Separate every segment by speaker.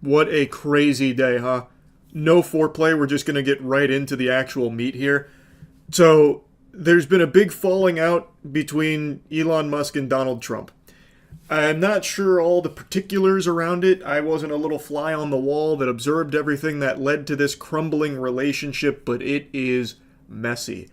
Speaker 1: What a crazy day, huh? No foreplay, we're just going to get right into the actual meat here. So, there's been a big falling out between Elon Musk and Donald Trump. I'm not sure all the particulars around it. I wasn't a little fly on the wall that observed everything that led to this crumbling relationship, but it is messy.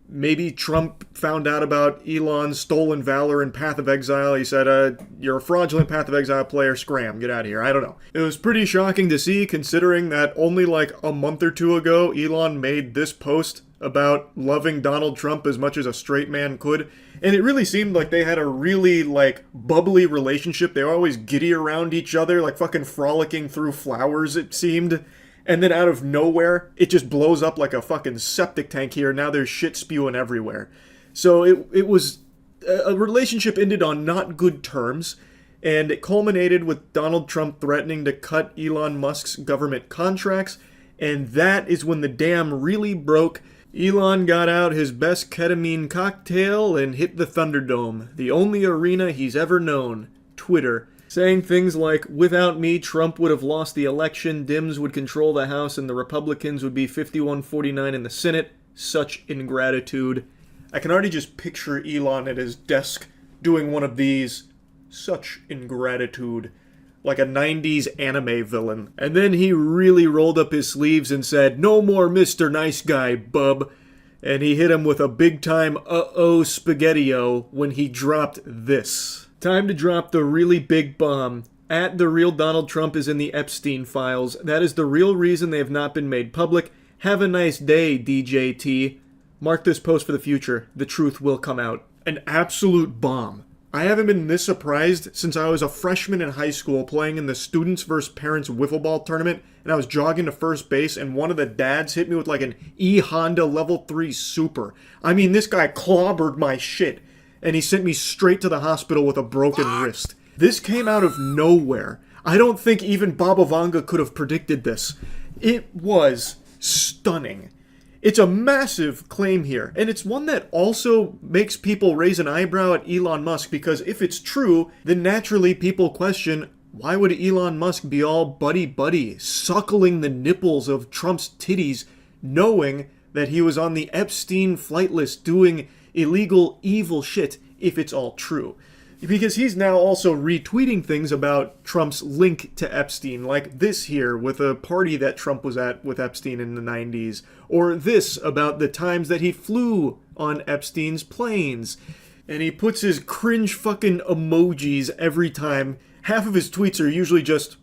Speaker 1: Maybe Trump found out about Elon's stolen valor and Path of Exile. He said, you're a fraudulent Path of Exile player, scram, get out of here. I don't know. It was pretty shocking to see, considering that only like a month or two ago, Elon made this post about loving Donald Trump as much as a straight man could. And it really seemed like they had a really, like, bubbly relationship. They were always giddy around each other, like fucking frolicking through flowers, it seemed. And then out of nowhere, it just blows up like a fucking septic tank here. Now there's shit spewing everywhere. So it was... a relationship ended on not good terms. And it culminated with Donald Trump threatening to cut Elon Musk's government contracts. And that is when the dam really broke. Elon got out his best ketamine cocktail and hit the Thunderdome, the only arena he's ever known, Twitter, saying things like, without me, Trump would have lost the election, Dems would control the House, and the Republicans would be 51-49 in the Senate. Such ingratitude. I can already just picture Elon at his desk doing one of these. Such ingratitude. Like a 90s anime villain. And then he really rolled up his sleeves and said, no more Mr. Nice Guy, bub. And he hit him with a big-time uh-oh spaghetti-o when he dropped this. Time to drop the really big bomb. At the real Donald Trump is in the Epstein files. That is the real reason they have not been made public. Have a nice day, DJT. Mark this post for the future. The truth will come out. An absolute bomb. I haven't been this surprised since I was a freshman in high school playing in the Students vs. Parents wiffle ball tournament, and I was jogging to first base, and one of the dads hit me with like an E-Honda Level 3 Super. I mean, this guy clobbered my shit, and he sent me straight to the hospital with a broken wrist. This came out of nowhere. I don't think even Baba Vanga could have predicted this. It was stunning. It's a massive claim here, and it's one that also makes people raise an eyebrow at Elon Musk, because if it's true, then naturally people question, why would Elon Musk be all buddy-buddy, suckling the nipples of Trump's titties, knowing that he was on the Epstein flight list doing illegal, evil shit, if it's all true? Because he's now also retweeting things about Trump's link to Epstein, like this here with a party that Trump was at with Epstein in the 90s, or this about the times that he flew on Epstein's planes. And he puts his cringe fucking emojis every time. Half of his tweets are usually just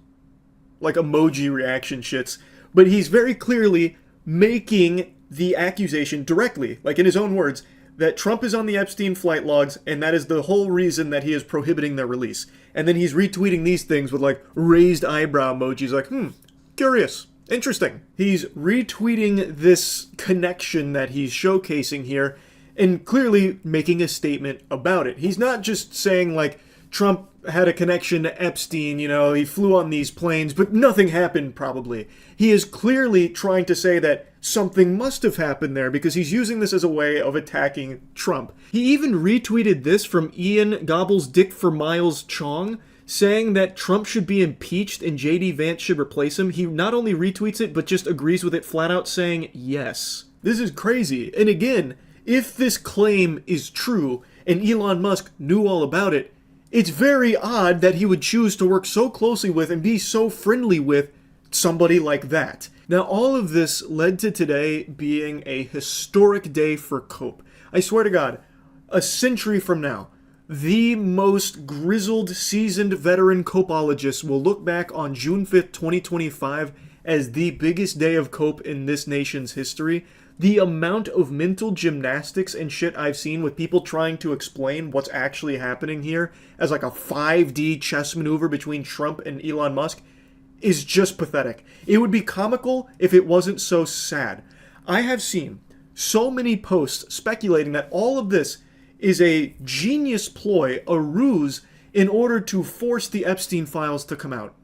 Speaker 1: like emoji reaction shits, but he's very clearly making the accusation directly, like in his own words, that Trump is on the Epstein flight logs, and that is the whole reason that he is prohibiting their release. And then he's retweeting these things with, like, raised eyebrow emojis, like, curious, interesting. He's retweeting this connection that he's showcasing here, and clearly making a statement about it. He's not just saying, like, Trump had a connection to Epstein, you know, he flew on these planes, but nothing happened, probably. He is clearly trying to say that something must have happened there, because he's using this as a way of attacking Trump. He even retweeted this from Ian Gobbles Dick for Miles Chong, saying that Trump should be impeached and J.D. Vance should replace him. He not only retweets it, but just agrees with it flat out, saying yes. This is crazy. And again, if this claim is true, and Elon Musk knew all about it, it's very odd that he would choose to work so closely with and be so friendly with somebody like that. Now, all of this led to today being a historic day for Cope. I swear to God, a century from now, the most grizzled, seasoned veteran Copeologists will look back on June 5th, 2025 as the biggest day of Cope in this nation's history. The amount of mental gymnastics and shit I've seen with people trying to explain what's actually happening here as like a 5D chess maneuver between Trump and Elon Musk is just pathetic. It would be comical if it wasn't so sad. I have seen so many posts speculating that all of this is a genius ploy, a ruse, in order to force the Epstein files to come out.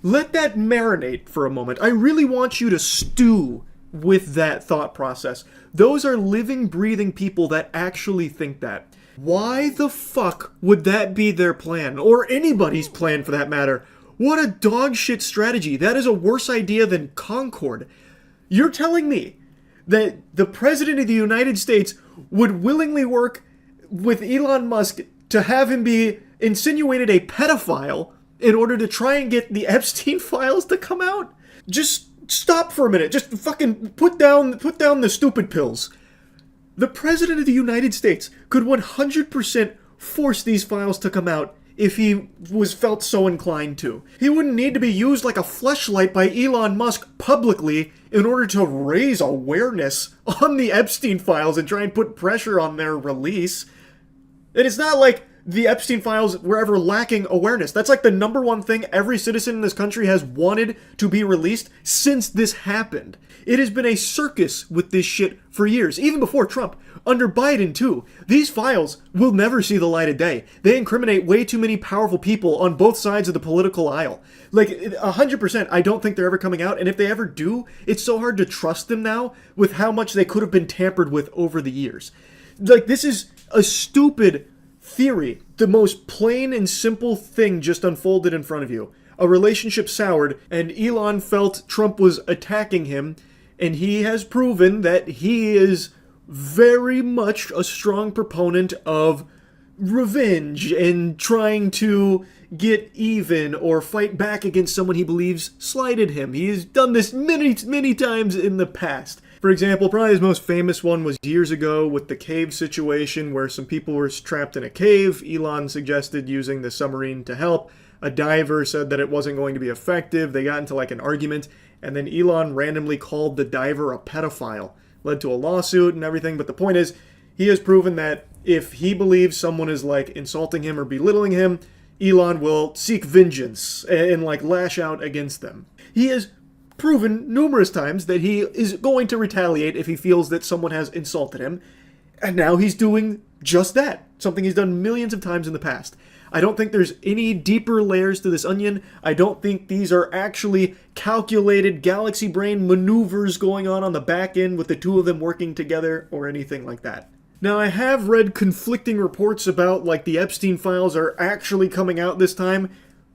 Speaker 1: Let that marinate for a moment. I really want you to stew with that thought process. Those are living, breathing people that actually think that. Why the fuck would that be their plan? Or anybody's plan for that matter? What a dog shit strategy. That is a worse idea than Concord. You're telling me that the President of the United States would willingly work with Elon Musk to have him be insinuated a pedophile in order to try and get the Epstein files to come out? Just stop for a minute. Just fucking put down the stupid pills. The President of the United States could 100% force these files to come out if he was felt so inclined to. He wouldn't need to be used like a fleshlight by Elon Musk publicly in order to raise awareness on the Epstein files and try and put pressure on their release. And it's not like the Epstein files were ever lacking awareness. That's like the number one thing every citizen in this country has wanted to be released since this happened. It has been a circus with this shit for years, even before Trump. Under Biden, too. These files will never see the light of day. They incriminate way too many powerful people on both sides of the political aisle. Like, 100%, I don't think they're ever coming out, and if they ever do, it's so hard to trust them now with how much they could have been tampered with over the years. Like, this is a stupid theory. The most plain and simple thing just unfolded in front of you. A relationship soured, and Elon felt Trump was attacking him, and he has proven that he is very much a strong proponent of revenge and trying to get even or fight back against someone he believes slighted him. He has done this many, many times in the past. For example, probably his most famous one was years ago with the cave situation where some people were trapped in a cave. Elon suggested using the submarine to help. A diver said that it wasn't going to be effective. They got into like an argument, and then Elon randomly called the diver a pedophile. Led to a lawsuit and everything, but the point is, he has proven that if he believes someone is like insulting him or belittling him, Elon will seek vengeance and like lash out against them. He has proven numerous times that he is going to retaliate if he feels that someone has insulted him, and now he's doing just that, something he's done millions of times in the past. I don't think there's any deeper layers to this onion. I don't think these are actually calculated galaxy brain maneuvers going on the back end with the two of them working together or anything like that. Now, I have read conflicting reports about like the Epstein files are actually coming out this time,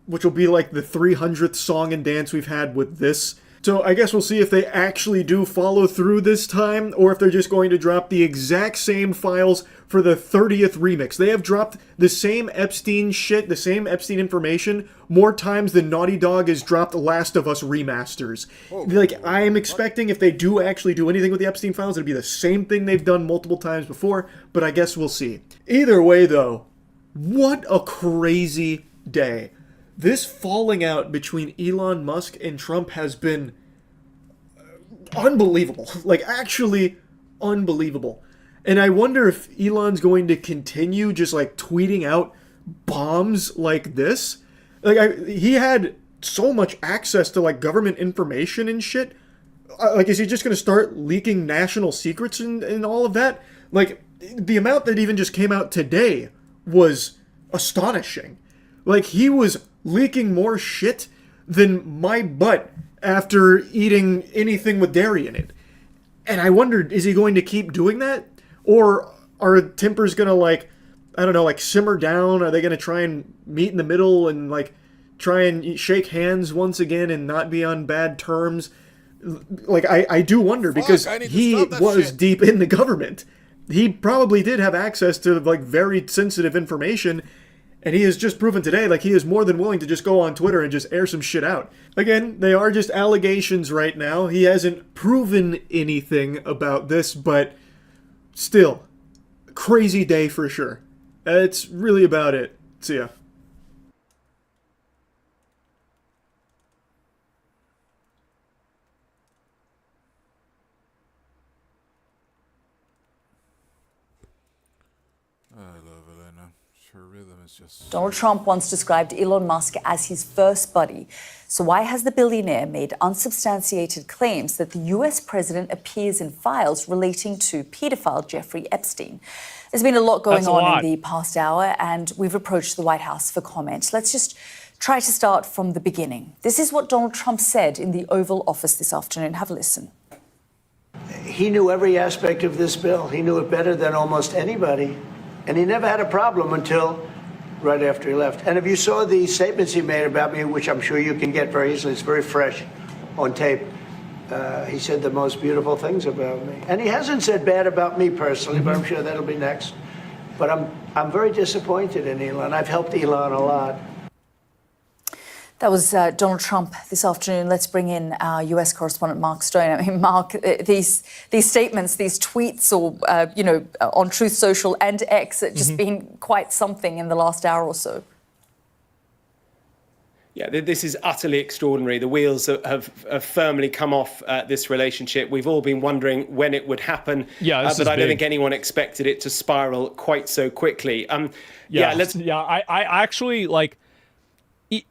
Speaker 1: which will be like the 300th song and dance we've had with this. So I guess we'll see if they actually do follow through this time, or if they're just going to drop the exact same files for the 30th remix. They have dropped the same Epstein shit, the same Epstein information, more times than Naughty Dog has dropped Last of Us remasters. Like, I am expecting if they do actually do anything with the Epstein files, it'll be the same thing they've done multiple times before, but I guess we'll see. Either way, though, what a crazy day. This falling out between Elon Musk and Trump has been unbelievable. Like, actually unbelievable. And I wonder if Elon's going to continue just, like, tweeting out bombs like this. Like, he had so much access to, like, government information and shit. Like, is he just going to start leaking national secrets and all of that? Like, the amount that even just came out today was astonishing. Like, he was leaking more shit than my butt after eating anything with dairy in it. And I wondered, is he going to keep doing that? Or are tempers going to, like, I don't know, like, simmer down? Are they going to try and meet in the middle and, like, try and shake hands once again and not be on bad terms? Like, I do wonder, because he was deep in the government. He probably did have access to, like, very sensitive information. And he has just proven today, like, he is more than willing to just go on Twitter and just air some shit out. Again, they are just allegations right now. He hasn't proven anything about this, but still, crazy day for sure. That's really about it. See ya.
Speaker 2: I love Elana. Her rhythm is just...
Speaker 3: Donald Trump once described Elon Musk as his first buddy. So why has the billionaire made unsubstantiated claims that the US president appears in files relating to pedophile Jeffrey Epstein? There's been a lot going on in the past hour, and we've approached the White House for comment. Let's just try to start from the beginning. This is what Donald Trump said in the Oval Office this afternoon. Have a listen.
Speaker 4: He knew every aspect of this bill. He knew it better than almost anybody. And he never had a problem until right after he left. And if you saw the statements he made about me, which I'm sure you can get very easily, it's very fresh on tape. He said the most beautiful things about me. And he hasn't said bad about me personally, but I'm sure that'll be next. But I'm very disappointed in Elon. I've helped Elon a lot.
Speaker 3: That was Donald Trump this afternoon. Let's bring in our US correspondent, Mark Stone. I mean, Mark, these statements, these tweets, or, on Truth Social and X, have just been quite something in the last hour or so.
Speaker 5: Yeah, this is utterly extraordinary. The wheels have firmly come off this relationship. We've all been wondering when it would happen, but I don't think anyone expected it to spiral quite so quickly. I
Speaker 6: actually,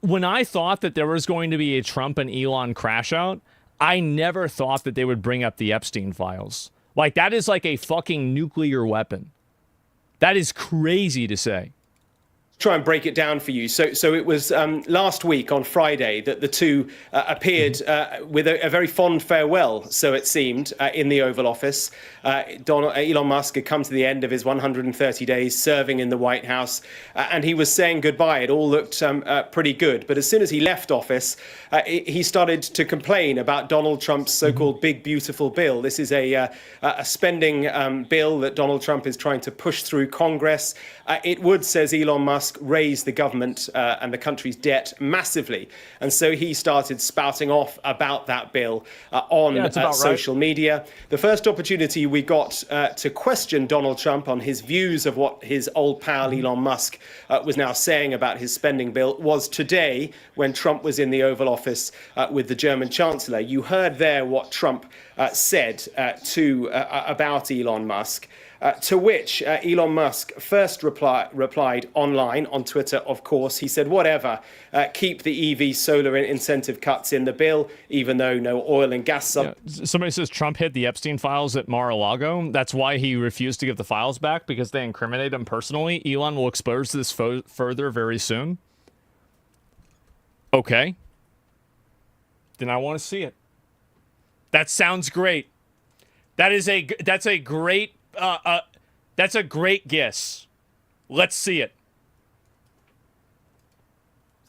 Speaker 6: when I thought that there was going to be a Trump and Elon crash out, I never thought that they would bring up the Epstein files. That is like a fucking nuclear weapon. That is crazy to say.
Speaker 5: Try and break it down for you. So it was last week on Friday that the two appeared with a very fond farewell, so it seemed, in the Oval Office. Elon Musk had come to the end of his 130 days serving in the White House, and he was saying goodbye. It all looked pretty good. But as soon as he left office, he started to complain about Donald Trump's so-called big, beautiful bill. This is a spending bill that Donald Trump is trying to push through Congress. It would, says Elon Musk, raise the government and the country's debt massively. And so he started spouting off about that bill on social media. The first opportunity we got to question Donald Trump on his views of what his old pal Elon Musk was now saying about his spending bill was today when Trump was in the Oval Office with the German Chancellor. You heard there what Trump said about Elon Musk. To which Elon Musk first replied online on Twitter, of course. He said, whatever, keep the EV solar incentive cuts in the bill, even though no oil and gas...
Speaker 6: Somebody says Trump hid the Epstein files at Mar-a-Lago. That's why he refused to give the files back, because they incriminate him personally. Elon will expose this further very soon. Okay. Then I want to see it. That sounds great. That's a great guess. Let's see it.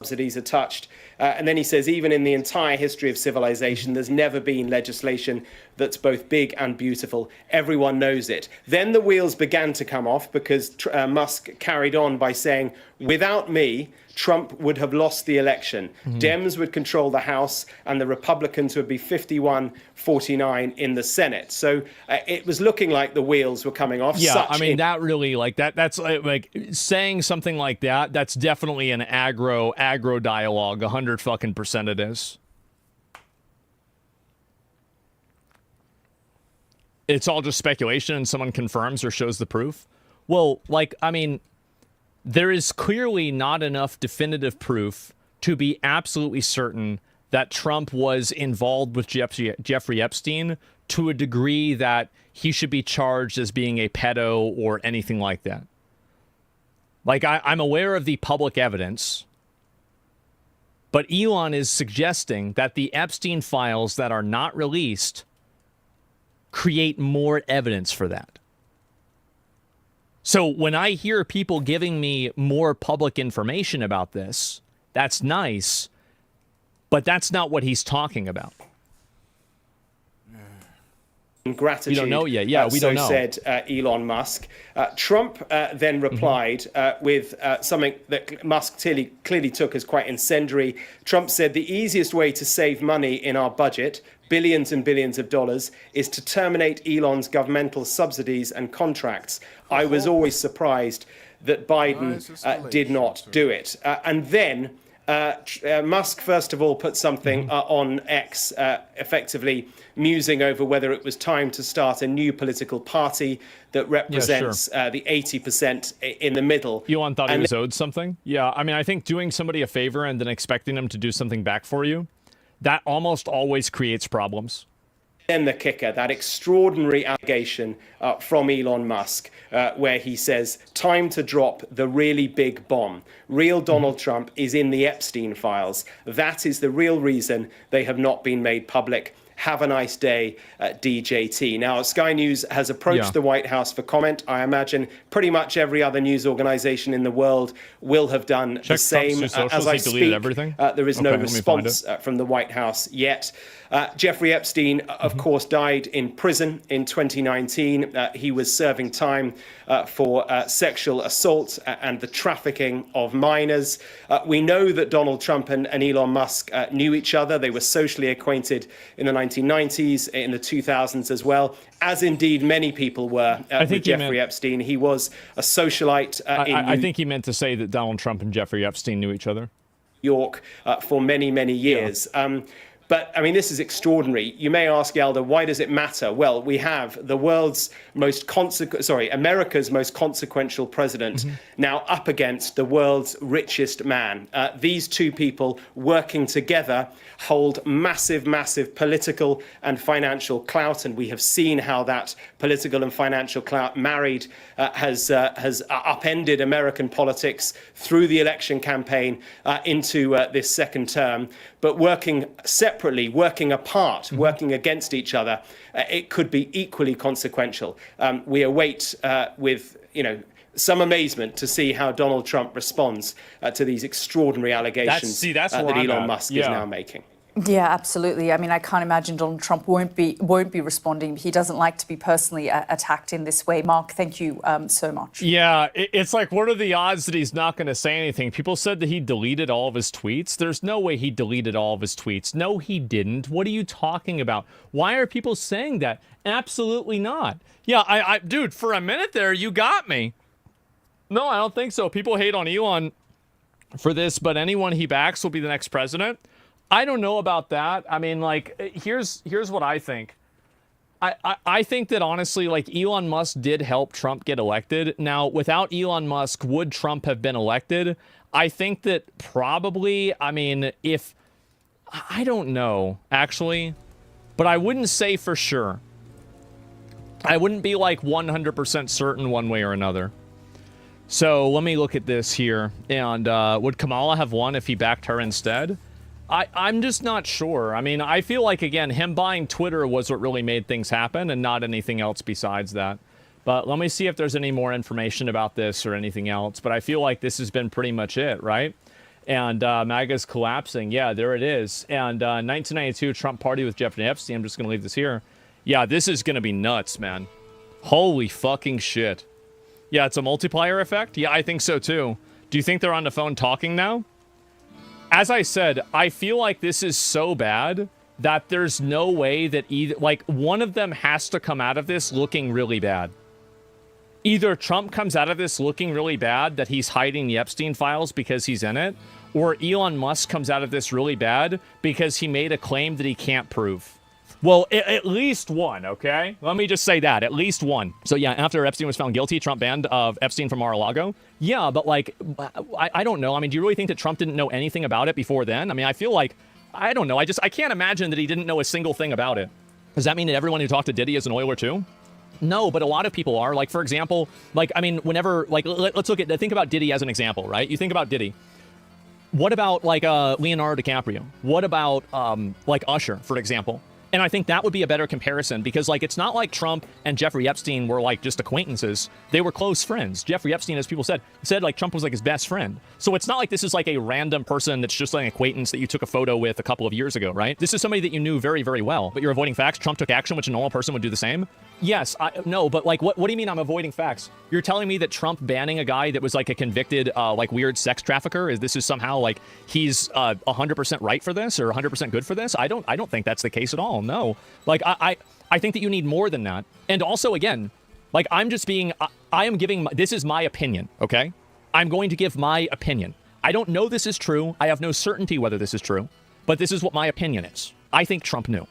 Speaker 5: Subsidies are touched. And then he says, even in the entire history of civilization, there's never been legislation that's both big and beautiful. Everyone knows it. Then the wheels began to come off because Musk carried on by saying, without me, Trump would have lost the election. Dems would control the House and the Republicans would be 51-49 in the Senate. So it was looking like the wheels were coming off.
Speaker 6: Yeah, that really, that's like saying something like that, that's definitely an aggro dialogue, 100% it is. It's all just speculation and someone confirms or shows the proof. Well, there is clearly not enough definitive proof to be absolutely certain that Trump was involved with Jeffrey Epstein to a degree that he should be charged as being a pedo or anything like that. I'm aware of the public evidence, but Elon is suggesting that the Epstein files that are not released create more evidence for that. So when I hear people giving me more public information about this, that's nice, but that's not what he's talking about.
Speaker 5: Gratitude.
Speaker 6: We don't know yet. Yeah, we don't know.
Speaker 5: Said Elon Musk. Trump then replied with something that Musk clearly took as quite incendiary. Trump said the easiest way to save money in our budget, billions and billions of dollars, is to terminate Elon's governmental subsidies and contracts. I was always surprised that Biden did not do it. And then Musk, first of all, put something on X, effectively musing over whether it was time to start a new political party that represents the 80% in the middle.
Speaker 6: Elon thought he was owed something? Yeah, I think doing somebody a favor and then expecting them to do something back for you, that almost always creates problems.
Speaker 5: Then the kicker, that extraordinary allegation from Elon Musk, where he says, time to drop the really big bomb. Real Donald Trump is in the Epstein files. That is the real reason they have not been made public. Have a nice day, DJT. Now, Sky News has approached the White House for comment. I imagine pretty much every other news organization in the world will have done the same. As I speak, there is no response from the White House yet. Jeffrey Epstein, of course, died in prison in 2019. He was serving time for sexual assault and the trafficking of minors. We know that Donald Trump and Elon Musk knew each other. They were socially acquainted in the 1990s, in the 2000s as well, as indeed many people were with Jeffrey Epstein. He was a socialite
Speaker 6: I think he meant to say that Donald Trump and Jeffrey Epstein knew each other.
Speaker 5: York for many, many years. Yeah. But, I mean, this is extraordinary. You may ask, Elder, why does it matter? Well, we have America's most consequential president now up against the world's richest man. These two people working together hold massive, massive political and financial clout, and we have seen how that political and financial clout has upended American politics through the election campaign into this second term. But working separately, working apart, working against each other, it could be equally consequential. We await with, some amazement to see how Donald Trump responds to these extraordinary allegations that Elon Musk is now making.
Speaker 3: Yeah, absolutely. I mean, I can't imagine Donald Trump won't be responding. He doesn't like to be personally attacked in this way. Mark, thank you so much.
Speaker 6: Yeah, it's like, what are the odds that he's not going to say anything? People said that he deleted all of his tweets. There's no way he deleted all of his tweets. No, he didn't. What are you talking about? Why are people saying that? Absolutely not. Yeah, dude, for a minute there, you got me. No, I don't think so. People hate on Elon for this, but anyone he backs will be the next president. I don't know about that. I mean, like, here's what I think. I think that, honestly, like, Elon Musk did help Trump get elected. Now, without Elon Musk, would Trump have been elected? I think that probably, I mean, I don't know, actually, but I wouldn't say for sure. I wouldn't be, like, 100% certain one way or another. So let me look at this here. And would Kamala have won if he backed her instead? I'm just not sure. I mean, I feel like, again, him buying Twitter was what really made things happen and not anything else besides that. But let me see if there's any more information about this or anything else. But I feel like this has been pretty much it, right? And MAGA's collapsing. Yeah, there it is. And 1992 Trump party with Jeffrey Epstein. I'm just going to leave this here. Yeah, this is going to be nuts, man. Holy fucking shit. Yeah, it's a multiplier effect? Yeah, I think so too. Do you think they're on the phone talking now? As I said, I feel like this is so bad that there's no way that one of them has to come out of this looking really bad. Either Trump comes out of this looking really bad that he's hiding the Epstein files because he's in it, or Elon Musk comes out of this really bad because he made a claim that he can't prove. Well, at least one, okay? Let me just say that, at least one. So yeah, after Epstein was found guilty, Trump banned Epstein from Mar-a-Lago. Yeah, but like, I don't know. I mean, do you really think that Trump didn't know anything about it before then? I mean, I feel like, I don't know. I can't imagine that he didn't know a single thing about it. Does that mean that everyone who talked to Diddy is an oiler too? No, but a lot of people are. Like, for example, like, I mean, whenever, like, let's think about Diddy as an example, right? You think about Diddy. What about, like, Leonardo DiCaprio? What about, like, Usher, for example? And I think that would be a better comparison because, like, it's not like Trump and Jeffrey Epstein were, like, just acquaintances. They were close friends. Jeffrey Epstein, as people said, like, Trump was, like, his best friend. So it's not like this is, like, a random person that's just, like, an acquaintance that you took a photo with a couple of years ago, right? This is somebody that you knew very, very well. But you're avoiding facts. Trump took action, which a normal person would do the same. Yes, no, but, like, what do you mean I'm avoiding facts? You're telling me that Trump banning a guy that was, like, a convicted, like, weird sex trafficker, this is somehow, like, he's 100% right for this or 100% good for this? I don't think that's the case at all, no. Like, I think that you need more than that. And also, again, like, I'm just being, I am giving, this is my opinion, okay? I'm going to give my opinion. I don't know this is true. I have no certainty whether this is true, but this is what my opinion is. I think Trump knew.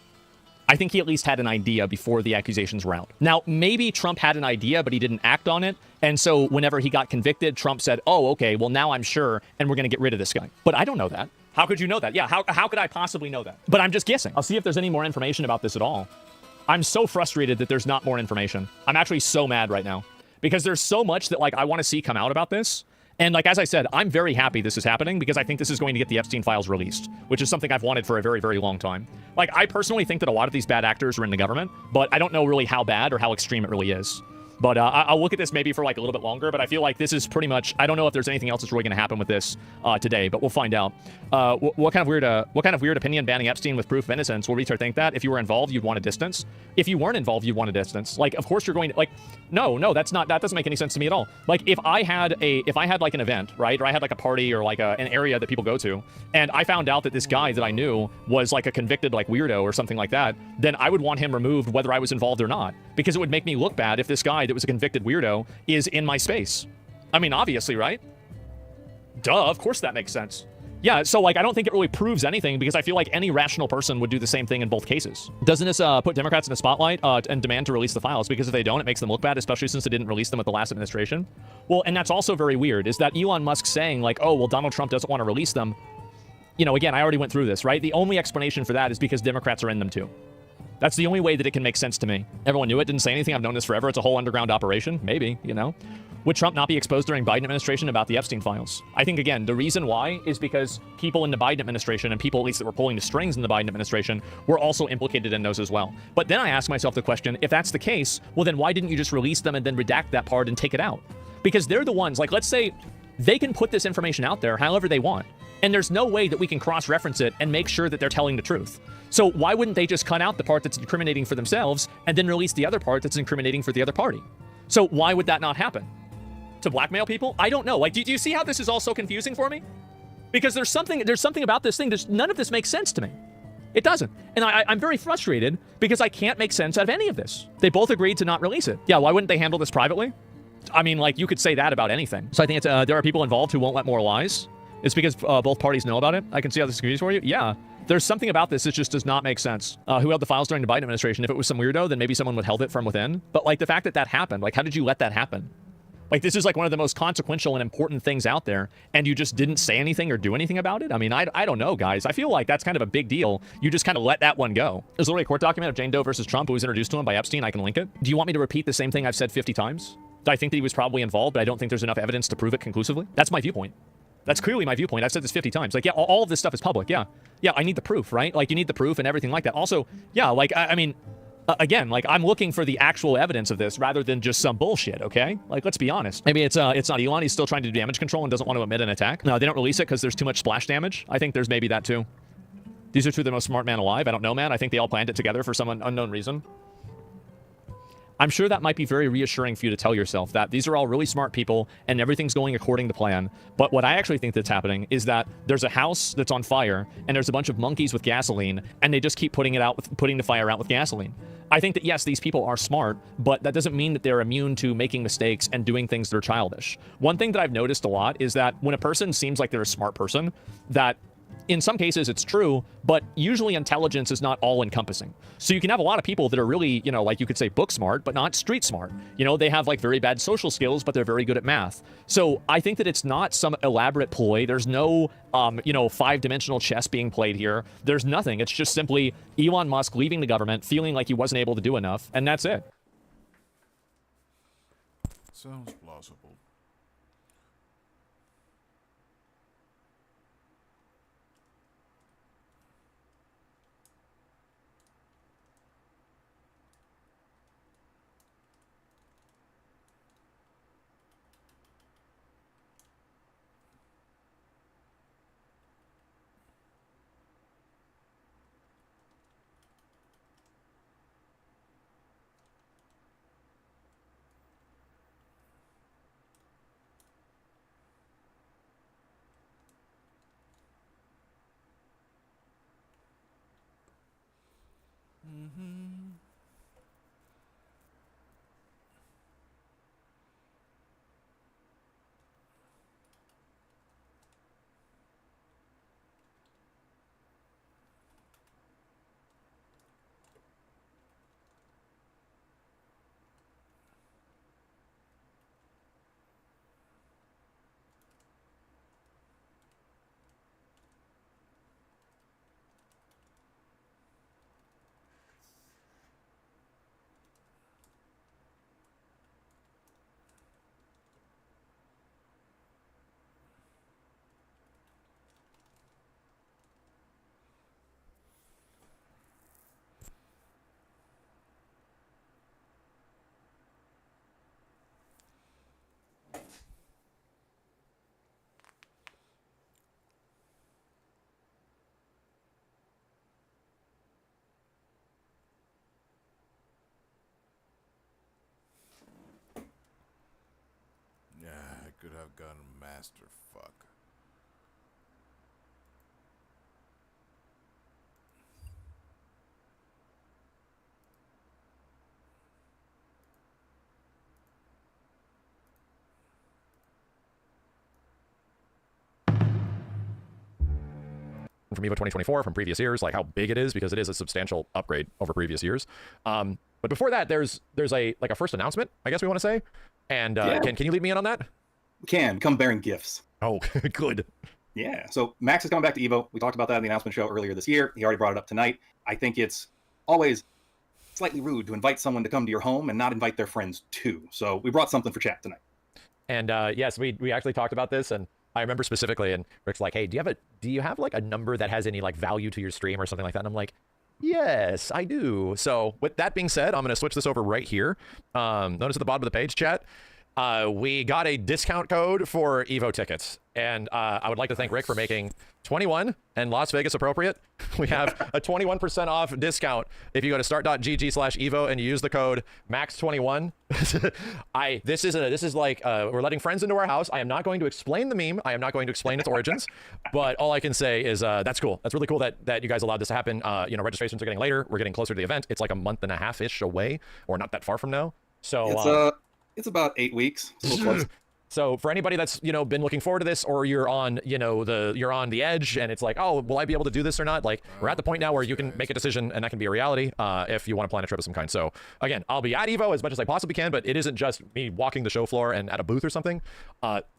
Speaker 6: I think he at least had an idea before the accusations were out. Now, maybe Trump had an idea, but he didn't act on it. And so whenever he got convicted, Trump said, oh, okay, well, now I'm sure, and we're going to get rid of this guy. But I don't know that. How could you know that? Yeah, how could I possibly know that? But I'm just guessing. I'll see if there's any more information about this at all. I'm so frustrated that there's not more information. I'm actually so mad right now because there's so much that, like, I want to see come out about this. And like, as I said, I'm very happy this is happening because I think this is going to get the Epstein files released, which is something I've wanted for a very, very long time. Like, I personally think that a lot of these bad actors are in the government, but I don't know really how bad or how extreme it really is. But I'll look at this maybe for like a little bit longer, but I feel like this is pretty much, I don't know if there's anything else that's really going to happen with this today, but we'll find out. What kind of weird opinion banning Epstein with proof of innocence? Will Reacher think that? If you were involved, you'd want a distance. If you weren't involved, you'd want a distance. Like, of course you're going to, like, no, that doesn't make any sense to me at all. Like, if I had like an event, right, or I had like a party or like an area that people go to, and I found out that this guy that I knew was like a convicted like weirdo or something like that, then I would want him removed whether I was involved or not, because it would make me look bad if this guy that was a convicted weirdo is in my space. I mean, obviously, right? Duh, of course that makes sense. Yeah, so like I don't think it really proves anything because I feel like any rational person would do the same thing in both cases. Doesn't this put Democrats in the spotlight and demand to release the files? Because if they don't, it makes them look bad, especially since they didn't release them with the last administration. Well, and that's also very weird, is that Elon Musk saying like, oh, well, Donald Trump doesn't want to release them. You know, again, I already went through this, right? The only explanation for that is because Democrats are in them too. That's the only way that it can make sense to me. Everyone knew it, didn't say anything. I've known this forever. It's a whole underground operation. Maybe, you know. Would Trump not be exposed during Biden administration about the Epstein files? I think, again, the reason why is because people in the Biden administration and people at least that were pulling the strings in the Biden administration were also implicated in those as well. But then I ask myself the question, if that's the case, well, then why didn't you just release them and then redact that part and take it out? Because they're the ones, like, let's say they can put this information out there however they want. And there's no way that we can cross-reference it and make sure that they're telling the truth. So why wouldn't they just cut out the part that's incriminating for themselves and then release the other part that's incriminating for the other party? So why would that not happen? To blackmail people? I don't know. Like, do you see how this is all so confusing for me? Because there's something about this thing. None of this makes sense to me. It doesn't. And I'm very frustrated because I can't make sense out of any of this. They both agreed to not release it. Yeah, why wouldn't they handle this privately? I mean, like, you could say that about anything. So I think there are people involved who won't let more lies. It's because both parties know about it. I can see how this is confusing for you. Yeah. There's something about this that just does not make sense. Who held the files during the Biden administration? If it was some weirdo, then maybe someone would held it from within. But like the fact that that happened, like how did you let that happen? Like this is like one of the most consequential and important things out there, and you just didn't say anything or do anything about it? I mean, I don't know, guys. I feel like that's kind of a big deal. You just kind of let that one go. There's literally a court document of Jane Doe versus Trump who was introduced to him by Epstein. I can link it. Do you want me to repeat the same thing I've said 50 times? I think that he was probably involved, but I don't think there's enough evidence to prove it conclusively. That's my viewpoint. That's clearly my viewpoint. I've said this 50 times. Like, yeah, all of this stuff is public. Yeah. Yeah, I need the proof, right? Like, you need the proof and everything like that. Also, yeah, like, I mean, again, like, I'm looking for the actual evidence of this rather than just some bullshit, okay? Like, let's be honest. Maybe it's not Elon. He's still trying to do damage control and doesn't want to admit an attack. No, they don't release it because there's too much splash damage. I think there's maybe that, too. These are two of the most smart men alive. I don't know, man. I think they all planned it together for some unknown reason. I'm sure that might be very reassuring for you to tell yourself that these are all really smart people and everything's going according to plan. But what I actually think that's happening is that there's a house that's on fire and there's a bunch of monkeys with gasoline and they just keep putting the fire out with gasoline. I think that, yes, these people are smart, but that doesn't mean that they're immune to making mistakes and doing things that are childish. One thing that I've noticed a lot is that when a person seems like they're a smart person, that in some cases it's true, but usually intelligence is not all encompassing. So you can have a lot of people that are really, you know, like you could say book smart, but not street smart. You know, they have like very bad social skills, but they're very good at math. So I think that it's not some elaborate ploy. There's no, you know, 5-dimensional chess being played here. There's nothing. It's just simply Elon Musk leaving the government, feeling like he wasn't able to do enough, and that's it.
Speaker 2: Sounds plausible. could have gotten master fuck.
Speaker 7: From EVO 2024 from previous years, like how big it is, because it is a substantial upgrade over previous years. But before that, there's a first announcement, I guess we want to say. And can you lead me in on that?
Speaker 8: Can come bearing gifts.
Speaker 7: Oh, good.
Speaker 8: Yeah. So Max is coming back to EVO. We talked about that in the announcement show earlier this year. He already brought it up tonight. I think it's always slightly rude to invite someone to come to your home and not invite their friends too. So we brought something for chat tonight.
Speaker 7: And yes, we actually talked about this, and I remember specifically, and Rick's like, "Hey, do you have like a number that has any like value to your stream or something like that?" And I'm like, "Yes, I do." So with that being said, I'm going to switch this over right here. Notice at the bottom of the page, chat, we got a discount code for EVO tickets. And I would like to thank Rick for making 21 and Las Vegas appropriate. We have a 21% off discount if you go to start.gg/EVO and you use the code MAX21. This is like we're letting friends into our house. I am not going to explain the meme. I am not going to explain its origins. But all I can say is that's cool. That's really cool that you guys allowed this to happen. Registrations are getting later. We're getting closer to the event. It's like a month and a half-ish away, or not that far from now. So
Speaker 8: it's about 8 weeks. It's a little close.
Speaker 7: So for anybody that's, been looking forward to this, or you're on, you're on the edge and it's like, oh, will I be able to do this or not? Like, we're at the point now where you can make a decision and that can be a reality if you want to plan a trip of some kind. So again, I'll be at EVO as much as I possibly can, but it isn't just me walking the show floor and at a booth or something.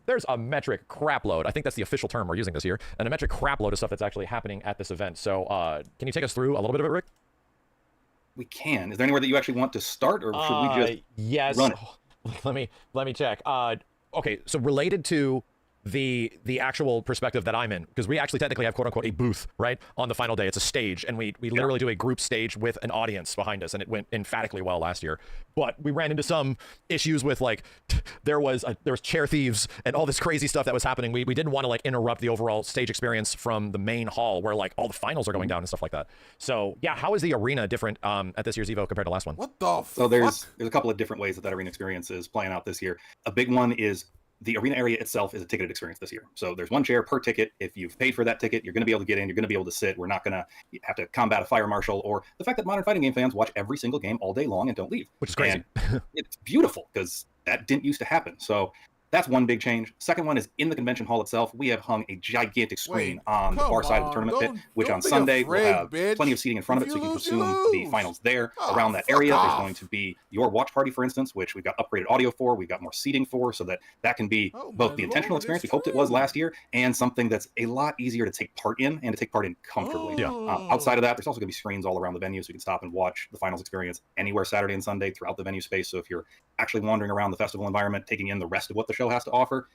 Speaker 7: There's a metric crap load. I think that's the official term we're using this year, and a metric crap load of stuff that's actually happening at this event. So can you take us through a little bit of it, Rick?
Speaker 8: We can. Is there anywhere that you actually want to start, or should we just run it?
Speaker 7: Let me check. Okay, so related to the actual perspective that I'm in, because we actually technically have quote unquote a booth, right, on the final day. It's a stage, and we literally do a group stage with an audience behind us, and it went emphatically well last year. But we ran into some issues with like there was chair thieves and all this crazy stuff that was happening. We didn't want to like interrupt the overall stage experience from the main hall where like all the finals are going down and stuff like that. So yeah, how is the arena different at this year's EVO compared to last one?
Speaker 2: What the fuck?
Speaker 8: So there's a couple of different ways that arena experience is playing out this year. A big one is the arena area itself is a ticketed experience this year. So there's one chair per ticket. If you've paid for that ticket, you're going to be able to get in. You're going to be able to sit. We're not going to have to combat a fire marshal, or the fact that modern fighting game fans watch every single game all day long and don't leave.
Speaker 7: Which is crazy.
Speaker 8: It's beautiful because that didn't used to happen. So that's one big change. Second one is in the convention hall itself. We have hung a gigantic screen on the far side of the tournament pit, which on Sunday will have plenty of seating in front of it, so you can consume the finals there. Around that area, there's going to be your watch party, for instance, which we've got upgraded audio for. We've got more seating for, so that can be both the intentional experience we hoped it was last year, and something that's a lot easier to take part in, and to take part in comfortably. Outside of that, there's also going to be screens all around the venue, so you can stop and watch the finals experience anywhere Saturday and Sunday throughout the venue space. So if you're actually wandering around the festival environment, taking in the rest of what the show has to offer,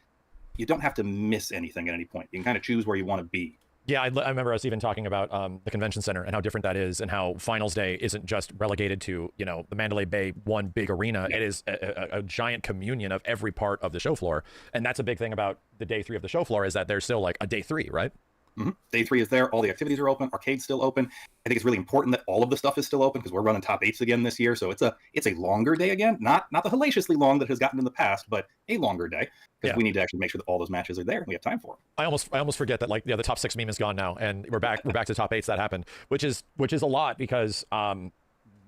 Speaker 8: you don't have to miss anything at any point. You can kind of choose where you want to be.
Speaker 7: Yeah, I remember us even talking about the convention center and how different that is, and how finals day isn't just relegated to, the Mandalay Bay one big arena. Yeah. It is a giant communion of every part of the show floor. And that's a big thing about the day 3 of the show floor, is that there's still like a day 3, right?
Speaker 8: Mm-hmm. Day 3 is there. All the activities are open. Arcade's still open. I think it's really important that all of the stuff is still open, because we're running top 8s again this year. So it's a longer day again. Not the hellaciously long that has gotten in the past, but a longer day, because we need to actually make sure that all those matches are there and we have time for them. I
Speaker 7: almost forget that the top 6 meme is gone now, and we're back to top 8s that happened, which is a lot, because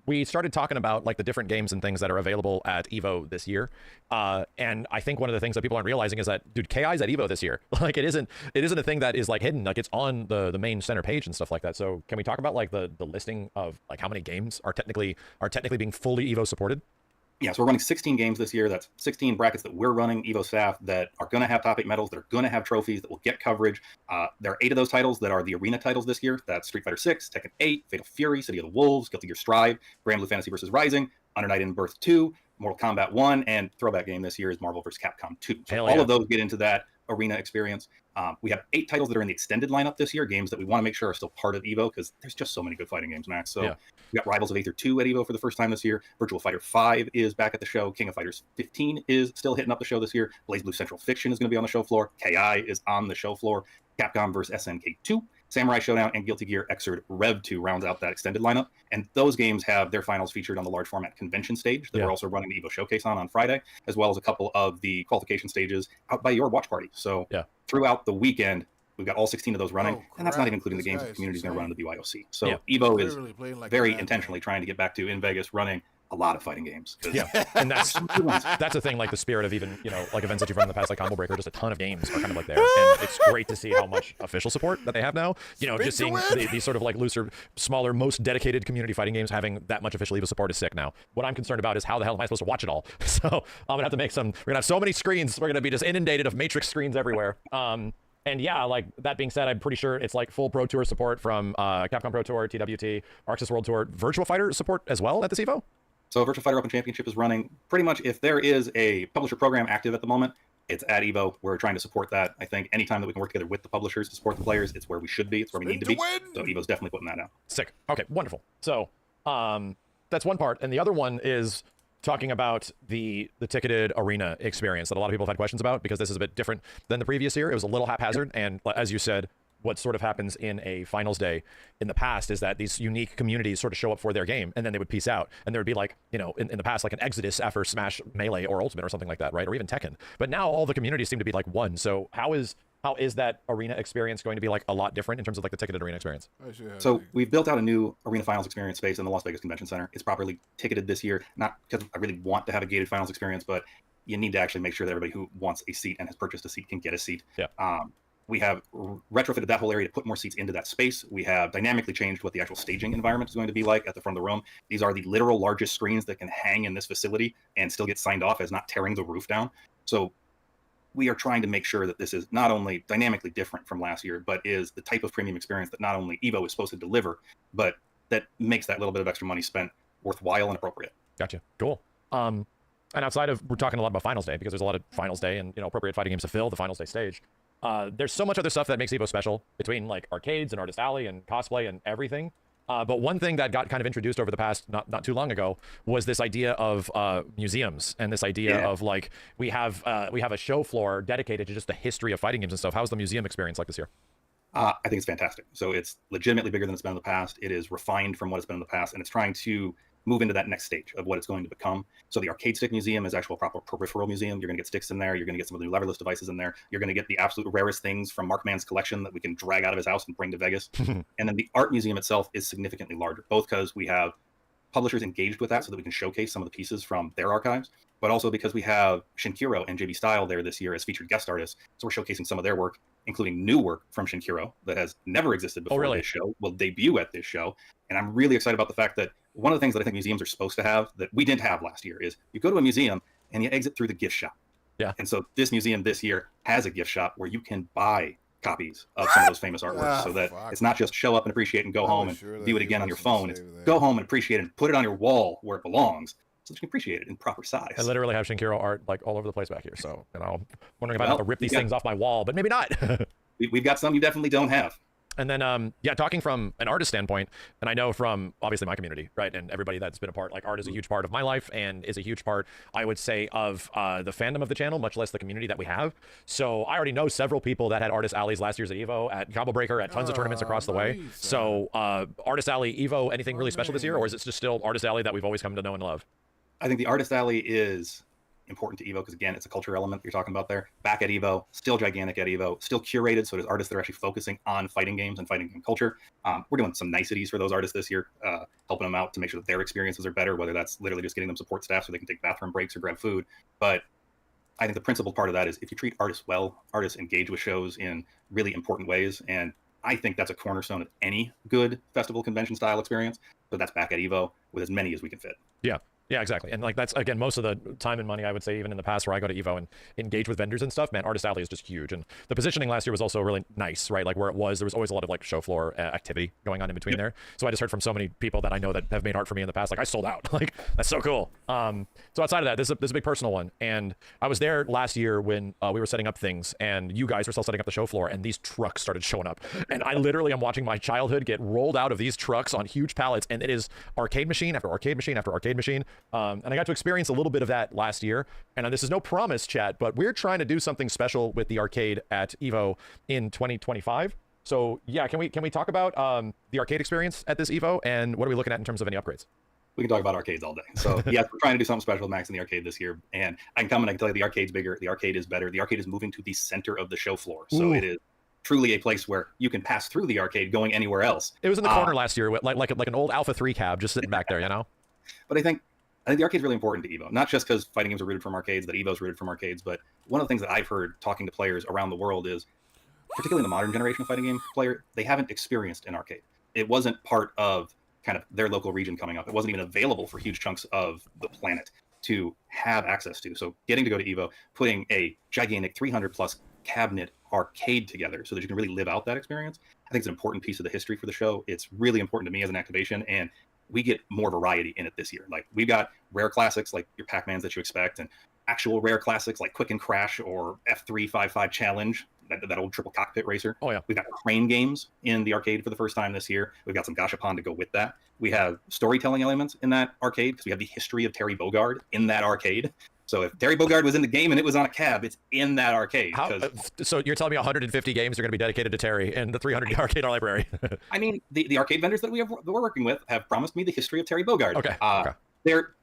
Speaker 7: we started talking about like the different games and things that are available at EVO this year. And I think one of the things that people aren't realizing is that, dude, KI's at EVO this year. Like it isn't a thing that is like hidden. Like it's on the main center page and stuff like that. So can we talk about like the listing of like how many games are technically being fully EVO supported?
Speaker 8: Yeah, so we're running 16 games this year. That's 16 brackets that we're running, EVO staff, that are going to have top 8 medals, that are going to have trophies, that will get coverage. There are 8 of those titles that are the arena titles this year. That's Street Fighter 6, Tekken 8, Fatal Fury, City of the Wolves, Guilty Gear Strive, Grand Blue Fantasy vs. Rising, Under Night in Birth 2, Mortal Kombat 1, and throwback game this year is Marvel vs. Capcom 2. So all of those get into that arena experience. We have 8 titles that are in the extended lineup this year, games that we want to make sure are still part of EVO, because there's just so many good fighting games, Max. So we got Rivals of Aether 2 at EVO for the first time this year. Virtual Fighter 5 is back at the show. King of Fighters 15 is still hitting up the show this year. Blaze Blue Central Fiction is going to be on the show floor. KI is on the show floor. Capcom vs. SNK 2 Samurai Showdown and Guilty Gear Xrd Rev 2 rounds out that extended lineup. And those games have their finals featured on the large format convention stage that we're also running the EVO Showcase on Friday, as well as a couple of the qualification stages out by your watch party. So throughout the weekend, we've got all 16 of those running, and that's not even including the games that the community is going to run in the BYOC. So EVO is very intentionally trying to get back to, in Vegas, running a lot of fighting games.
Speaker 7: And that's the thing, like the spirit of even, like events that you've run in the past, like Combo Breaker, just a ton of games are kind of like there. And it's great to see how much official support that they have now. Just seeing these sort of like looser, smaller, most dedicated community fighting games having that much official EVO support is sick now. What I'm concerned about is how the hell am I supposed to watch it all? So I'm gonna have to we're gonna have so many screens, we're gonna be just inundated of Matrix screens everywhere. And yeah, like that being said, I'm pretty sure it's like full Pro Tour support from Capcom Pro Tour, TWT, Arxis World Tour, Virtua Fighter support as well at this EVO.
Speaker 8: So Virtua Fighter Open Championship is running pretty much, if there is a publisher program active at the moment, it's at EVO. We're trying to support that. I think anytime that we can work together with the publishers to support the players, it's where we should be. It's where we need to be. So EVO's definitely putting that out.
Speaker 7: Sick. Okay, wonderful. So that's one part. And the other one is talking about the ticketed arena experience that a lot of people have had questions about, because this is a bit different than the previous year. It was a little haphazard. And as you said, what sort of happens in a finals day in the past is that these unique communities sort of show up for their game and then they would peace out. And there would be like, in the past, like an Exodus after Smash Melee or Ultimate or something like that, right? Or even Tekken. But now all the communities seem to be like one. So how is that arena experience going to be like a lot different in terms of like the ticketed arena experience?
Speaker 8: So we've built out a new arena finals experience space in the Las Vegas Convention Center. It's properly ticketed this year, not because I really want to have a gated finals experience, but you need to actually make sure that everybody who wants a seat and has purchased a seat can get a seat. We have retrofitted that whole area to put more seats into that space. We have dynamically changed what the actual staging environment is going to be like at the front of the room. These are the literal largest screens that can hang in this facility and still get signed off as not tearing the roof down. So we are trying to make sure that this is not only dynamically different from last year, but is the type of premium experience that not only EVO is supposed to deliver, but that makes that little bit of extra money spent worthwhile and appropriate.
Speaker 7: Gotcha. Cool. And outside of, we're talking a lot about Finals Day because there's a lot of Finals Day and appropriate fighting games to fill the Finals Day stage. There's so much other stuff that makes EVO special between like arcades and Artist Alley and cosplay and everything. But one thing that got kind of introduced over the past, not too long ago, was this idea of museums and this idea of like, we have a show floor dedicated to just the history of fighting games and stuff. How's the museum experience like this year?
Speaker 8: I think it's fantastic. So it's legitimately bigger than it's been in the past. It is refined from what it's been in the past, and it's trying to move into that next stage of what it's going to become. So the arcade stick museum is actual proper peripheral museum. You're going to get sticks in there. You're going to get some of the new leverless devices in there. You're going to get the absolute rarest things from Mark Mann's collection that we can drag out of his house and bring to Vegas. And then the art museum itself is significantly larger, both because we have publishers engaged with that so that we can showcase some of the pieces from their archives, but also because we have Shinkiro and JB Style there this year as featured guest artists. So we're showcasing some of their work, including new work from Shinkiro that has never existed before this show, will debut at this show. And I'm really excited about the fact that one of the things that I think museums are supposed to have that we didn't have last year is you go to a museum and you exit through the gift shop.
Speaker 7: Yeah.
Speaker 8: And so this museum this year has a gift shop where you can buy copies of some of those famous artworks so that it's not just show up and appreciate and go home and view it again on your phone. It's go home and appreciate it and put it on your wall where it belongs so that you can appreciate it in proper size.
Speaker 7: I literally have Shinkiro art like all over the place back here. So, I'm wondering if I have to rip these things off my wall, but maybe not.
Speaker 8: We've got some you definitely don't have.
Speaker 7: And then, talking from an artist standpoint, and I know from obviously my community, right, and everybody that's been a part, like art is a huge part of my life and is a huge part, I would say, of the fandom of the channel, much less the community that we have. So I already know several people that had Artist Alleys last year's at EVO, at Combo Breaker, at tons of tournaments across the way. So Artist Alley, EVO, anything really special this year, or is it just still Artist Alley that we've always come to know and love?
Speaker 8: I think the Artist Alley is important to EVO because, again, it's a culture element that you're talking about there. Back at EVO, still gigantic at EVO, still curated, so there's artists that are actually focusing on fighting games and fighting game culture. We're doing some niceties for those artists this year, helping them out to make sure that their experiences are better, whether that's literally just getting them support staff so they can take bathroom breaks or grab food. But I think the principal part of that is if you treat artists well, artists engage with shows in really important ways, and I think that's a cornerstone of any good festival convention style experience. So that's back at EVO with as many as we can fit.
Speaker 7: Yeah, exactly. And like that's, again, most of the time and money, I would say, even in the past where I go to EVO and engage with vendors and stuff, man, Artist Alley is just huge. And the positioning last year was also really nice, right? Like where it was, there was always a lot of like show floor activity going on in between there. So I just heard from so many people that I know that have made art for me in the past, like I sold out. Like that's so cool. So outside of that, this is a big personal one. And I was there last year when we were setting up things and you guys were still setting up the show floor and these trucks started showing up. And I literally am watching my childhood get rolled out of these trucks on huge pallets. And it is arcade machine after arcade machine after arcade machine. And I got to experience a little bit of that last year. And this is no promise, chat, but we're trying to do something special with the arcade at EVO in 2025. So yeah, can we talk about the arcade experience at this Evo, and what are we looking at in terms of any upgrades?
Speaker 8: We can talk about arcades all day. So yes, we're trying to do something special with Max in the arcade this year, and I can come and I can tell you the arcade's bigger, the arcade is better, the arcade is moving to the center of the show floor, so it is truly a place where you can pass through the arcade going anywhere else.
Speaker 7: It was in the corner last year, like an old Alpha 3 cab just sitting back there, you know.
Speaker 8: But I think the arcade's really important to Evo, not just because fighting games are rooted from arcades, that Evo's rooted from arcades, but one of the things that I've heard talking to players around the world is, particularly the modern generation of fighting game player, they haven't experienced an arcade. It wasn't part of kind of their local region coming up. It wasn't even available for huge chunks of the planet to have access to. So getting to go to Evo, putting a gigantic 300 plus cabinet arcade together so that you can really live out that experience, I think it's an important piece of the history for the show. It's really important to me as an activation, and we get more variety in it this year. Like, we've got rare classics like your Pac-Mans that you expect, and actual rare classics like Quick and Crash or F355 Challenge, that old triple cockpit racer.
Speaker 7: Oh yeah.
Speaker 8: We've got crane games in the arcade for the first time this year. We've got some Gashapon to go with that. We have storytelling elements in that arcade because we have the history of Terry Bogard in that arcade. So if Terry Bogard was in the game and it was on a cab, it's in that arcade.
Speaker 7: So you're telling me 150 games are going to be dedicated to Terry and the 300 arcade library?
Speaker 8: I mean, the arcade vendors that we're working with have promised me the history of Terry Bogard.
Speaker 7: Okay.
Speaker 8: They're,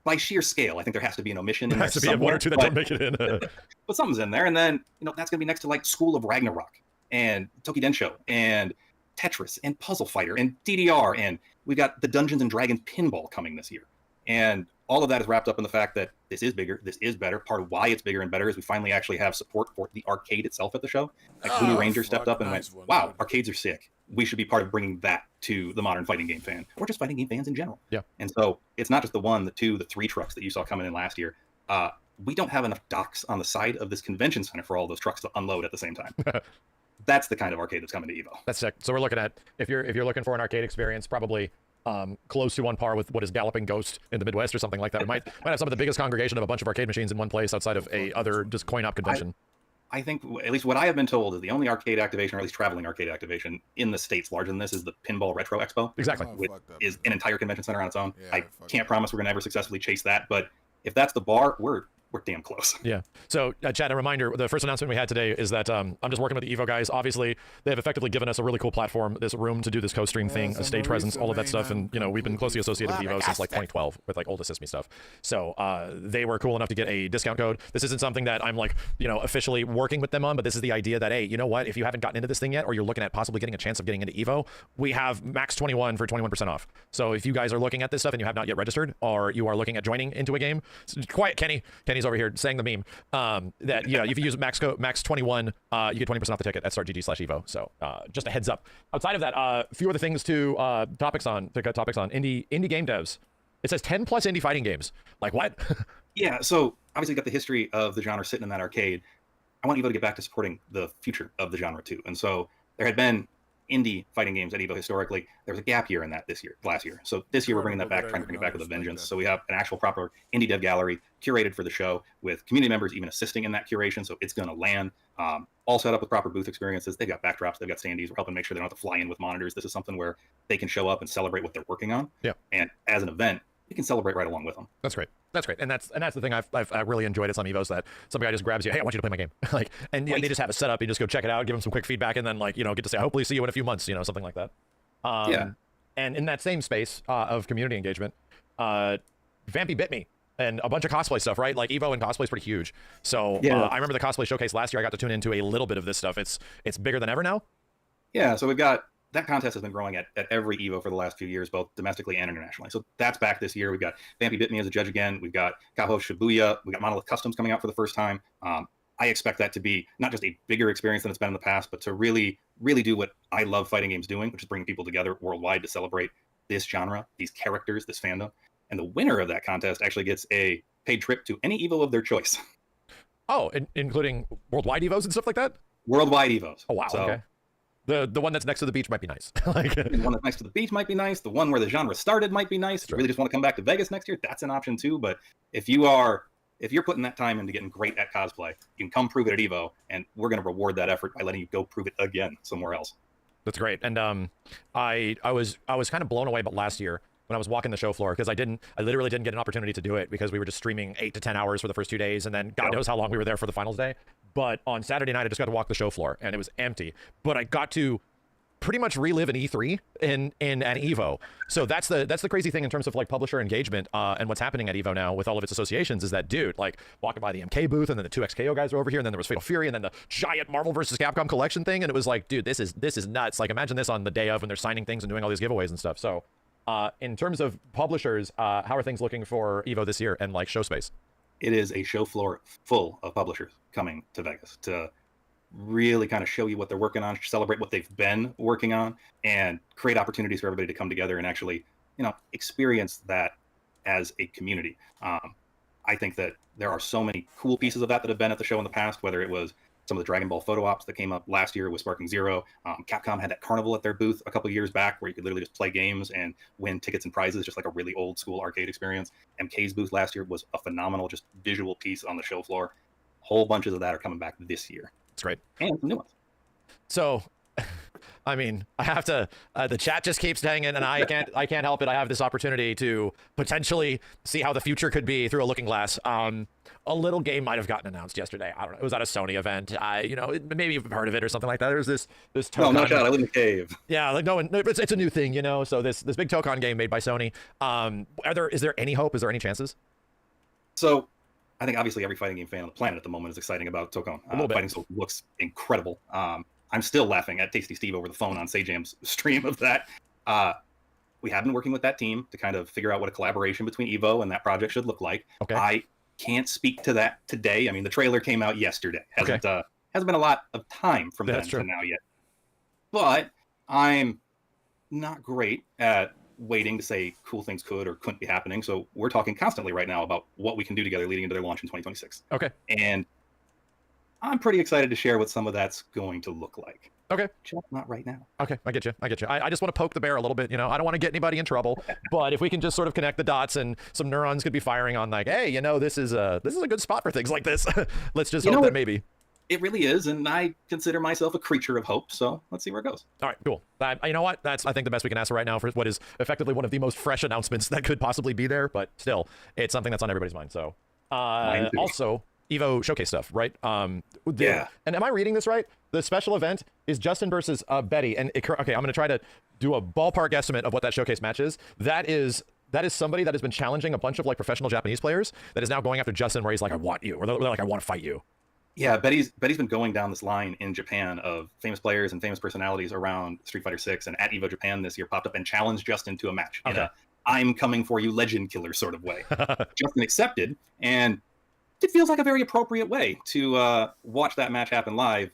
Speaker 8: by sheer scale, I think there has to be an omission in there.
Speaker 7: There has to be one or two that don't make it in.
Speaker 8: But something's in there, and then that's going to be next to like School of Ragnarok and Toki Densho and Tetris and Puzzle Fighter and DDR, and we've got the Dungeons and Dragons pinball coming this year. And all of that is wrapped up in the fact that this is bigger, this is better. Part of why it's bigger and better is we finally actually have support for the arcade itself at the show. Like Voodoo Ranger stepped up and went, wow, arcades are sick. We should be part of bringing that to the modern fighting game fan, or just fighting game fans in general.
Speaker 7: Yeah.
Speaker 8: And so it's not just the one, the two, the three trucks that you saw coming in last year. We don't have enough docks on the side of this convention center for all those trucks to unload at the same time. That's the kind of arcade that's coming to Evo.
Speaker 7: That's sick. So we're looking at, if you're looking for an arcade experience, probably close to on par with what is Galloping Ghost in the Midwest or something like that. We might have some of the biggest congregation of a bunch of arcade machines in one place outside of a other just coin-op convention.
Speaker 8: I think, at least what I have been told, is the only arcade activation, or at least traveling arcade activation in the States larger than this, is the Pinball Retro Expo.
Speaker 7: Exactly.
Speaker 8: Which is an entire convention center on its own. I can't promise we're going to ever successfully chase that, but if that's the bar, we're damn close.
Speaker 7: Yeah. So, Chad, a reminder, the first announcement we had today is that I'm just working with the Evo guys. Obviously, they have effectively given us a really cool platform, this room to do this co-stream thing, a stage presence, all of that stuff. And, we've been closely associated with Evo since like 2012 with like old Assist Me stuff. So they were cool enough to get a discount code. This isn't something that I'm like, officially working with them on, but this is the idea that, hey, you know what? If you haven't gotten into this thing yet, or you're looking at possibly getting a chance of getting into Evo, we have max 21 for 21% off. So if you guys are looking at this stuff and you have not yet registered, or you are looking at joining into a game, quiet, Kenny's over here saying the meme. That if you use max 21, you get 20% off the ticket at startgg/evo. So just a heads up. Outside of that, a few other things to topics on indie game devs. It says 10 plus indie fighting games. Like what?
Speaker 8: Yeah. So obviously, got the history of the genre sitting in that arcade. I want Evo to get back to supporting the future of the genre too. And so there had been indie fighting games at Evo historically. There was a gap year in that last year. So this year we're bringing that back, trying to bring it back with a vengeance. So we have an actual proper indie dev gallery curated for the show, with community members even assisting in that curation. So it's going to land all set up with proper booth experiences. They've got backdrops, they've got standees. We're helping make sure they don't have to fly in with monitors. This is something where they can show up and celebrate what they're working on.
Speaker 7: Yeah.
Speaker 8: And as an event, you can celebrate right along with them.
Speaker 7: That's great. And that's the thing I've really enjoyed at some Evos, that some guy just grabs you, hey, I want you to play my game. They just have it set up. You just go check it out, give them some quick feedback, and then get to say, hopefully see you in a few months, something like that. Yeah. And in that same space of community engagement, Vampy bit me. And a bunch of cosplay stuff, right? Like Evo and cosplay is pretty huge. So I remember the cosplay showcase last year. I got to tune into a little bit of this stuff. It's bigger than ever now.
Speaker 8: Yeah. So we've got, that contest has been growing at every Evo for the last few years, both domestically and internationally. So that's back this year. We've got Vampy Bit Me as a judge again. We've got Kaho Shibuya. We've got Monolith Customs coming out for the first time. I expect that to be not just a bigger experience than it's been in the past, but to really, really do what I love fighting games doing, which is bringing people together worldwide to celebrate this genre, these characters, this fandom. And the winner of that contest actually gets a paid trip to any Evo of their choice.
Speaker 7: Oh, including worldwide Evos and stuff like that?
Speaker 8: Worldwide Evos.
Speaker 7: Oh, wow. So, okay. The one that's next to the beach might be nice.
Speaker 8: The one that's next to the beach might be nice. The one where the genre started might be nice. If you really just want to come back to Vegas next year, that's an option too. But if you're putting that time into getting great at cosplay, you can come prove it at Evo, and we're going to reward that effort by letting you go prove it again somewhere else.
Speaker 7: That's great. And I was kind of blown away, but last year when I was walking the show floor, because I literally didn't get an opportunity to do it because we were just streaming 8 to 10 hours for the first 2 days, and then God knows how long we were there for the finals day. But on Saturday night, I just got to walk the show floor, and it was empty. But I got to pretty much relive an E3 in an Evo. So that's the crazy thing in terms of like publisher engagement and what's happening at Evo now with all of its associations is that, dude, like walking by the MK booth and then the 2XKO guys were over here and then there was Fatal Fury and then the giant Marvel vs. Capcom collection thing, and it was like, dude, this is nuts. Like imagine this on the day of when they're signing things and doing all these giveaways and stuff. So in terms of publishers, how are things looking for Evo this year and like show space?
Speaker 8: It is a show floor full of publishers coming to Vegas to really kind of show you what they're working on, celebrate what they've been working on, and create opportunities for everybody to come together and actually, experience that as a community. I think that there are so many cool pieces of that have been at the show in the past, whether it was some of the Dragon Ball photo ops that came up last year with Sparking Zero. Capcom had that carnival at their booth a couple of years back where you could literally just play games and win tickets and prizes, just like a really old school arcade experience. MK's booth last year was a phenomenal, just visual piece on the show floor. Whole bunches of that are coming back this year.
Speaker 7: It's great.
Speaker 8: And some new ones.
Speaker 7: So, I mean, I have to. The chat just keeps hanging, and I can't help it. I have this opportunity to potentially see how the future could be through a looking glass. A little game might have gotten announced yesterday. I don't know. It was at a Sony event. Maybe you've heard of it or something like that. There's this Tokon.
Speaker 8: No shot. I live in a cave.
Speaker 7: Yeah, like no one. It's a new thing, So this big Tokon game made by Sony. Is there any hope? Is there any chances?
Speaker 8: So, I think obviously every fighting game fan on the planet at the moment is exciting about Tokon. Fighting Soul looks incredible. I'm still laughing at Tasty Steve over the phone on Sajam's stream of that. We have been working with that team to kind of figure out what a collaboration between Evo and that project should look like.
Speaker 7: Okay.
Speaker 8: I can't speak to that today. I mean, the trailer came out yesterday. Hasn't been a lot of time from then to now yet. But I'm not great at waiting to say cool things could or couldn't be happening. So we're talking constantly right now about what we can do together leading into their launch in 2026.
Speaker 7: Okay.
Speaker 8: And I'm pretty excited to share what some of that's going to look like.
Speaker 7: Okay.
Speaker 8: Just not right now.
Speaker 7: Okay, I get you. I just want to poke the bear a little bit. I don't want to get anybody in trouble, but if we can just sort of connect the dots and some neurons could be firing on like, hey, this is a good spot for things like this. Let's just hope that maybe.
Speaker 8: It really is, and I consider myself a creature of hope, so let's see where it goes.
Speaker 7: All right, cool. You know what? That's, I think, the best we can ask for right now for what is effectively one of the most fresh announcements that could possibly be there, but still, it's something that's on everybody's mind. So, also, Evo showcase stuff, right?
Speaker 8: Yeah.
Speaker 7: And am I reading this right? The special event is Justin versus Betty, and okay, I'm going to try to do a ballpark estimate of what that showcase match is. That is somebody that has been challenging a bunch of like professional Japanese players that is now going after Justin, where he's like, I want you, or they're like, I want to fight you.
Speaker 8: Yeah, Betty's been going down this line in Japan of famous players and famous personalities around Street Fighter 6, and at Evo Japan this year popped up and challenged Justin to a match in a I'm coming for you legend killer sort of way. Justin accepted, and it feels like a very appropriate way to watch that match happen live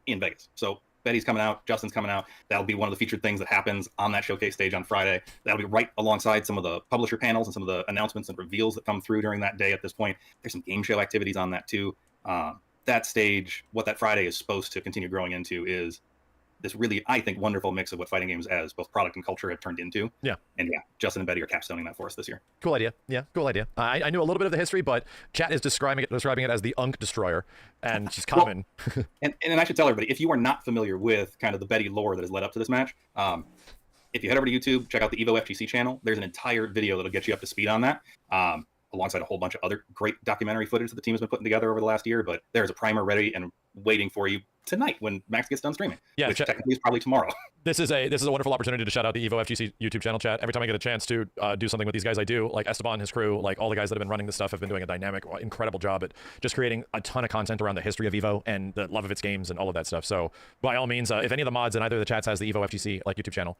Speaker 8: in Vegas. So Betty's coming out, Justin's coming out. That'll be one of the featured things that happens on that showcase stage on Friday. That'll be right alongside some of the publisher panels and some of the announcements and reveals that come through during that day at this point. There's some game show activities on that too. That stage, what that Friday is supposed to continue growing into is this really, I think, wonderful mix of what fighting games as both product and culture have turned into.
Speaker 7: Yeah.
Speaker 8: And yeah, Justin and Betty are capstoning that for us this year.
Speaker 7: Cool idea. Yeah, cool idea. I knew a little bit of the history, but chat is describing it as the Unk Destroyer, and she's common.
Speaker 8: Well, and I should tell everybody, if you are not familiar with kind of the Betty lore that has led up to this match, if you head over to YouTube, check out the Evo FGC channel. There's an entire video that'll get you up to speed on that. Alongside a whole bunch of other great documentary footage that the team has been putting together over the last year. But there's a primer ready and waiting for you tonight when Max gets done streaming, which technically is probably tomorrow.
Speaker 7: This is a wonderful opportunity to shout out the Evo FGC YouTube channel chat. Every time I get a chance to do something with these guys, I do. Like Esteban, his crew, like all the guys that have been running this stuff have been doing a dynamic, incredible job at just creating a ton of content around the history of Evo and the love of its games and all of that stuff. So by all means, if any of the mods in either of the chats has the Evo FGC like YouTube channel,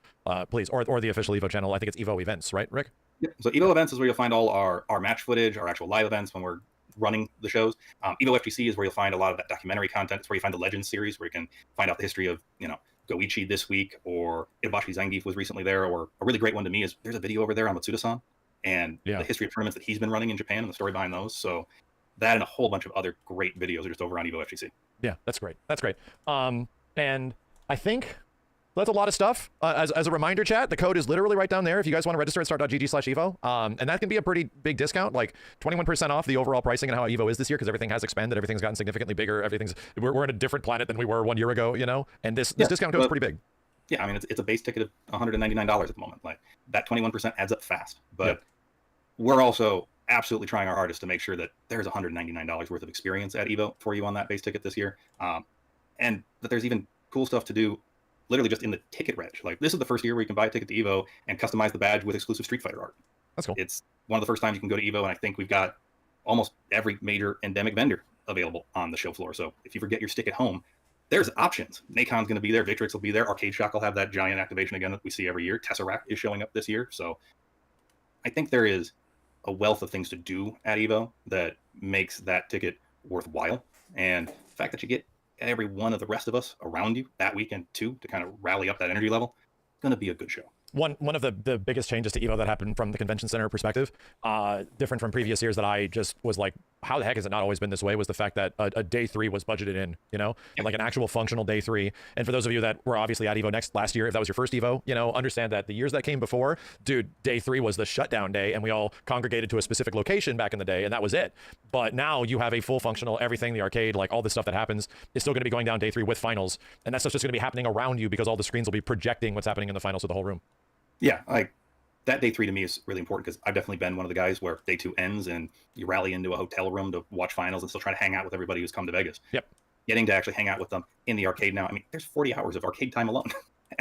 Speaker 7: please, or the official Evo channel. I think it's Evo Events, right, Rick?
Speaker 8: Yeah. So Evo Events is where you'll find all our match footage, our actual live events when we're running the shows. Evo FGC is where you'll find a lot of that documentary content. It's where you find the Legends series, where you can find out the history of, Goichi this week, or Ibashi Zangief was recently there, or a really great one to me is there's a video over there on Matsuda-san and the history of tournaments that he's been running in Japan and the story behind those. So that and a whole bunch of other great videos are just over on Evo FGC.
Speaker 7: Yeah, that's great. That's great. And I think that's a lot of stuff. As a reminder, chat, the code is literally right down there if you guys want to register at start.gg/Evo. And that can be a pretty big discount, like 21% off the overall pricing and how Evo is this year, because everything has expanded. Everything's gotten significantly bigger. We're in a different planet than we were 1 year ago, and this discount code is pretty big.
Speaker 8: Yeah, I mean, it's a base ticket of $199 at the moment. Like, that 21% adds up fast. But we're also absolutely trying our hardest to make sure that there's $199 worth of experience at Evo for you on that base ticket this year. And that there's even cool stuff to do literally just in the ticket reg. Like, this is the first year where you can buy a ticket to EVO and customize the badge with exclusive Street Fighter art.
Speaker 7: That's cool.
Speaker 8: It's one of the first times you can go to EVO, and I think we've got almost every major endemic vendor available on the show floor. So if you forget your stick at home, there's options. Nacon's going to be there. Victrix will be there. Arcade Shock will have that giant activation again that we see every year. Tesseract is showing up this year. So I think there is a wealth of things to do at EVO that makes that ticket worthwhile. And the fact that you get every one of the rest of us around you that weekend too, to kind of rally up that energy level, it's going to be a good show.
Speaker 7: One of the biggest changes to EVO that happened from the convention center perspective, different from previous years that I just was like, how the heck has it not always been this way, was the fact that a day 3 was budgeted in, you know, and like an actual functional day 3. And for those of you that were obviously at EVO last year, if that was your first EVO, you know, understand that the years that came before, dude, day 3 was the shutdown day, and we all congregated to a specific location back in the day, and that was it. But now you have a full functional everything, the arcade, like all the stuff that happens is still going to be going down day 3 with finals, and that stuff's just going to be happening around you because all the screens will be projecting what's happening in the finals of the whole room.
Speaker 8: Yeah, like that day 3 to me is really important because I've definitely been one of the guys where day 2 ends and you rally into a hotel room to watch finals and still try to hang out with everybody who's come to Vegas.
Speaker 7: Yep.
Speaker 8: Getting to actually hang out with them in the arcade now. I mean, there's 40 hours of arcade time alone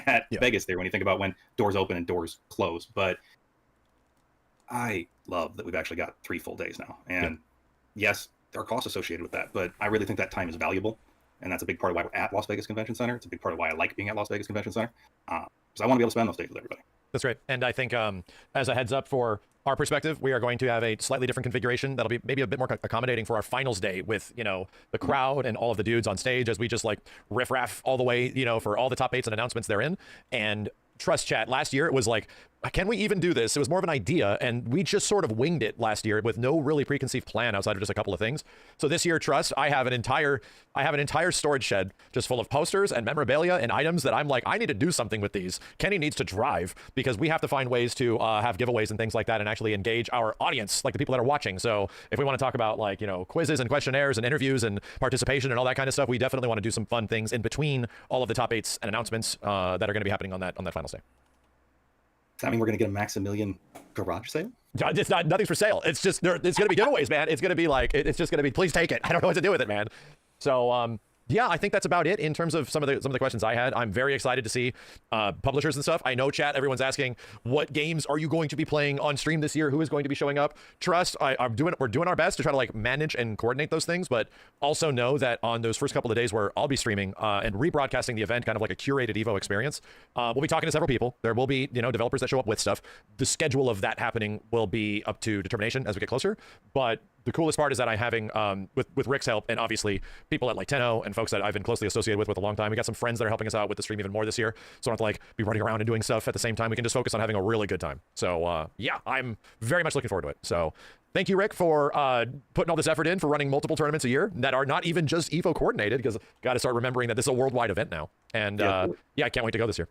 Speaker 8: at Vegas there when you think about when doors open and doors close. But I love that we've actually got 3 full days now. And yes, there are costs associated with that, but I really think that time is valuable. And that's a big part of why we're at Las Vegas Convention Center. It's a big part of why I like being at Las Vegas Convention Center. Because I want to be able to spend those days with everybody.
Speaker 7: That's right. And I think as a heads up for our perspective, we are going to have a slightly different configuration that'll be maybe a bit more accommodating for our finals day with, you know, the crowd and all of the dudes on stage as we just like riff-raff all the way, you know, for all the top 8s and announcements they're in. And trust chat, last year it was like, can we even do this? It was more of an idea, and we just sort of winged it last year with no really preconceived plan outside of just a couple of things. So this year, trust, I have an entire storage shed just full of posters and memorabilia and items that I'm like, I need to do something with these. Kenny needs to drive because we have to find ways to have giveaways and things like that and actually engage our audience, like the people that are watching. So if we want to talk about like, you know, quizzes and questionnaires and interviews and participation and all that kind of stuff, we definitely want to do some fun things in between all of the top 8s and announcements that are going to be happening on that final day.
Speaker 8: Does that mean we're going to get a Maximilian garage sale?
Speaker 7: It's not, nothing's for sale. It's just, it's going to be giveaways, man. It's going to be like, it's just going to be, please take it. I don't know what to do with it, man. So, yeah, I think that's about it in terms of some of the questions I had. I'm very excited to see publishers and stuff. I know, chat, everyone's asking, what games are you going to be playing on stream this year? Who is going to be showing up? Trust, we're doing our best to try to like manage and coordinate those things, but also know that on those first couple of days where I'll be streaming and rebroadcasting the event, kind of like a curated EVO experience, we'll be talking to several people. There will be, you know, developers that show up with stuff. The schedule of that happening will be up to determination as we get closer, but the coolest part is that I'm having, with Rick's help, and obviously people at like Tenno and folks that I've been closely associated with a long time. We got some friends that are helping us out with the stream even more this year. So I don't have to like be running around and doing stuff at the same time. We can just focus on having a really good time. So yeah, I'm very much looking forward to it. So thank you, Rick, for putting all this effort in, for running multiple tournaments a year that are not even just EVO coordinated, because got to start remembering that this is a worldwide event now. And yeah, I can't wait to go this year.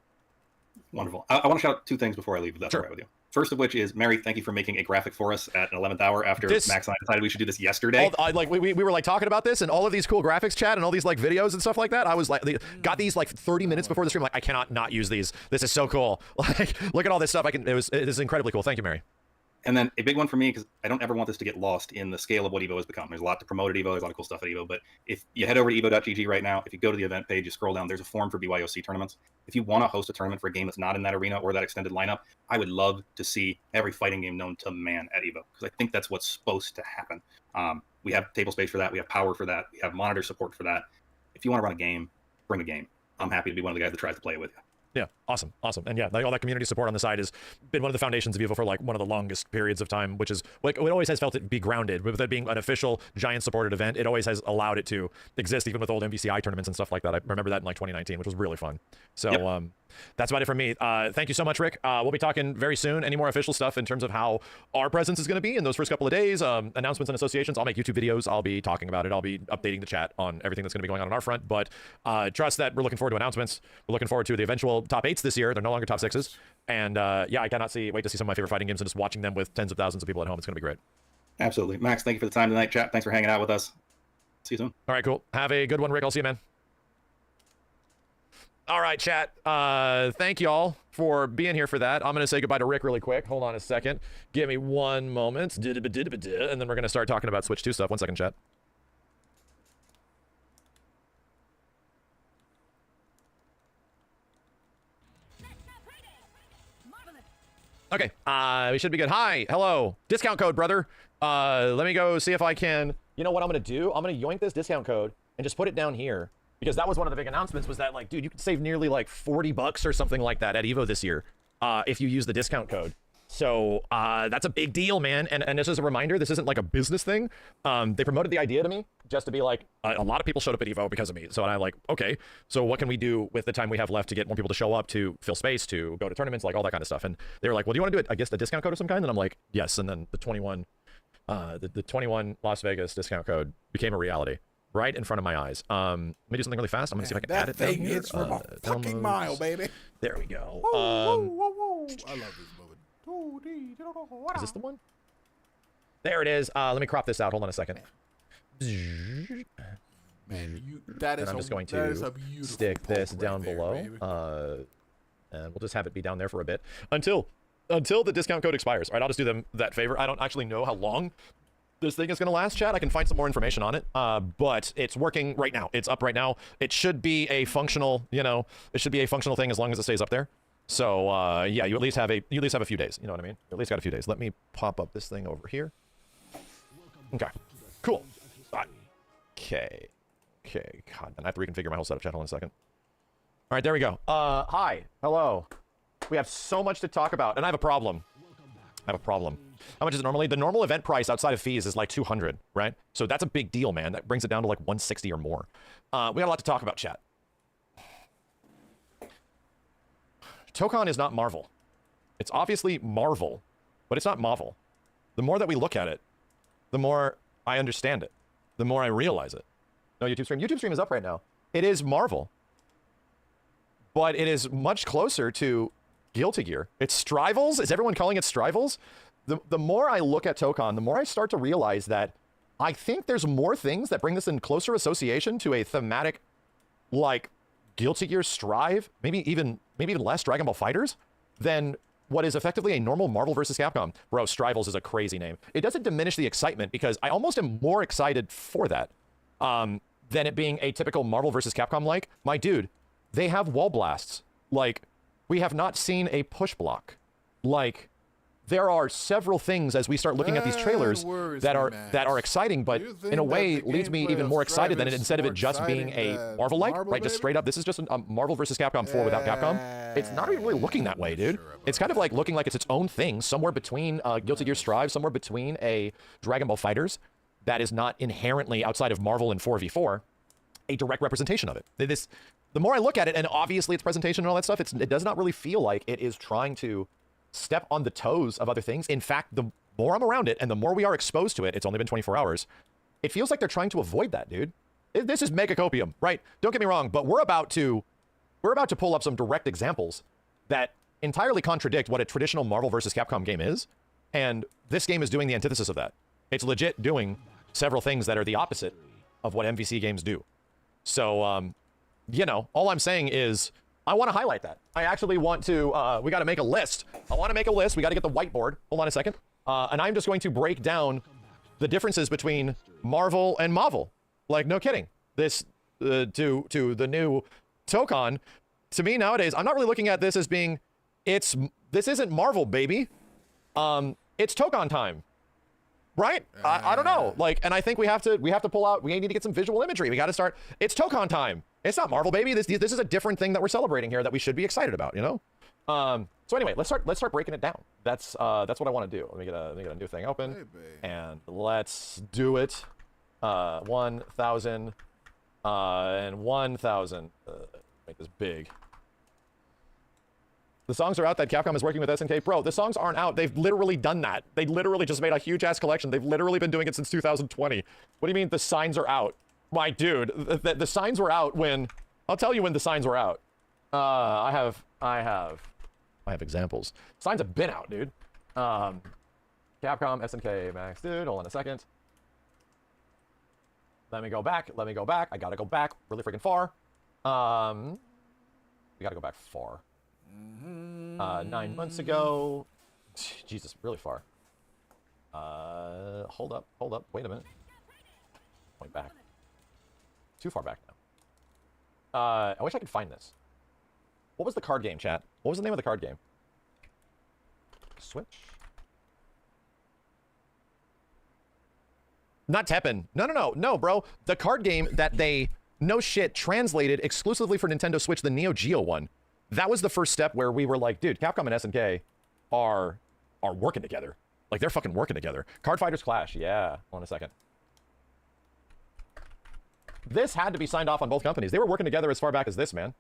Speaker 8: Wonderful. I want to shout out 2 things before I leave, if that's all right with you. First of which is, Mary, thank you for making a graphic for us at an 11th hour after Max and I decided we should do this yesterday.
Speaker 7: We were like talking about this and all of these cool graphics, chat, and all these like videos and stuff like that. I was like, got these like 30 minutes before the stream. Like, I cannot not use these. This is so cool. Like, look at all this stuff. It is incredibly cool. Thank you, Mary.
Speaker 8: And then a big one for me, because I don't ever want this to get lost in the scale of what EVO has become. There's a lot to promote at EVO. There's a lot of cool stuff at EVO. But if you head over to evo.gg right now, if you go to the event page, you scroll down, there's a form for BYOC tournaments. If you want to host a tournament for a game that's not in that arena or that extended lineup, I would love to see every fighting game known to man at EVO, because I think that's what's supposed to happen. We have table space for that. We have power for that. We have monitor support for that. If you want to run a game, bring a game. I'm happy to be one of the guys that tries to play it with you.
Speaker 7: Yeah, awesome. And yeah, like all that community support on the side has been one of the foundations of EVO for like one of the longest periods of time, which is like, it always has felt it to be grounded. With it being an official giant supported event, it always has allowed it to exist, even with old MVCI tournaments and stuff like that. I remember that in like 2019, which was really fun. So that's about it for me. Thank you so much, Rick. We'll be talking very soon. Any more official stuff in terms of how our presence is going to be in those first couple of days, announcements and associations. I'll make YouTube videos. I'll be talking about it. I'll be updating the chat on everything that's going to be going on our front. But trust that we're looking forward to announcements. We're looking forward to the eventual top 8s this year. They're no longer top 6s. And yeah, I cannot wait to see some of my favorite fighting games and just watching them with tens of thousands of people at home. It's going to be great.
Speaker 8: Absolutely. Max, thank you for the time tonight, chat. Thanks for hanging out with us. See you soon.
Speaker 7: All right, cool. Have a good one, Rick. I'll see you, man. All right, chat. Thank you all for being here for that. I'm going to say goodbye to Rick really quick. Hold on a second. Give me one moment. And then we're going to start talking about Switch 2 stuff. 1 second, chat. Okay, we should be good. Hi, hello, discount code, brother. Let me go see if I can. You know what I'm gonna do? I'm gonna yoink this discount code and just put it down here because that was one of the big announcements. Was that like, dude, you could save nearly like $40 or something like that at Evo this year if you use the discount code. So that's a big deal, man. And this is a reminder, this isn't like a business thing. They promoted the idea to me just to be like, a lot of people showed up at Evo because of me. So I'm like, okay, so what can we do with the time we have left to get more people to show up, to fill space, to go to tournaments, like all that kind of stuff. And they were like, well, do you want to do it, I guess, a discount code of some kind? And I'm like, yes. And then the 21 Las Vegas discount code became a reality right in front of my eyes. Let me do something really fast. I'm going to see if I can add it down here.
Speaker 2: It's from a fucking mile, baby.
Speaker 7: There we go.
Speaker 2: I love this movie.
Speaker 7: Is this the one? There it is. Let me crop this out. Hold on a second.
Speaker 2: Man, that is
Speaker 7: and I'm just going to stick this down
Speaker 2: there,
Speaker 7: below. And we'll just have it be down there for a bit until the discount code expires. All right, I'll just do them that favor. I don't actually know how long this thing is going to last, chat. I can find some more information on it, but it's working right now. It's up right now. It should be a functional, it should be a functional thing as long as it stays up there. So yeah, you at least have a few days. You know what I mean? You at least got a few days. Let me pop up this thing over here. Okay, cool. Okay. God, I have to reconfigure my whole setup. Chat, hold on a second. All right, there we go. Hi, hello. We have so much to talk about, and I have a problem. How much is it normally? The normal event price outside of fees is like 200, right? So that's a big deal, man. That brings it down to like 160 or more. We got a lot to talk about, chat. Tokon is not Marvel. It's obviously Marvel, but it's not Marvel. The more that we look at it, the more I understand it, the more I realize it. No, YouTube stream. YouTube stream is up right now. It is Marvel, but it is much closer to Guilty Gear. It's Strivals. Is everyone calling it Strivals? The more I look at Tokon, the more I start to realize that I think there's more things that bring this in closer association to a thematic, like Guilty Gear Strive, maybe even less Dragon Ball Fighters, than what is effectively a normal Marvel vs. Capcom. Bro, Strivals is a crazy name. It doesn't diminish the excitement because I almost am more excited for that than it being a typical Marvel vs. Capcom like. My dude, they have wall blasts. Like, we have not seen a push block. Like, there are several things as we start looking at these trailers that are exciting, but in a way leaves me even more excited than it, instead of it just being a Marvel-like, right? Just straight up, this is just a Marvel vs. Capcom 4 without Capcom. It's not even really looking that way, dude. It's kind of like looking like it's its own thing, somewhere between Guilty Gear Strive, somewhere between a Dragon Ball Fighters that is not inherently outside of Marvel and 4v4, a direct representation of it. The more I look at it, and obviously its presentation and all that stuff, it does not really feel like it is trying to step on the toes of other things. In fact, the more I'm around it and the more we are exposed to it, it's only been 24 hours, it feels like they're trying to avoid that, dude. This is mega copium, right? Don't get me wrong, but we're about to pull up some direct examples that entirely contradict what a traditional Marvel vs. Capcom game is, and this game is doing the antithesis of that. It's legit doing several things that are the opposite of what MVC games do. So, all I'm saying is, I want to highlight that. I actually want to, we got to make a list. I want to make a list. We got to get the whiteboard. Hold on a second. And I'm just going to break down the differences between Marvel and Marvel. Like, no kidding. This, to the new Tokon, to me nowadays, I'm not really looking at this as being, this isn't Marvel, baby. It's Tokon time. Right? I don't know. Like, and I think we have to pull out, we need to get some visual imagery. We got to start, it's Tokon time. It's not Marvel, baby. This is a different thing that we're celebrating here that we should be excited about, So anyway, let's start breaking it down. That's what I want to do. Let me get a new thing open, and let's do it. 1,000 and 1,000. Make this big. The songs are out that Capcom is working with SNK. Bro, the songs aren't out. They've literally done that. They literally just made a huge-ass collection. They've literally been doing it since 2020. What do you mean the signs are out? My dude, the signs were out when... I'll tell you when the signs were out. I have examples. Signs have been out, dude. Capcom, SNK, Max. Dude, hold on a second. Let me go back. I gotta go back really freaking far. We gotta go back far. 9 months ago. Jesus, really far. Hold up. Wait a minute. Point back. Too far back now. I wish I could find this. What was the card game, chat? What was the name of the card game? Switch. Not Tekken. No, bro. The card game that they, no shit, translated exclusively for Nintendo Switch, the Neo Geo one. That was the first step where we were like, dude, Capcom and SNK are working together. Like, they're fucking working together. Card Fighters Clash. Yeah. Hold on a second. This had to be signed off on both companies. They were working together as far back as this, man.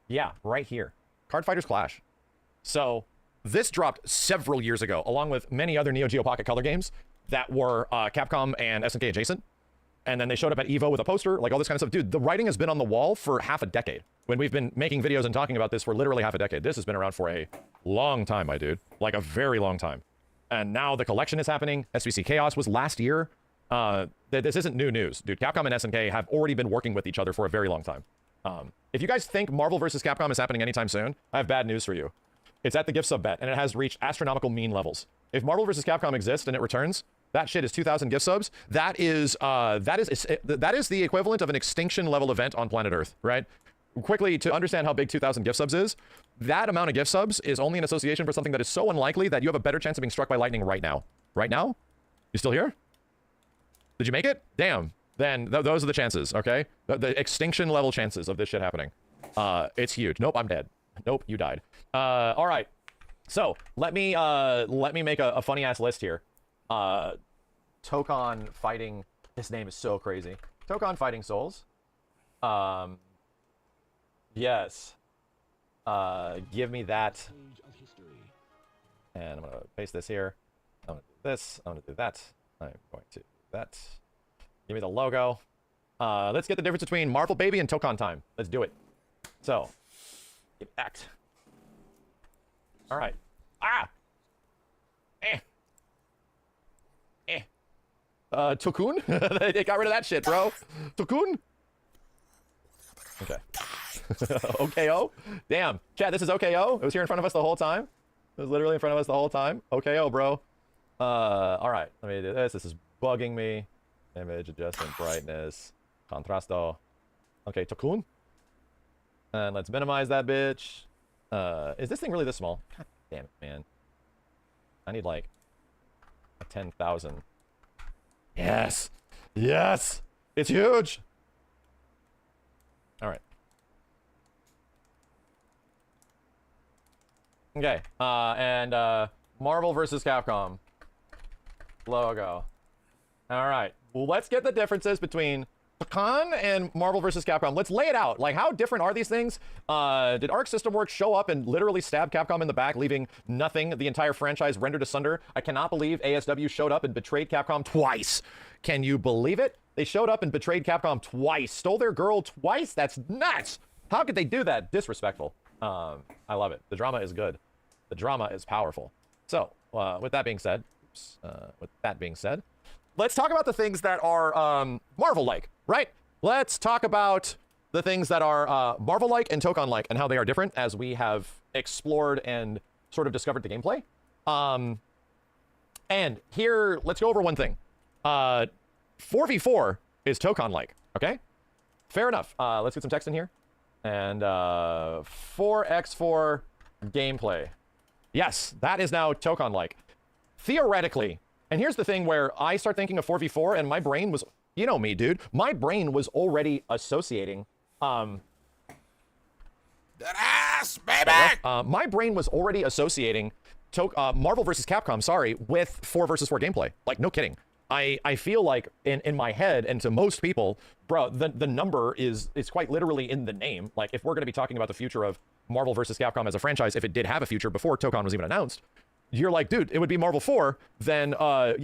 Speaker 7: Yeah, right here. Card Fighters Clash. So this dropped several years ago, along with many other Neo Geo Pocket Color games that were Capcom and SNK adjacent. And then they showed up at EVO with a poster, like all this kind of stuff. Dude, the writing has been on the wall for half a decade. When we've been making videos and talking about this for literally half a decade. This has been around for a long time, my dude. Like a very long time. And now the collection is happening. SVC Chaos was last year. This isn't new news. Dude, Capcom and SNK have already been working with each other for a very long time. If you guys think Marvel vs. Capcom is happening anytime soon, I have bad news for you. It's at the gift sub bet, and it has reached astronomical mean levels. If Marvel vs. Capcom exists and it returns, that shit is 2,000 gift subs. That is the equivalent of an extinction level event on planet Earth, right? Quickly, to understand how big 2,000 gift subs is, that amount of gift subs is only an association for something that is so unlikely that you have a better chance of being struck by lightning right now. Right now? You still here? Did you make it? Damn. Then those are the chances, okay? The extinction level chances of this shit happening. It's huge. Nope, I'm dead. Nope, you died. All right. So let me make a funny ass list here. Tokon fighting. His name is so crazy. Tokon Fighting Souls. Yes. Give me that. And I'm gonna paste this here. I'm gonna do this. I'm gonna do that. I'm going to do that. Give me the logo. Let's get the difference between Marvel Baby and Tokon Time. Let's do it. So, get back. All right. Ah! Tokun? They got rid of that shit, bro. Tokun? Okay. OKO? Damn. Chat, this is OKO? It was here in front of us the whole time? It was literally in front of us the whole time? OKO, bro. All right. Let me do this. This is bugging me. Image adjustment, brightness, contrasto. Okay, Tokun. And let's minimize that bitch. Is this thing really this small? God damn it, man. I need like a 10,000. Yes. Yes. It's huge. All right. Okay. And Marvel vs. Capcom logo. All right. Well, let's get the differences between Tokon and Marvel vs. Capcom. Let's lay it out. Like, how different are these things? Did Arc System Works show up and literally stab Capcom in the back, leaving nothing, the entire franchise rendered asunder? I cannot believe ASW showed up and betrayed Capcom twice. Can you believe it? They showed up and betrayed Capcom twice. Stole their girl twice? That's nuts. How could they do that? Disrespectful. I love it. The drama is good. The drama is powerful. So, with that being said, let's talk about the things that are Marvel-like, right? Let's talk about the things that are Marvel-like and Tokon-like and how they are different as we have explored and sort of discovered the gameplay. And here, let's go over one thing. 4v4 is Tokon-like, okay? Fair enough. Let's get some text in here. And 4x4 gameplay. Yes, that is now Tokon-like. Theoretically, and here's the thing where I start thinking of 4v4 and my brain was, you know me, dude, my brain was already associating,
Speaker 2: that ass, baby!
Speaker 7: My brain was already associating Marvel vs. Capcom, sorry, with 4 vs. 4 gameplay. Like, no kidding. I feel like in my head and to most people, bro, the number is quite literally in the name. Like, if we're going to be talking about the future of Marvel vs. Capcom as a franchise, if it did have a future before Tokon was even announced, you're like, dude, it would be Marvel 4, then, 4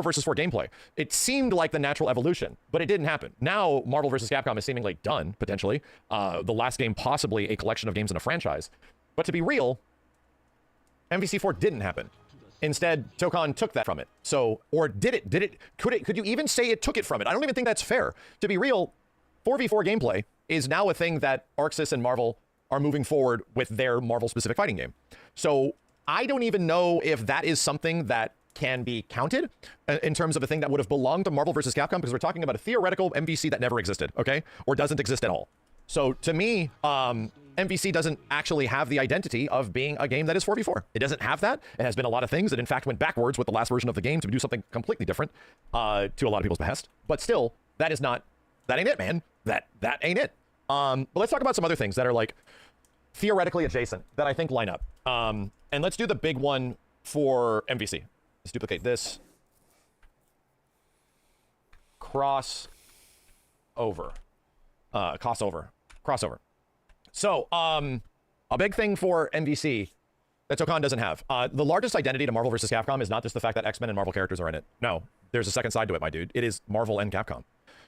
Speaker 7: versus 4 gameplay. It seemed like the natural evolution, but it didn't happen. Now, Marvel versus Capcom is seemingly done, potentially. The last game, possibly a collection of games in a franchise. But to be real, MVC4 didn't happen. Instead, Tokon took that from it. So, or did it? Could you even say it took it from it? I don't even think that's fair. To be real, 4v4 gameplay is now a thing that ArcSys and Marvel are moving forward with their Marvel-specific fighting game. So, I don't even know if that is something that can be counted in terms of a thing that would have belonged to Marvel vs. Capcom, because we're talking about a theoretical MVC that never existed, okay? Or doesn't exist at all. So to me, MVC doesn't actually have the identity of being a game that is 4v4. It doesn't have that. It has been a lot of things that in fact went backwards with the last version of the game to do something completely different to a lot of people's behest. But still, that ain't it, man. That ain't it. But let's talk about some other things that are like theoretically adjacent that I think line up. And let's do the big one for MVC. Let's duplicate this. Crossover. So, a big thing for MVC that Tokon doesn't have. The largest identity to Marvel vs. Capcom is not just the fact that X-Men and Marvel characters are in it. No, there's a second side to it, my dude. It is Marvel and Capcom.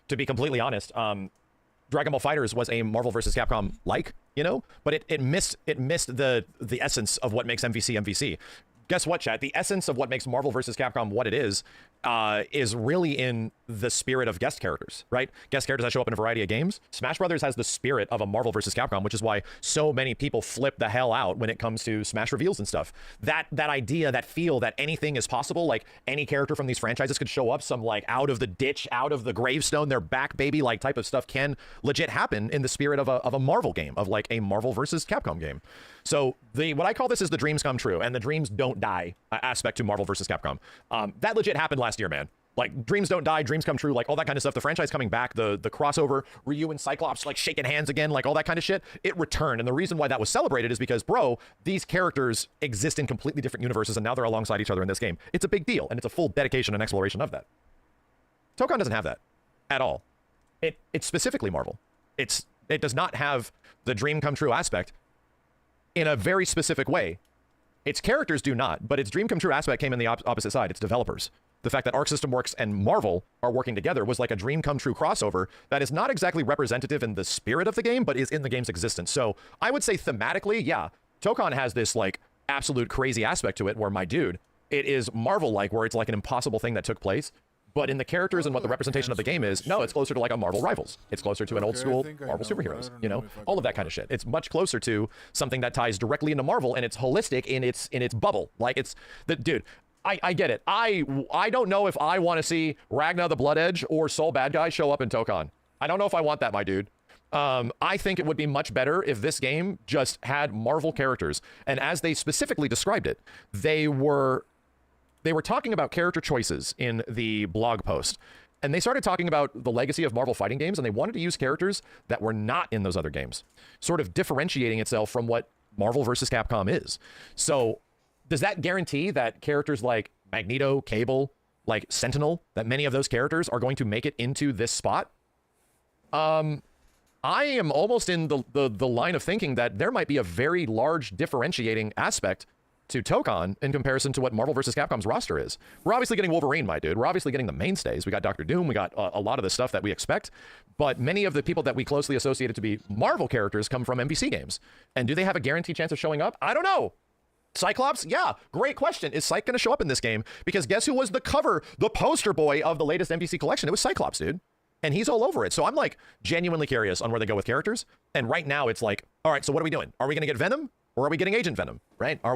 Speaker 7: To be completely honest, Dragon Ball FighterZ was a Marvel vs. Capcom like, you know, but it missed the essence of what makes MVC. Guess what, chat? The essence of what makes Marvel vs. Capcom what it is really in the spirit of guest characters, right? Guest characters that show up in a variety of games. Smash Brothers has the spirit of a Marvel vs. Capcom, which is why so many people flip the hell out when it comes to Smash reveals and stuff. That idea, that feel that anything is possible, like any character from these franchises could show up, some like out of the ditch, out of the gravestone, they're back, baby, like type of stuff can legit happen in the spirit of a Marvel game, of like a Marvel vs. Capcom game. So what I call this is the dreams come true, and the dreams don't die aspect to Marvel vs. Capcom. That legit happened last year, man. Like, dreams don't die, dreams come true, like all that kind of stuff. The franchise coming back, the crossover, Ryu and Cyclops like shaking hands again, like all that kind of shit, it returned. And the reason why that was celebrated is because, bro, these characters exist in completely different universes, and now they're alongside each other in this game. It's a big deal, and it's a full dedication and exploration of that. Tokon doesn't have that at all. It's specifically Marvel. It does not have the dream come true aspect in a very specific way. Its characters do not, but its dream come true aspect came in the opposite side. It's developers. The fact that Arc System Works and Marvel are working together was like a dream come true crossover that is not exactly representative in the spirit of the game, but is in the game's existence. So I would say thematically, yeah, Tokon has this like absolute crazy aspect to it where, my dude, it is Marvel-like, where it's like an impossible thing that took place. But in the characters and what the representation of the game is, no, it's closer to like a Marvel Rivals. It's closer to an old school Marvel superheroes, you know, all of that kind of shit. It's much closer to something that ties directly into Marvel, and it's holistic in its bubble. Like, it's the dude. I get it. I don't know if I want to see Ragna the Blood Edge or Soul Bad Guy show up in Tokon. I don't know if I want that, my dude. I think it would be much better if this game just had Marvel characters. And as they specifically described it, they were talking about character choices in the blog post. And they started talking about the legacy of Marvel fighting games, and they wanted to use characters that were not in those other games, sort of differentiating itself from what Marvel vs. Capcom is. So does that guarantee that characters like Magneto, Cable, like Sentinel, that many of those characters are going to make it into this spot? I am almost in the line of thinking that there might be a very large differentiating aspect to Tokon in comparison to what Marvel vs. Capcom's roster is. We're obviously getting Wolverine, my dude. We're obviously getting the mainstays. We got Doctor Doom. We got a lot of the stuff that we expect. But many of the people that we closely associated to be Marvel characters come from MVC games. And do they have a guaranteed chance of showing up? I don't know. Cyclops? Yeah, great question. Is Cyc going to show up in this game? Because guess who was the poster boy of the latest MVC collection? It was Cyclops, dude. And he's all over it. So I'm like genuinely curious on where they go with characters. And right now it's like, all right, so what are we doing? Are we going to get Venom? Or are we getting Agent Venom, right? Were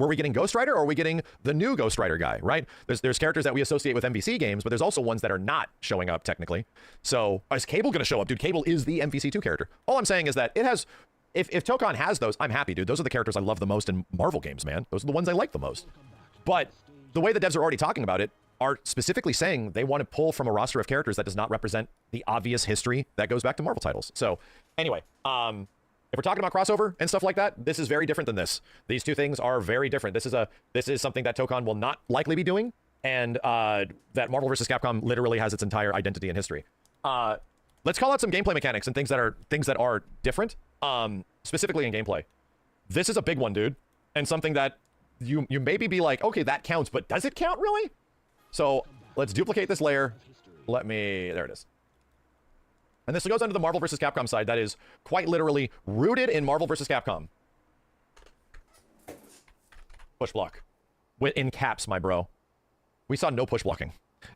Speaker 7: we getting Ghost Rider, or are we getting the new Ghost Rider guy, right? There's characters that we associate with MVC games, but there's also ones that are not showing up technically. So is Cable going to show up? Dude, Cable is the MVC2 character. All I'm saying is that it has, if Tokon has those, I'm happy, dude. Those are the characters I love the most in Marvel games, man. Those are the ones I like the most. But the way the devs are already talking about it are specifically saying they want to pull from a roster of characters that does not represent the obvious history that goes back to Marvel titles. So anyway, if we're talking about crossover and stuff like that, this is very different than this. These two things are very different. This is something that Tokon will not likely be doing, and that Marvel vs. Capcom literally has its entire identity and history. Let's call out some gameplay mechanics and things that are different, specifically in gameplay. This is a big one, dude, and something that you maybe be like, okay, that counts, but does it count really? So let's duplicate this layer. There it is. And this goes under the Marvel vs. Capcom side that is quite literally rooted in Marvel vs. Capcom. Push block. In caps, my bro. We saw no push blocking.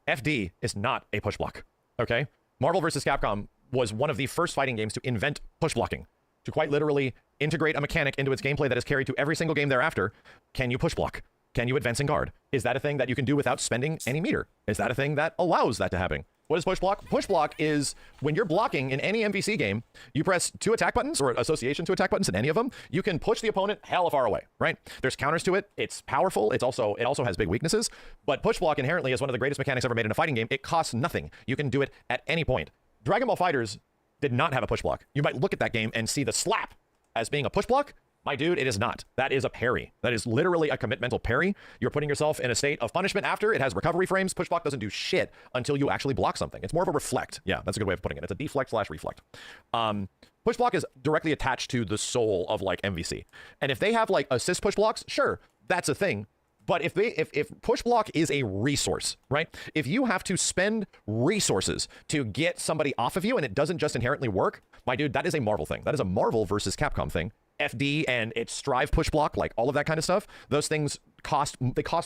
Speaker 7: FD is not a push block, okay? Marvel vs. Capcom was one of the first fighting games to invent push blocking, to quite literally integrate a mechanic into its gameplay that is carried to every single game thereafter. Can you push block? Can you advance and guard? Is that a thing that you can do without spending any meter? Is that a thing that allows that to happen? What is push block? Push block is when you're blocking in any MVC game, you press 2 attack buttons or association to attack buttons in any of them. You can push the opponent hella far away, right? There's counters to it. It's powerful. It also has big weaknesses. But push block inherently is one of the greatest mechanics ever made in a fighting game. It costs nothing. You can do it at any point. Dragon Ball FighterZ did not have a push block. You might look at that game and see the slap as being a push block. My dude, it is not. That is a parry. That is literally a commitmental parry. You're putting yourself in a state of punishment after. It has recovery frames. Push block doesn't do shit until you actually block something. It's more of a reflect. Yeah, that's a good way of putting it. It's a deflect/reflect. Push block is directly attached to the soul of like MVC. And if they have like assist push blocks, sure, that's a thing. But if push block is a resource, right? If you have to spend resources to get somebody off of you and it doesn't just inherently work, my dude, that is a Marvel thing. That is a Marvel versus Capcom thing. FD and its Strive push block, like all of that kind of stuff, those things cost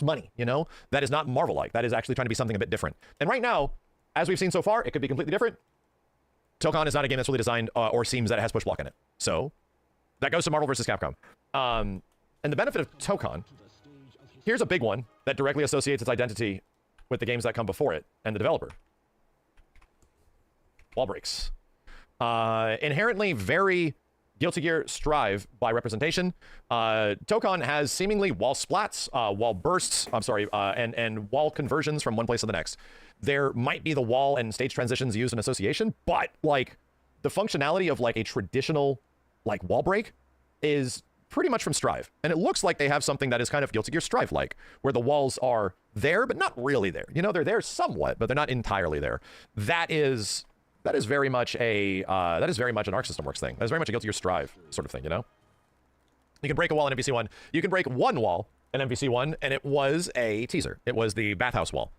Speaker 7: money, you know? That is not Marvel-like. That is actually trying to be something a bit different. And right now, as we've seen so far, it could be completely different. Tokon is not a game that's really designed or seems that it has push block in it. So that goes to Marvel versus Capcom. And the benefit of Tokon, here's a big one that directly associates its identity with the games that come before it and the developer. Wall breaks. Inherently very Guilty Gear Strive by representation. Tokon has seemingly wall splats, wall bursts, and wall conversions from one place to the next. There might be the wall and stage transitions used in association, but like the functionality of like a traditional like wall break is pretty much from Strive. And it looks like they have something that is kind of Guilty Gear Strive-like, where the walls are there, but not really there. You know, they're there somewhat, but they're not entirely there. That is very much an Arc System Works thing. That is very much a Guilty Gear Strive sort of thing, you know? You can break a wall in MVC1. You can break one wall in MVC1, and it was a teaser. It was the bathhouse wall.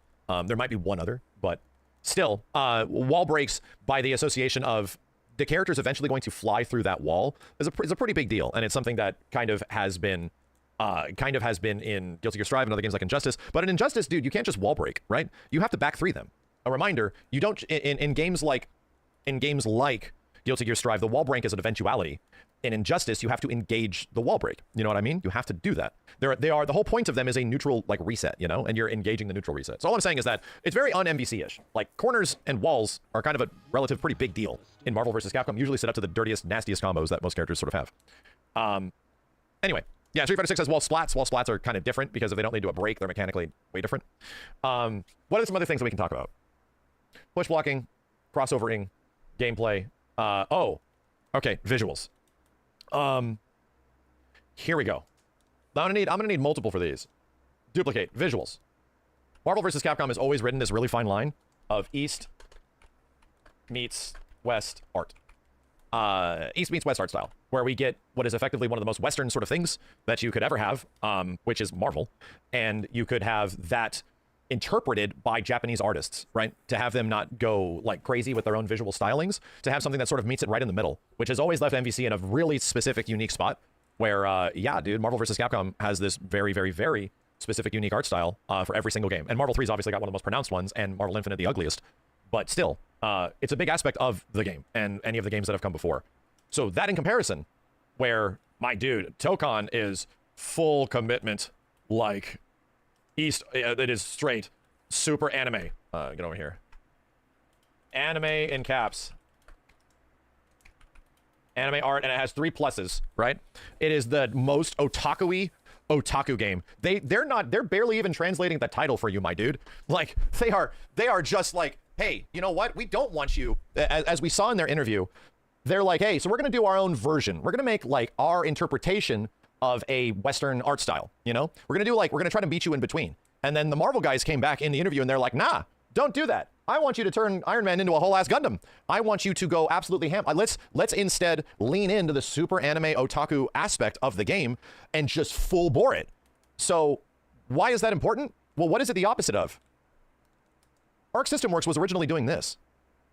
Speaker 7: There might be one other, but still, wall breaks by the association of the characters eventually going to fly through that wall is a pretty big deal, and it's something that kind of has been in Guilty Gear Strive and other games like Injustice. But in Injustice, dude, you can't just wall break, right? You have to back 3 them. A reminder, you don't in games like Guilty Gear Strive, the wall break is an eventuality. In Injustice, you have to engage the wall break. You know what I mean? You have to do that. The whole point of them is a neutral like reset, you know, and you're engaging the neutral reset. So all I'm saying is that it's very un-MVC-ish. Like corners and walls are kind of a relative pretty big deal in Marvel vs. Capcom, usually set up to the dirtiest, nastiest combos that most characters sort of have. Anyway, yeah, Street Fighter 6 has wall splats. Wall splats are kind of different because if they don't lead to a break, they're mechanically way different. What are some other things that we can talk about? Push blocking, crossovering, gameplay. Okay, visuals. Here we go. I'm gonna need multiple for these. Duplicate visuals. Marvel vs. Capcom has always ridden this really fine line of East meets West art. East meets West art style, where we get what is effectively one of the most Western sort of things that you could ever have, which is Marvel, and you could have that interpreted by Japanese artists, right? To have them not go like crazy with their own visual stylings, to have something that sort of meets it right in the middle, which has always left MVC in a really specific, unique spot where, yeah, dude, Marvel vs. Capcom has this very, very, very specific, unique art style for every single game. And Marvel 3's obviously got one of the most pronounced ones, and Marvel Infinite the ugliest, but still, it's a big aspect of the game and any of the games that have come before. So that in comparison, where, my dude, Tokon is full commitment, like, East, it is straight, super anime. Get over here. Anime in caps. Anime art, and it has 3 pluses, right? It is the most otaku-y otaku game. They're barely even translating the title for you, my dude. Like, they are just like, hey, you know what? We don't want you, as we saw in their interview, they're like, hey, so we're gonna do our own version. We're gonna make like our interpretation of a Western art style, you know? We're gonna try to meet you in between. And then the Marvel guys came back in the interview and they're like, nah, don't do that. I want you to turn Iron Man into a whole ass Gundam. I want you to go absolutely ham. Let's instead lean into the super anime otaku aspect of the game and just full bore it. So why is that important? Well, what is it the opposite of? Arc System Works was originally doing this.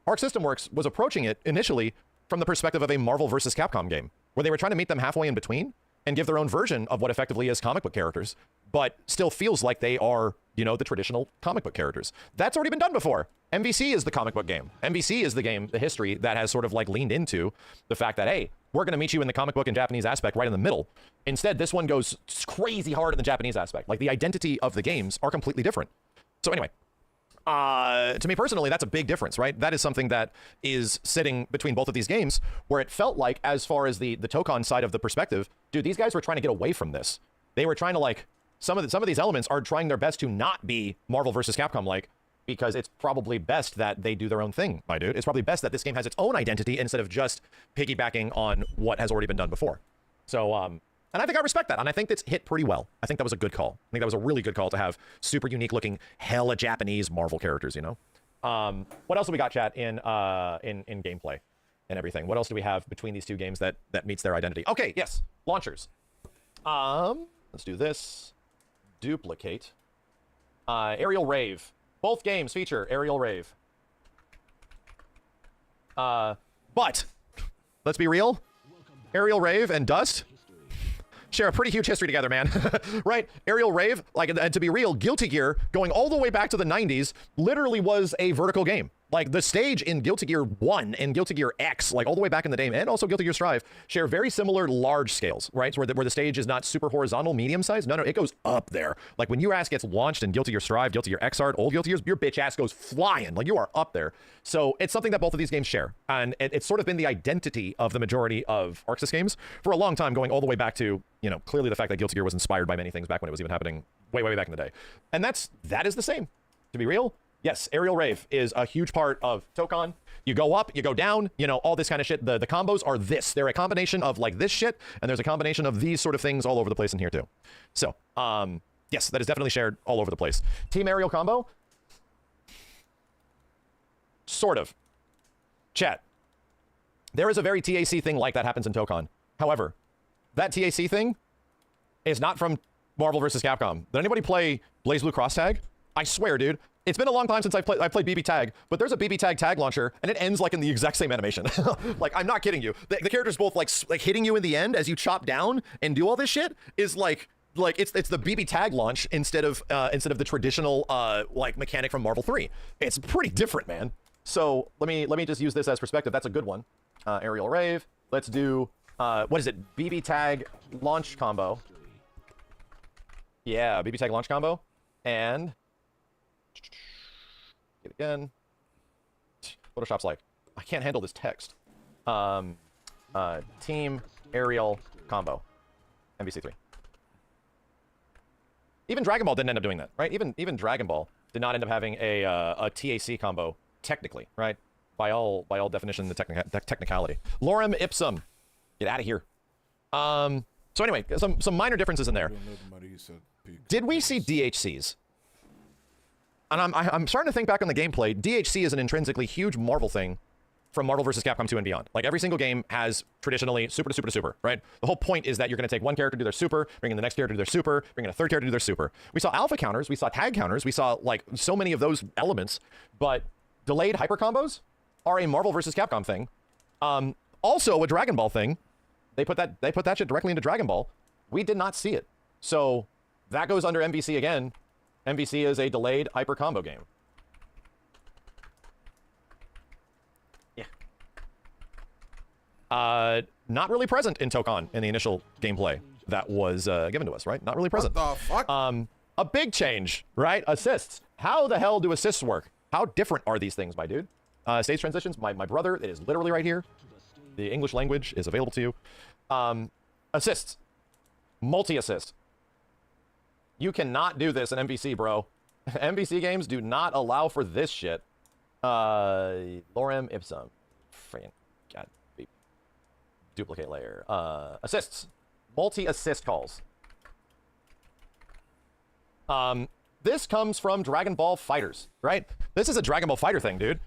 Speaker 7: Arc System Works was approaching it initially from the perspective of a Marvel versus Capcom game, where they were trying to meet them halfway in between and give their own version of what effectively is comic book characters, but still feels like they are, you know, the traditional comic book characters. That's already been done before. MVC is the comic book game. MVC is the game, the history that has sort of like leaned into the fact that, hey, we're going to meet you in the comic book and Japanese aspect right in the middle. Instead, this one goes crazy hard in the Japanese aspect. Like the identity of the games are completely different. So anyway, To me personally, that's a big difference, right? That is something that is sitting between both of these games, where it felt like, as far as the Tokon side of the perspective, dude, these guys were trying to get away from this. They were trying to, like, some of these elements are trying their best to not be Marvel versus Capcom like, because it's probably best that they do their own thing, my dude. It's probably best that this game has its own identity instead of just piggybacking on what has already been done before. So, and I think I respect that, and I think that's hit pretty well. I think that was a good call. I think that was a really good call to have super unique-looking, hella Japanese Marvel characters, you know? What else do we got, chat, in gameplay and everything? What else do we have between these two games that meets their identity? Okay, yes, launchers. Let's do this. Duplicate. Aerial Rave. Both games feature Aerial Rave. But, let's be real. Aerial Rave and Dust share a pretty huge history together, man. Right? Aerial Rave, like, and to be real, Guilty Gear, going all the way back to the 90s, literally was a vertical game. Like, the stage in Guilty Gear 1 and Guilty Gear X, like, all the way back in the day, and also Guilty Gear Strive, share very similar large scales, right? So where the stage is not super horizontal, medium size. No, it goes up there. Like, when your ass gets launched in Guilty Gear Strive, Guilty Gear Xrd, old Guilty Gears, your bitch ass goes flying. Like, you are up there. So it's something that both of these games share. And it's sort of been the identity of the majority of Arxis games for a long time, going all the way back to, you know, clearly the fact that Guilty Gear was inspired by many things back when it was even happening way, way back in the day. And that is the same. To be real, yes, Aerial Rave is a huge part of Tokon. You go up, you go down, you know, all this kind of shit. The combos are this. They're a combination of, like, this shit, and there's a combination of these sort of things all over the place in here, too. So, yes, that is definitely shared all over the place. Team Aerial combo? Sort of. Chat. There is a very TAC thing like that happens in Tokon. However, that TAC thing is not from Marvel vs. Capcom. Did anybody play BlazBlue Cross Tag? I swear, dude. It's been a long time since I played BB Tag, but there's a BB Tag tag launcher, and it ends, like, in the exact same animation. Like, I'm not kidding you. The character's both, like hitting you in the end as you chop down and do all this shit is like it's the BB Tag launch instead of the traditional like mechanic from Marvel 3. It's pretty different, man. So let me just use this as perspective. That's a good one. Aerial Rave. Let's do what is it? BB Tag launch combo. Yeah, BB Tag launch combo, and get it again. Photoshop's like, I can't handle this text. Team Aerial combo. MVC3. Even Dragon Ball didn't end up doing that, right? Even Dragon Ball did not end up having a TAC combo, technically, right? By all definition, the technicality. Lorem ipsum. Get out of here. So anyway, some minor differences in there. Did we see DHCs? And I'm starting to think back on the gameplay. DHC is an intrinsically huge Marvel thing from Marvel vs. Capcom 2 and beyond. Like, every single game has traditionally super to super to super, right? The whole point is that you're going to take one character to their super, bring in the next character to their super, bring in a third character to their super. We saw alpha counters, we saw tag counters, we saw, like, so many of those elements, but delayed hyper combos are a Marvel vs. Capcom thing. Also a Dragon Ball thing. They put that shit directly into Dragon Ball. We did not see it. So that goes under MVC again. MVC is a delayed hyper combo game. Yeah. Not really present in Tokon in the initial gameplay that was given to us, right? Not really present.
Speaker 2: What the fuck?
Speaker 7: A big change, right? Assists. How the hell do assists work? How different are these things, my dude? Stage transitions. My brother, it is literally right here. The English language is available to you. Assists. Multi-assist. You cannot do this in MVC, bro. MVC games do not allow for this shit. Lorem ipsum. Freaking god. Duplicate layer. Assists. Multi-assist calls. This comes from Dragon Ball Fighters, right? This is a Dragon Ball Fighter thing, dude.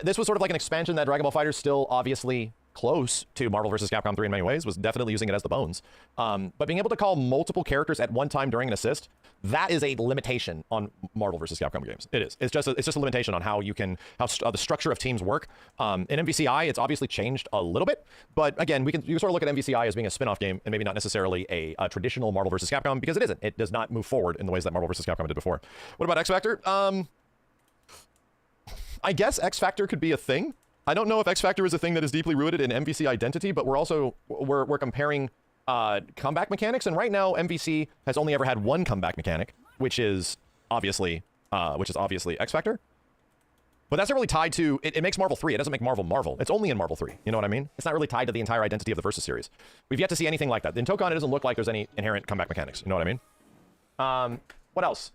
Speaker 7: This was sort of like an expansion that Dragon Ball Fighters still obviously close to Marvel vs. Capcom 3 in many ways, was definitely using it as the bones. But being able to call multiple characters at one time during an assist, that is a limitation on Marvel vs. Capcom games. It is. It's just a limitation on how you can, the structure of teams work. In MVCI, it's obviously changed a little bit, but again, you can sort of look at MVCI as being a spin-off game and maybe not necessarily a traditional Marvel vs. Capcom, because it isn't. It does not move forward in the ways that Marvel vs. Capcom did before. What about X Factor? I guess X Factor could be a thing. I don't know if X Factor is a thing that is deeply rooted in MVC identity, but we're comparing comeback mechanics, and right now MVC has only ever had one comeback mechanic, which is obviously X Factor. But that's not really tied to, it makes Marvel 3. It doesn't make Marvel Marvel. It's only in Marvel 3. You know what I mean? It's not really tied to the entire identity of the Versus series. We've yet to see anything like that. In Tokon, it doesn't look like there's any inherent comeback mechanics. You know what I mean? What else?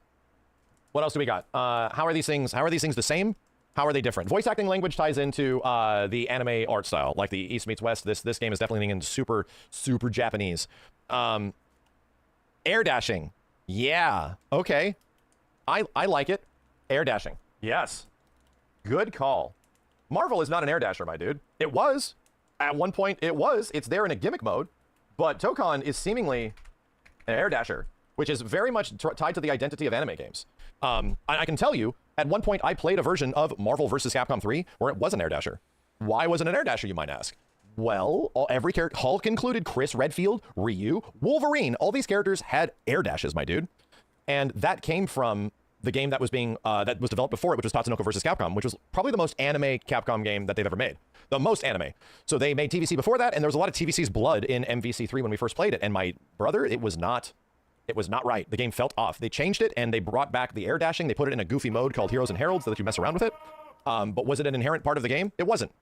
Speaker 7: What else do we got? How are these things the same? How are they different? Voice acting language ties into the anime art style, like the East meets West. This game is definitely leaning into super, super Japanese. Air dashing. Yeah. Okay. I like it. Air dashing. Yes. Good call. Marvel is not an air dasher, my dude. It was. At one point, it was. It's there in a gimmick mode. But Tokon is seemingly an air dasher, which is very much tied to the identity of anime games. I can tell you, at one point, I played a version of Marvel vs. Capcom 3 where it was an air dasher. Why was it an air dasher, you might ask? Well, every character, Hulk included, Chris Redfield, Ryu, Wolverine, all these characters had air dashes, my dude. And that came from the game that was developed before it, which was Tatsunoko vs. Capcom, which was probably the most anime Capcom game that they've ever made. The most anime. So they made TVC before that, and there was a lot of TVC's blood in MVC3 when we first played it. And my brother, it was not right. The game felt off. They changed it, and they brought back the air dashing. They put it in a goofy mode called Heroes and Heralds so that you mess around with it. But was it an inherent part of the game? It wasn't.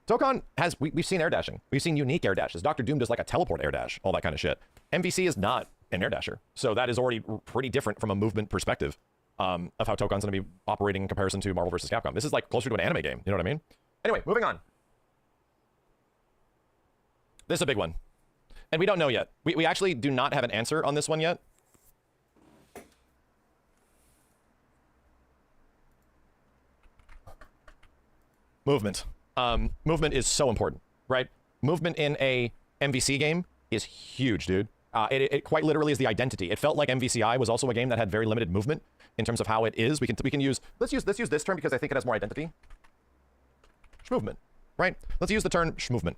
Speaker 7: Tokon has, we've seen air dashing. We've seen unique air dashes. Dr. Doom does like a teleport air dash, all that kind of shit. MVC is not an air dasher. So that is already pretty different from a movement perspective. Of how Tokon's going to be operating in comparison to Marvel vs. Capcom. This is like closer to an anime game. You know what I mean? Anyway, moving on. This is a big one. And we don't know yet. We actually do not have an answer on this one yet. Movement. Movement is so important, right? Movement in a MVC game is huge, dude. It quite literally is the identity. It felt like MVCI was also a game that had very limited movement in terms of how it is. We can use let's use this term because I think it has more identity. Schmovement, right? Let's use the term schmovement.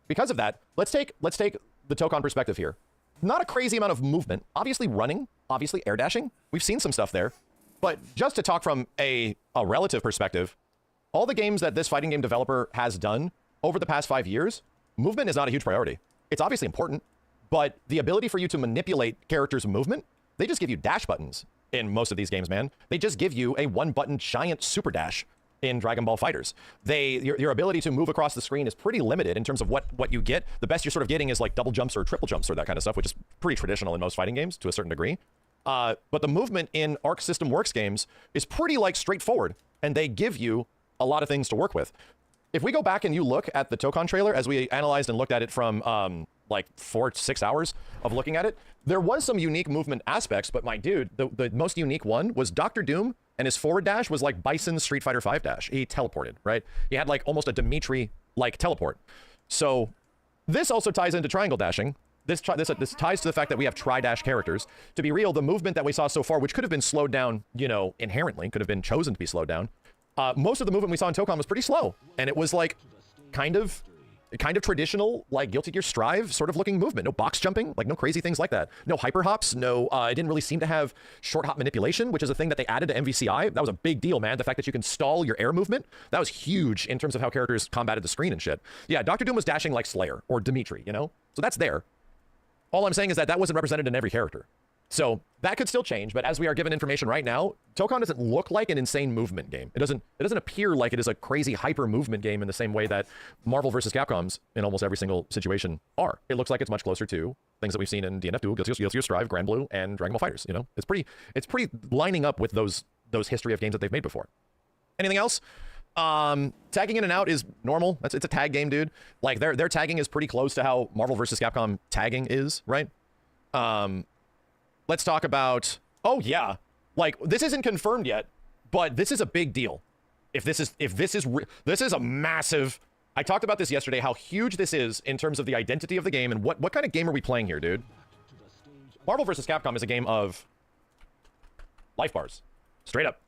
Speaker 7: Because of that, let's take the Tokon perspective here. Not a crazy amount of movement. Obviously running, obviously air dashing. We've seen some stuff there. But just to talk from a relative perspective, all the games that this fighting game developer has done over the past 5 years, movement is not a huge priority. It's obviously important, but the ability for you to manipulate characters' movement, they just give you dash buttons in most of these games, man. They just give you a one-button giant super dash in Dragon Ball FighterZ. Your ability to move across the screen is pretty limited in terms of what you get. The best you're sort of getting is like double jumps or triple jumps or that kind of stuff, which is pretty traditional in most fighting games to a certain degree. But the movement in Arc System Works games is pretty like straightforward, and they give you a lot of things to work with. If we go back and you look at the Tokon trailer, as we analyzed and looked at it from like 4 to 6 hours of looking at it, there was some unique movement aspects, but my dude, the most unique one was Dr. Doom, and his forward dash was like Bison's Street Fighter V dash. He teleported, right? He had like almost a Dimitri-like teleport. So this also ties into triangle dashing. This ties to the fact that we have tri-dash characters. To be real, the movement that we saw so far, which could have been slowed down, you know, inherently, could have been chosen to be slowed down, most of the movement we saw in Tokon was pretty slow, and it was like kind of traditional, like Guilty Gear Strive sort of looking movement. No box jumping, like no crazy things like that. No hyper hops. No, it didn't really seem to have short hop manipulation, which is a thing that they added to MVCI. That was a big deal, man. The fact that you can stall your air movement, that was huge in terms of how characters combated the screen and shit. Yeah, Dr. Doom was dashing like Slayer or Dimitri, you know? So that's there. All I'm saying is that wasn't represented in every character. So that could still change, but as we are given information right now, Tokon doesn't look like an insane movement game. It doesn't appear like it is a crazy hyper movement game in the same way that Marvel vs. Capcom's in almost every single situation are. It looks like it's much closer to things that we've seen in DNF Duel, Guilty Gear Strive, Grand Blue, and Dragon Ball FighterZ. You know, it's pretty lining up with those history of games that they've made before. Anything else? Tagging in and out is normal. It's a tag game, dude. Like their tagging is pretty close to how Marvel vs. Capcom tagging is, right? Let's talk about, oh yeah, like this isn't confirmed yet, but this is a big deal. This is a massive, I talked about this yesterday, how huge this is in terms of the identity of the game and what kind of game are we playing here, dude? Marvel vs. Capcom is a game of life bars, straight up.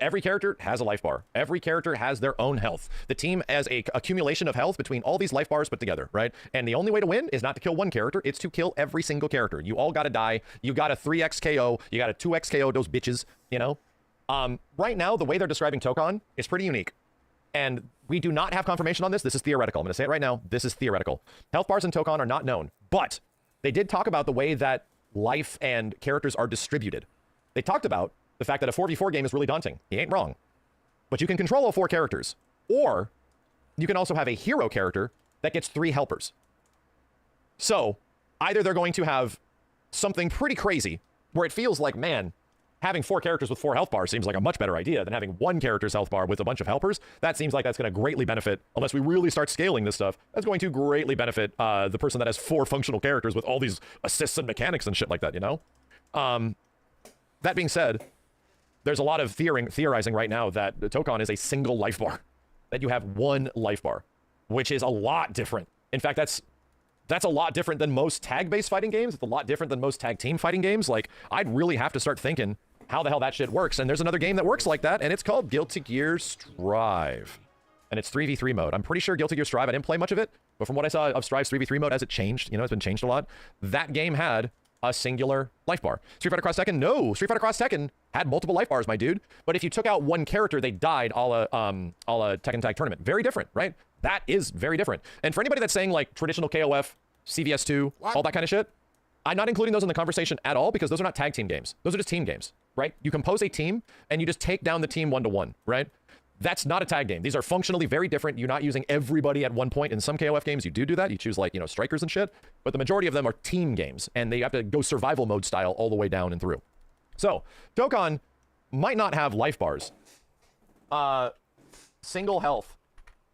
Speaker 7: Every character has a life bar. Every character has their own health. The team has a accumulation of health between all these life bars put together, right? And the only way to win is not to kill one character, it's to kill every single character. You all gotta die. You got a 3x KO, you got a 2x KO, those bitches, you know? Right now, the way they're describing Tokon is pretty unique. And we do not have confirmation on this. This is theoretical. I'm gonna say it right now. This is theoretical. Health bars in Tokon are not known, but they did talk about the way that life and characters are distributed. They talked about the fact that a 4v4 game is really daunting. He ain't wrong. But you can control all 4 characters. Or you can also have a hero character that gets 3 helpers. So either they're going to have something pretty crazy where it feels like, man, having 4 characters with 4 health bars seems like a much better idea than having 1 character's health bar with a bunch of helpers. That seems like that's going to greatly benefit, unless we really start scaling this stuff, that's going to greatly benefit the person that has 4 functional characters with all these assists and mechanics and shit like that, you know? That being said, there's a lot of theorizing right now that the Tokon is a single life bar, that you have 1 life bar, which is a lot different. In fact, that's a lot different than most tag-based fighting games. It's a lot different than most tag team fighting games. Like, I'd really have to start thinking how the hell that shit works. And there's another game that works like that, and it's called Guilty Gear Strive. And it's 3v3 mode. I'm pretty sure Guilty Gear Strive, I didn't play much of it, but from what I saw of Strive's 3v3 mode as it changed, you know, it's been changed a lot, that game had a singular life bar. Street Fighter Cross Tekken, no. Street Fighter Cross Tekken had multiple life bars, my dude. But if you took out 1 character, they died a la Tekken Tag Tournament. Very different, right? That is very different. And for anybody that's saying, like, traditional KOF, CVS2, all that kind of shit, I'm not including those in the conversation at all because those are not tag team games. Those are just team games, right? You compose a team and you just take down the team 1-to-1, right? That's not a tag game. These are functionally very different. You're not using everybody at one point. In some KOF games, you do that. You choose, like, you know, strikers and shit. But the majority of them are team games, and they have to go survival mode style all the way down and through. So, Dokkan might not have life bars. Single health.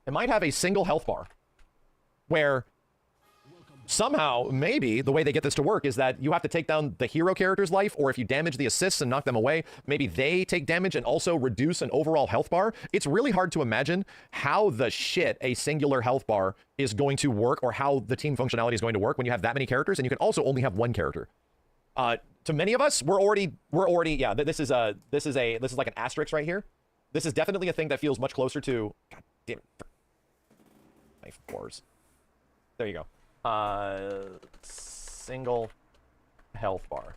Speaker 7: It might have a single health bar where somehow, maybe, the way they get this to work is that you have to take down the hero character's life, or if you damage the assists and knock them away, maybe they take damage and also reduce an overall health bar. It's really hard to imagine how the shit a singular health bar is going to work, or how the team functionality is going to work when you have that many characters, and you can also only have 1 character. To many of us, we're already, yeah, this is like an asterisk right here. This is definitely a thing that feels much closer to, god damn it, life bars. There you go. Single health bar.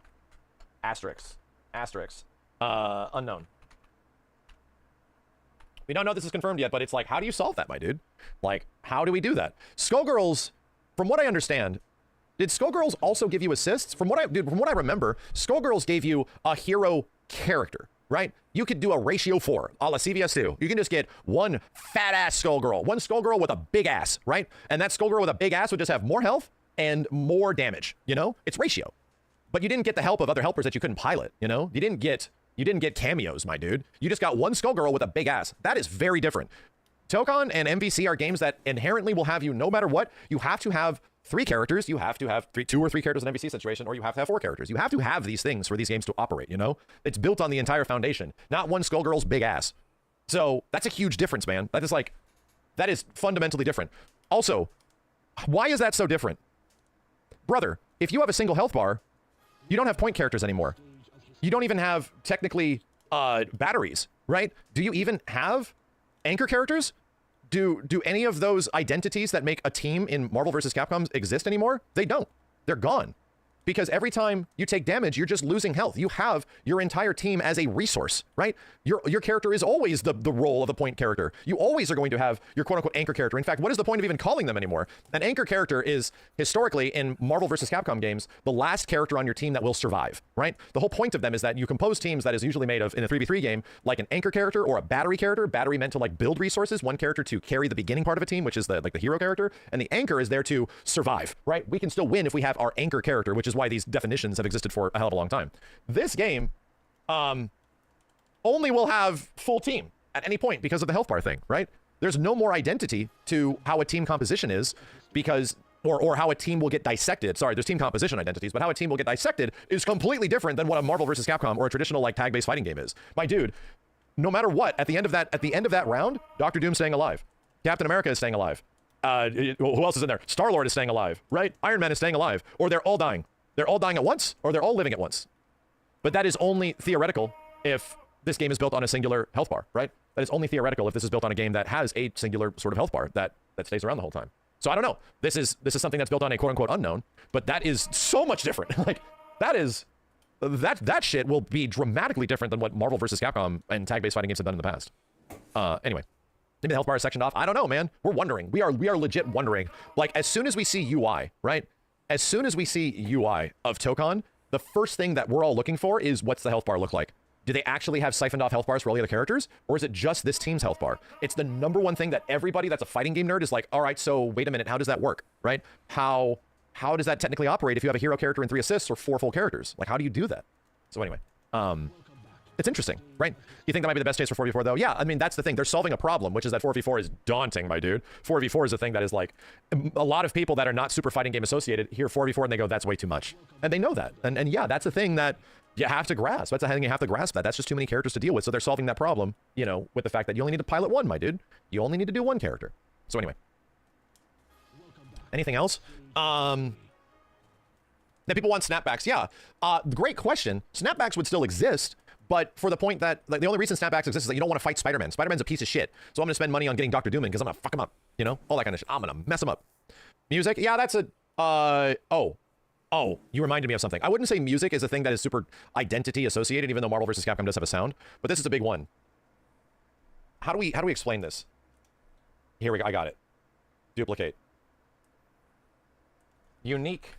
Speaker 7: Asterisk. Unknown. We don't know if this is confirmed yet, but it's like, how do you solve that, my dude? Like, how do we do that? Skullgirls, from what I understand, did Skullgirls also give you assists? From what I remember, Skullgirls gave you a hero character, right? You could do a ratio 4, a la CVS2. You can just get 1 fat-ass Skullgirl, 1 Skullgirl with a big ass, right? And that Skullgirl with a big ass would just have more health and more damage, you know? It's ratio. But you didn't get the help of other helpers that you couldn't pilot, you know? You didn't get cameos, my dude. You just got 1 Skullgirl with a big ass. That is very different. Tokon and MVC are games that inherently will have you, no matter what, you have to have 3 characters, you have to have 2 or 3 characters in an MVC situation, or you have to have 4 characters. You have to have these things for these games to operate, you know? It's built on the entire foundation, not 1 Skullgirl's big ass. So that's a huge difference, man. That is fundamentally different. Also, why is that so different? Brother, if you have a single health bar, you don't have point characters anymore. You don't even have, technically, batteries, right? Do you even have anchor characters? Do any of those identities that make a team in Marvel vs. Capcom exist anymore? They don't. They're gone. Because every time you take damage, you're just losing health. You have your entire team as a resource, right? Your character is always the role of the point character. You always are going to have your quote-unquote anchor character. In fact, what is the point of even calling them anymore? An anchor character is, historically, in Marvel vs. Capcom games, the last character on your team that will survive, right? The whole point of them is that you compose teams that is usually made of, in a 3v3 game, like an anchor character or a battery character. Battery meant to, like, build resources. 1 character to carry the beginning part of a team, which is the hero character. And the anchor is there to survive, right? We can still win if we have our anchor character, which is why these definitions have existed for a hell of a long time. This game only will have full team at any point because of the health bar thing, right? There's no more identity to how a team composition is because, or how a team will get dissected. Sorry, there's team composition identities, but how a team will get dissected is completely different than what a Marvel vs. Capcom or a traditional, like, tag-based fighting game is. My dude, no matter what, at the end of that round, Dr. Doom's staying alive. Captain America is staying alive. Who else is in there? Star-Lord is staying alive, right? Iron Man is staying alive, or they're all dying. They're all dying at once, or they're all living at once. But that is only theoretical if this game is built on a singular health bar, right? That is only theoretical if this is built on a game that has a singular sort of health bar that stays around the whole time. So I don't know. This is something that's built on a quote-unquote unknown, but that is so much different. Like, that shit will be dramatically different than what Marvel vs. Capcom and tag-based fighting games have done in the past. Anyway. Maybe the health bar is sectioned off. I don't know, man. We're wondering. We are legit wondering. Like, as soon as we see UI, right? As soon as we see UI of Tokon, the first thing that we're all looking for is what's the health bar look like? Do they actually have siphoned off health bars for all the other characters? Or is it just this team's health bar? It's the #1 thing that everybody that's a fighting game nerd is like, all right, so wait a minute, how does that work, right? How does that technically operate if you have a hero character and 3 assists or 4 full characters? Like, how do you do that? So anyway, it's interesting, right? You think that might be the best case for 4v4 though? Yeah, I mean, that's the thing. They're solving a problem, which is that 4v4 is daunting, my dude. 4v4 is a thing that is like, a lot of people that are not super fighting game associated hear 4v4 and they go, that's way too much. And they know that. And yeah, that's a thing that you have to grasp. That's a thing you have to grasp that. That's just too many characters to deal with. So they're solving that problem, you know, with the fact that you only need to pilot 1, my dude. You only need to do 1 character. So anyway. Anything else? Now people want snapbacks. Yeah, great question. Snapbacks would still exist, but for the point that, like, the only reason snapbacks exist is that you don't want to fight Spider-Man. Spider-Man's a piece of shit. So I'm going to spend money on getting Dr. Doom in because I'm going to fuck him up. You know? All that kind of shit. I'm going to mess him up. Music? Yeah, that's a... Oh, you reminded me of something. I wouldn't say music is a thing that is super identity associated, even though Marvel vs. Capcom does have a sound. But this is a big one. How do we explain this? Here we go. I got it. Duplicate. Unique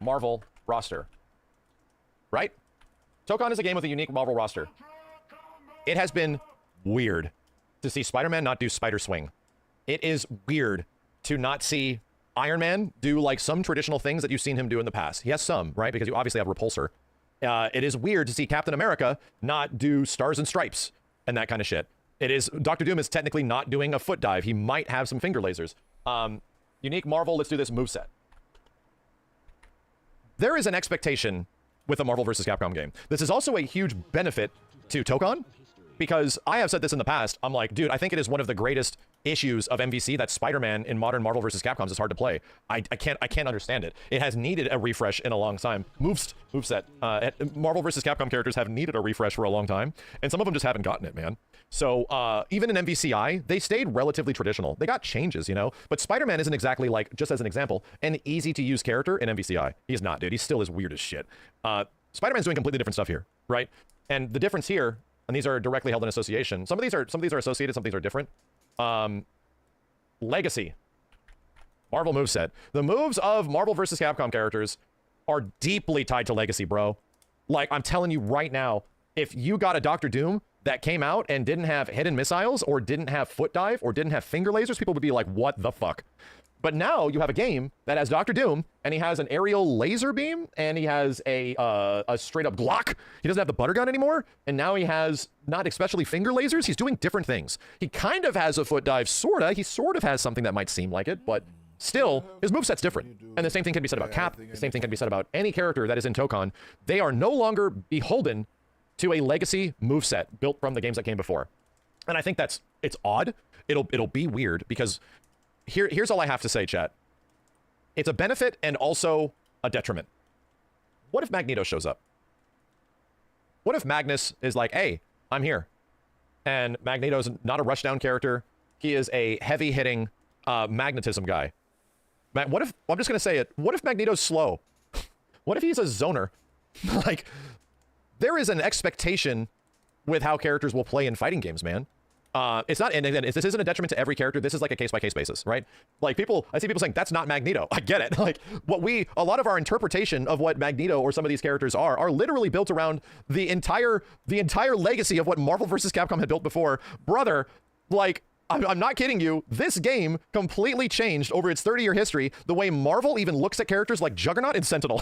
Speaker 7: Marvel roster. Right? Tokon is a game with a unique Marvel roster. It has been weird to see Spider-Man not do Spider Swing. It is weird to not see Iron Man do like some traditional things that you've seen him do in the past. He has some, right? Because you obviously have Repulsor. It is weird to see Captain America not do Stars and Stripes and that kind of shit. It is, Dr. Doom is technically not doing a foot dive. He might have some finger lasers. Unique Marvel, let's do this moveset. There is an expectation with a Marvel vs. Capcom game. This is also a huge benefit to Tokon, because I have said this in the past. I'm like, dude, I think it is one of the greatest issues of MVC that Spider-Man in modern Marvel vs. Capcom is hard to play. I can't understand it. It has needed a refresh in a long time. Moveset. Marvel vs. Capcom characters have needed a refresh for a long time, and some of them just haven't gotten it, man. So even in MVCI, they stayed relatively traditional. They got changes, you know? But Spider-Man isn't exactly, like, just as an example, an easy-to-use character in MVCI. He's not, dude. He's still as weird as shit. Spider-Man's doing completely different stuff here, right? And the difference here, and these are directly held in association. Some of these are associated, some of these are different. Legacy. Marvel moveset. The moves of Marvel vs. Capcom characters are deeply tied to Legacy, bro. Like, I'm telling you right now, if you got a Dr. Doom that came out and didn't have hidden missiles, or didn't have foot dive, or didn't have finger lasers, people would be like, what the fuck? But now you have a game that has Dr. Doom, and he has an aerial laser beam, and he has a straight up Glock. He doesn't have the butter gun anymore, and now he has not especially finger lasers. He's doing different things. He kind of has a foot dive, sorta. He sort of has something that might seem like it, but still, his moveset's different. And the same thing can be said about Cap. The same thing can be said about any character that is in Tokon. They are no longer beholden to a legacy moveset built from the games that came before. And I think it's odd. It'll be weird, because here's all I have to say, chat. It's a benefit and also a detriment. What if Magneto shows up? What if Magnus is like, hey, I'm here. And Magneto's not a rushdown character. He is a heavy-hitting magnetism guy. What if, I'm just going to say it, what if Magneto's slow? What if he's a zoner? Like, there is an expectation with how characters will play in fighting games, man. It's not, and again, this isn't a detriment to every character. This is like a case-by-case basis, right? Like, I see people saying, that's not Magneto. I get it. Like, a lot of our interpretation of what Magneto or some of these characters are literally built around the entire legacy of what Marvel vs. Capcom had built before. Brother, like, I'm not kidding you. This game completely changed over its 30-year history the way Marvel even looks at characters like Juggernaut and Sentinel.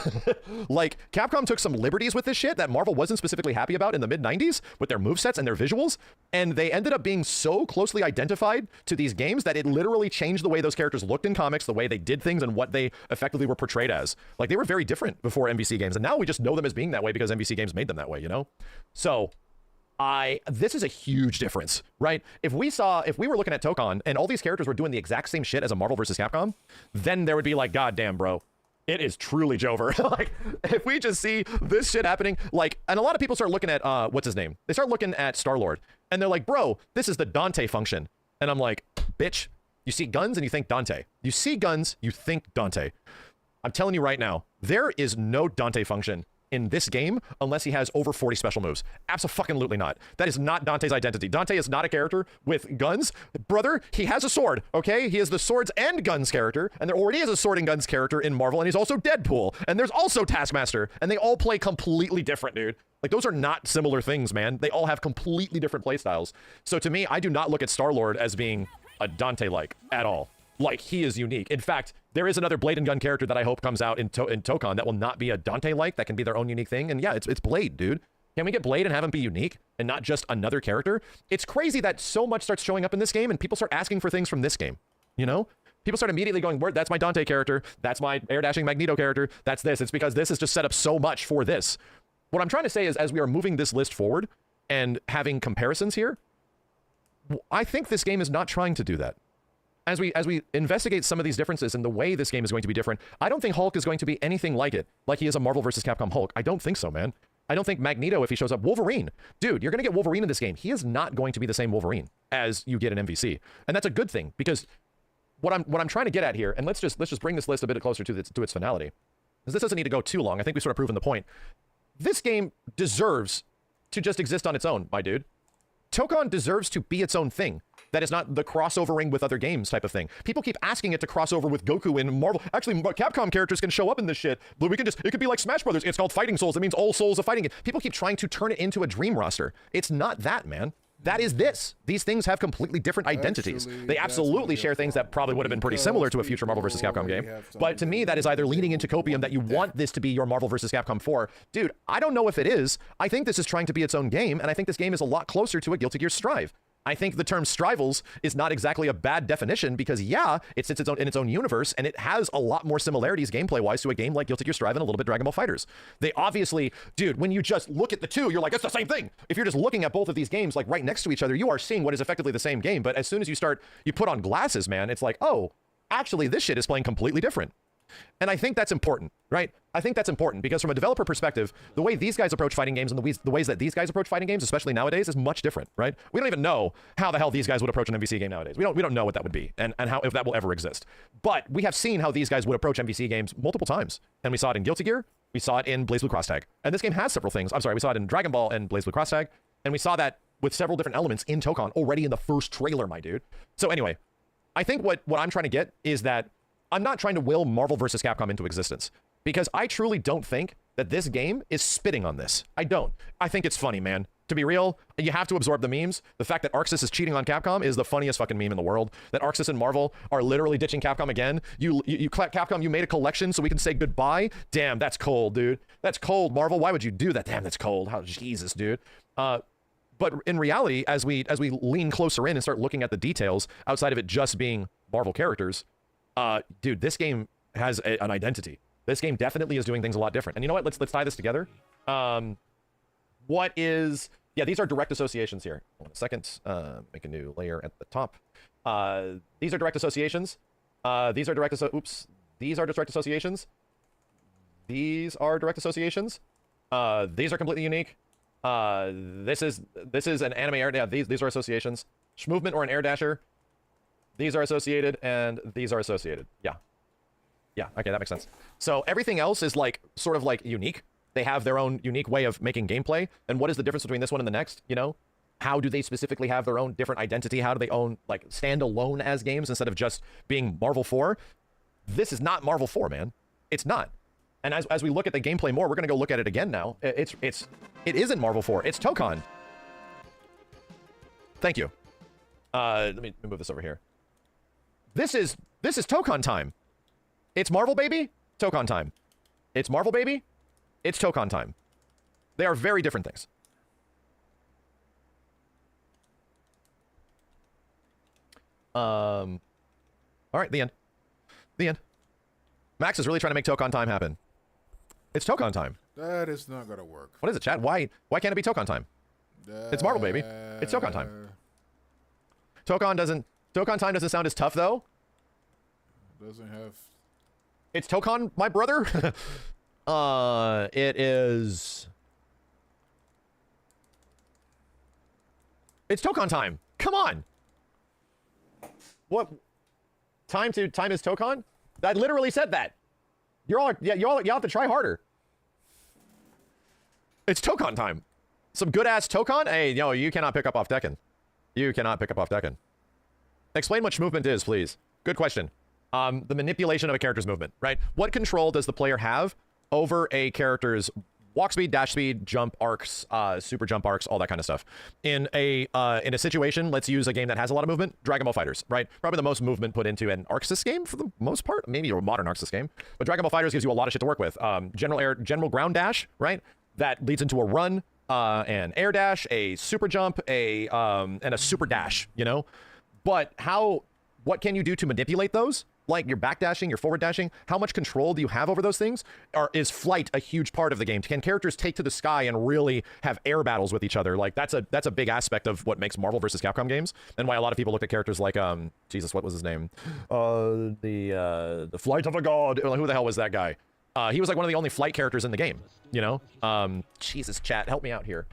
Speaker 7: Like, Capcom took some liberties with this shit that Marvel wasn't specifically happy about in the mid-90s with their movesets and their visuals, and they ended up being so closely identified to these games that it literally changed the way those characters looked in comics, the way they did things, and what they effectively were portrayed as. Like, they were very different before MVC games, and now we just know them as being that way because MVC games made them that way, you know? So this is a huge difference, right? If we were looking at Tokon and all these characters were doing the exact same shit as a Marvel vs. Capcom, then there would be like, God damn, bro, it is truly Jover. Like, if we just see this shit happening, like, and a lot of people start looking at, what's his name? They start looking at Star-Lord, and they're like, bro, this is the Dante function. And I'm like, bitch, you see guns and you think Dante. You see guns, you think Dante. I'm telling you right now, there is no Dante function in this game unless he has over 40 special moves. Absolutely not. That is not Dante's identity. Dante is not a character with guns. Brother, he has a sword, okay? He is the swords and guns character, and there already is a sword and guns character in Marvel, and he's also Deadpool, and there's also Taskmaster, and they all play completely different, dude. Like, those are not similar things, man. They all have completely different playstyles. So to me, I do not look at Star-Lord as being a Dante-like at all. Like, he is unique. In fact, there is another Blade and Gun character that I hope comes out in Tokon that will not be a Dante-like, that can be their own unique thing. And yeah, it's Blade, dude. Can we get Blade and have him be unique and not just another character? It's crazy that so much starts showing up in this game and people start asking for things from this game, you know? People start immediately going, that's my Dante character. That's my air dashing Magneto character. That's this. It's because this is just set up so much for this. What I'm trying to say is, as we are moving this list forward and having comparisons here, I think this game is not trying to do that. As we investigate some of these differences and the way this game is going to be different, I don't think Hulk is going to be anything like it, like he is a Marvel vs. Capcom Hulk. I don't think so, man. I don't think Magneto, if he shows up, Wolverine. Dude, you're going to get Wolverine in this game. He is not going to be the same Wolverine as you get in MVC. And that's a good thing, because what I'm trying to get at here, and let's just bring this list a bit closer to its finality, because this doesn't need to go too long. I think we've sort of proven the point. This game deserves to just exist on its own, my dude. Tokon deserves to be its own thing. That is not the crossovering with other games type of thing. People keep asking it to cross over with Goku in Marvel. Actually, Capcom characters can show up in this shit, but it could be like Smash Brothers. It's called Fighting Souls. It means all souls of fighting it. People keep trying to turn it into a dream roster. It's not that, man. That is this. These things have completely different identities. They absolutely share things that probably would have been pretty similar to a future Marvel vs. Capcom game. But to me, that is either leaning into copium that you want this to be your Marvel vs. Capcom 4. Dude, I don't know if it is. I think this is trying to be its own game, and I think this game is a lot closer to a Guilty Gear Strive. I think the term Strivals is not exactly a bad definition because, yeah, it sits in its own universe, and it has a lot more similarities gameplay-wise to a game like Guilty Gear Strive and a little bit Dragon Ball FighterZ. They obviously, dude, when you just look at the two, you're like, it's the same thing. If you're just looking at both of these games like right next to each other, you are seeing what is effectively the same game. But as soon as you put on glasses, man, it's like, oh, actually, this shit is playing completely different. And I think that's important, right? I think that's important because from a developer perspective, the way these guys approach fighting games and the ways that these guys approach fighting games, especially nowadays, is much different, right? We don't even know how the hell these guys would approach an MVC game nowadays. We don't know what that would be and how, if that will ever exist. But we have seen how these guys would approach MVC games multiple times. And we saw it in Guilty Gear. We saw it in BlazBlue Cross Tag. And this game has several things. I'm sorry, we saw it in Dragon Ball and BlazBlue Cross Tag. And we saw that with several different elements in Tokon already in the first trailer, my dude. So anyway, I think what I'm trying to get is that I'm not trying to will Marvel vs. Capcom into existence because I truly don't think that this game is spitting on this. I don't. I think it's funny, man. To be real, you have to absorb the memes. The fact that Arxis is cheating on Capcom is the funniest fucking meme in the world. That Arxis and Marvel are literally ditching Capcom again. Capcom, you made a collection so we can say goodbye? Damn, that's cold, dude. That's cold, Marvel. Why would you do that? Damn, that's cold. How, Jesus, dude. But in reality, as we lean closer in and start looking at the details outside of it just being Marvel characters, dude, this game has an identity. This game definitely is doing things a lot different. And you know what? Let's tie this together. What is... Yeah, these are direct associations here. Hold on a second. Make a new layer at the top. These are direct associations. These are direct associations. These are direct associations. These are direct associations. These are completely unique. This is an anime air... Yeah, these are associations. Movement or an air dasher. These are associated, and these are associated. Yeah. Yeah, okay, that makes sense. So everything else is like, sort of like unique. They have their own unique way of making gameplay. And what is the difference between this one and the next, you know? How do they specifically have their own different identity? How do they stand alone as games instead of just being Marvel 4? This is not Marvel 4, man. It's not. And as we look at the gameplay more, we're gonna go look at it again now. It isn't Marvel 4, it's Tokon. Thank you. Let me move this over here. This is Tokon time. It's Marvel, baby. Tokon time. It's Marvel, baby. It's Tokon time. They are very different things. All right, the end. The end. Max is really trying to make Tokon time happen. It's Tokon time.
Speaker 9: That is not gonna work.
Speaker 7: What is it, chat? Why can't it be Tokon time? It's Marvel, baby. It's Tokon time. Tokon time doesn't sound as tough, though.
Speaker 9: Doesn't have...
Speaker 7: It's Tokon, my brother? It is... It's Tokon time. Come on. What? Time is Tokon? I literally said that. Y'all have to try harder. It's Tokon time. Some good-ass Tokon? Hey, yo, you cannot pick up off Tekken. You cannot pick up off Tekken. Explain what movement is, please. Good question. The manipulation of a character's movement, right? What control does the player have over a character's walk speed, dash speed, jump arcs, super jump arcs, all that kind of stuff? In a situation, let's use a game that has a lot of movement, Dragon Ball FighterZ, right? Probably the most movement put into an Arc Sys game for the most part, maybe a modern Arc Sys game. But Dragon Ball FighterZ gives you a lot of shit to work with. General ground dash, right? That leads into a run, an air dash, a super jump, and a super dash, you know? But what can you do to manipulate those? Like your back dashing, your forward dashing, how much control do you have over those things? Or is flight a huge part of the game? Can characters take to the sky and really have air battles with each other? Like that's a big aspect of what makes Marvel versus Capcom games, and why a lot of people look at characters like Jesus, what was his name? The Flight of a God. Who the hell was that guy? He was like one of the only flight characters in the game, you know? Jesus, chat, help me out here.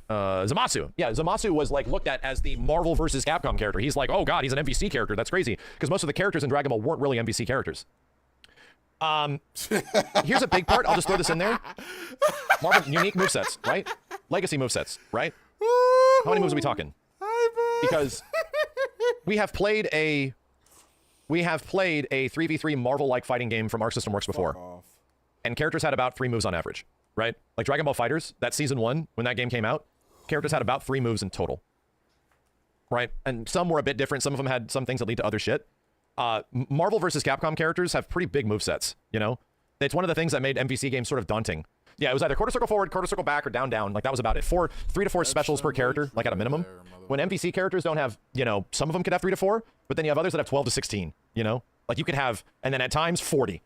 Speaker 7: Zamasu. Yeah, Zamasu was like looked at as the Marvel versus Capcom character. He's like, oh god, he's an MVC character. That's crazy. Because most of the characters in Dragon Ball weren't really MVC characters. Here's a big part. I'll just throw this in there. Marvel unique movesets, right? Legacy movesets, right? How many moves are we talking? Because we have played a 3v3 Marvel-like fighting game from Arc System Works before. And characters had about 3 moves on average, right? Like Dragon Ball FighterZ, that season 1, when that game came out, characters had about 3 moves in total, right? And some were a bit different. Some of them had some things that lead to other shit. Marvel versus Capcom characters have pretty big movesets, you know? It's one of the things that made MVC games sort of daunting. Yeah, it was either quarter circle forward, quarter circle back, or down, down. Like, that was about it. 3 to 4 specials per character, like at a minimum. When MVC characters don't have, you know, some of them could have 3 to 4, but then you have others that have 12 to 16, you know? Like, you could have, and then at times, 40.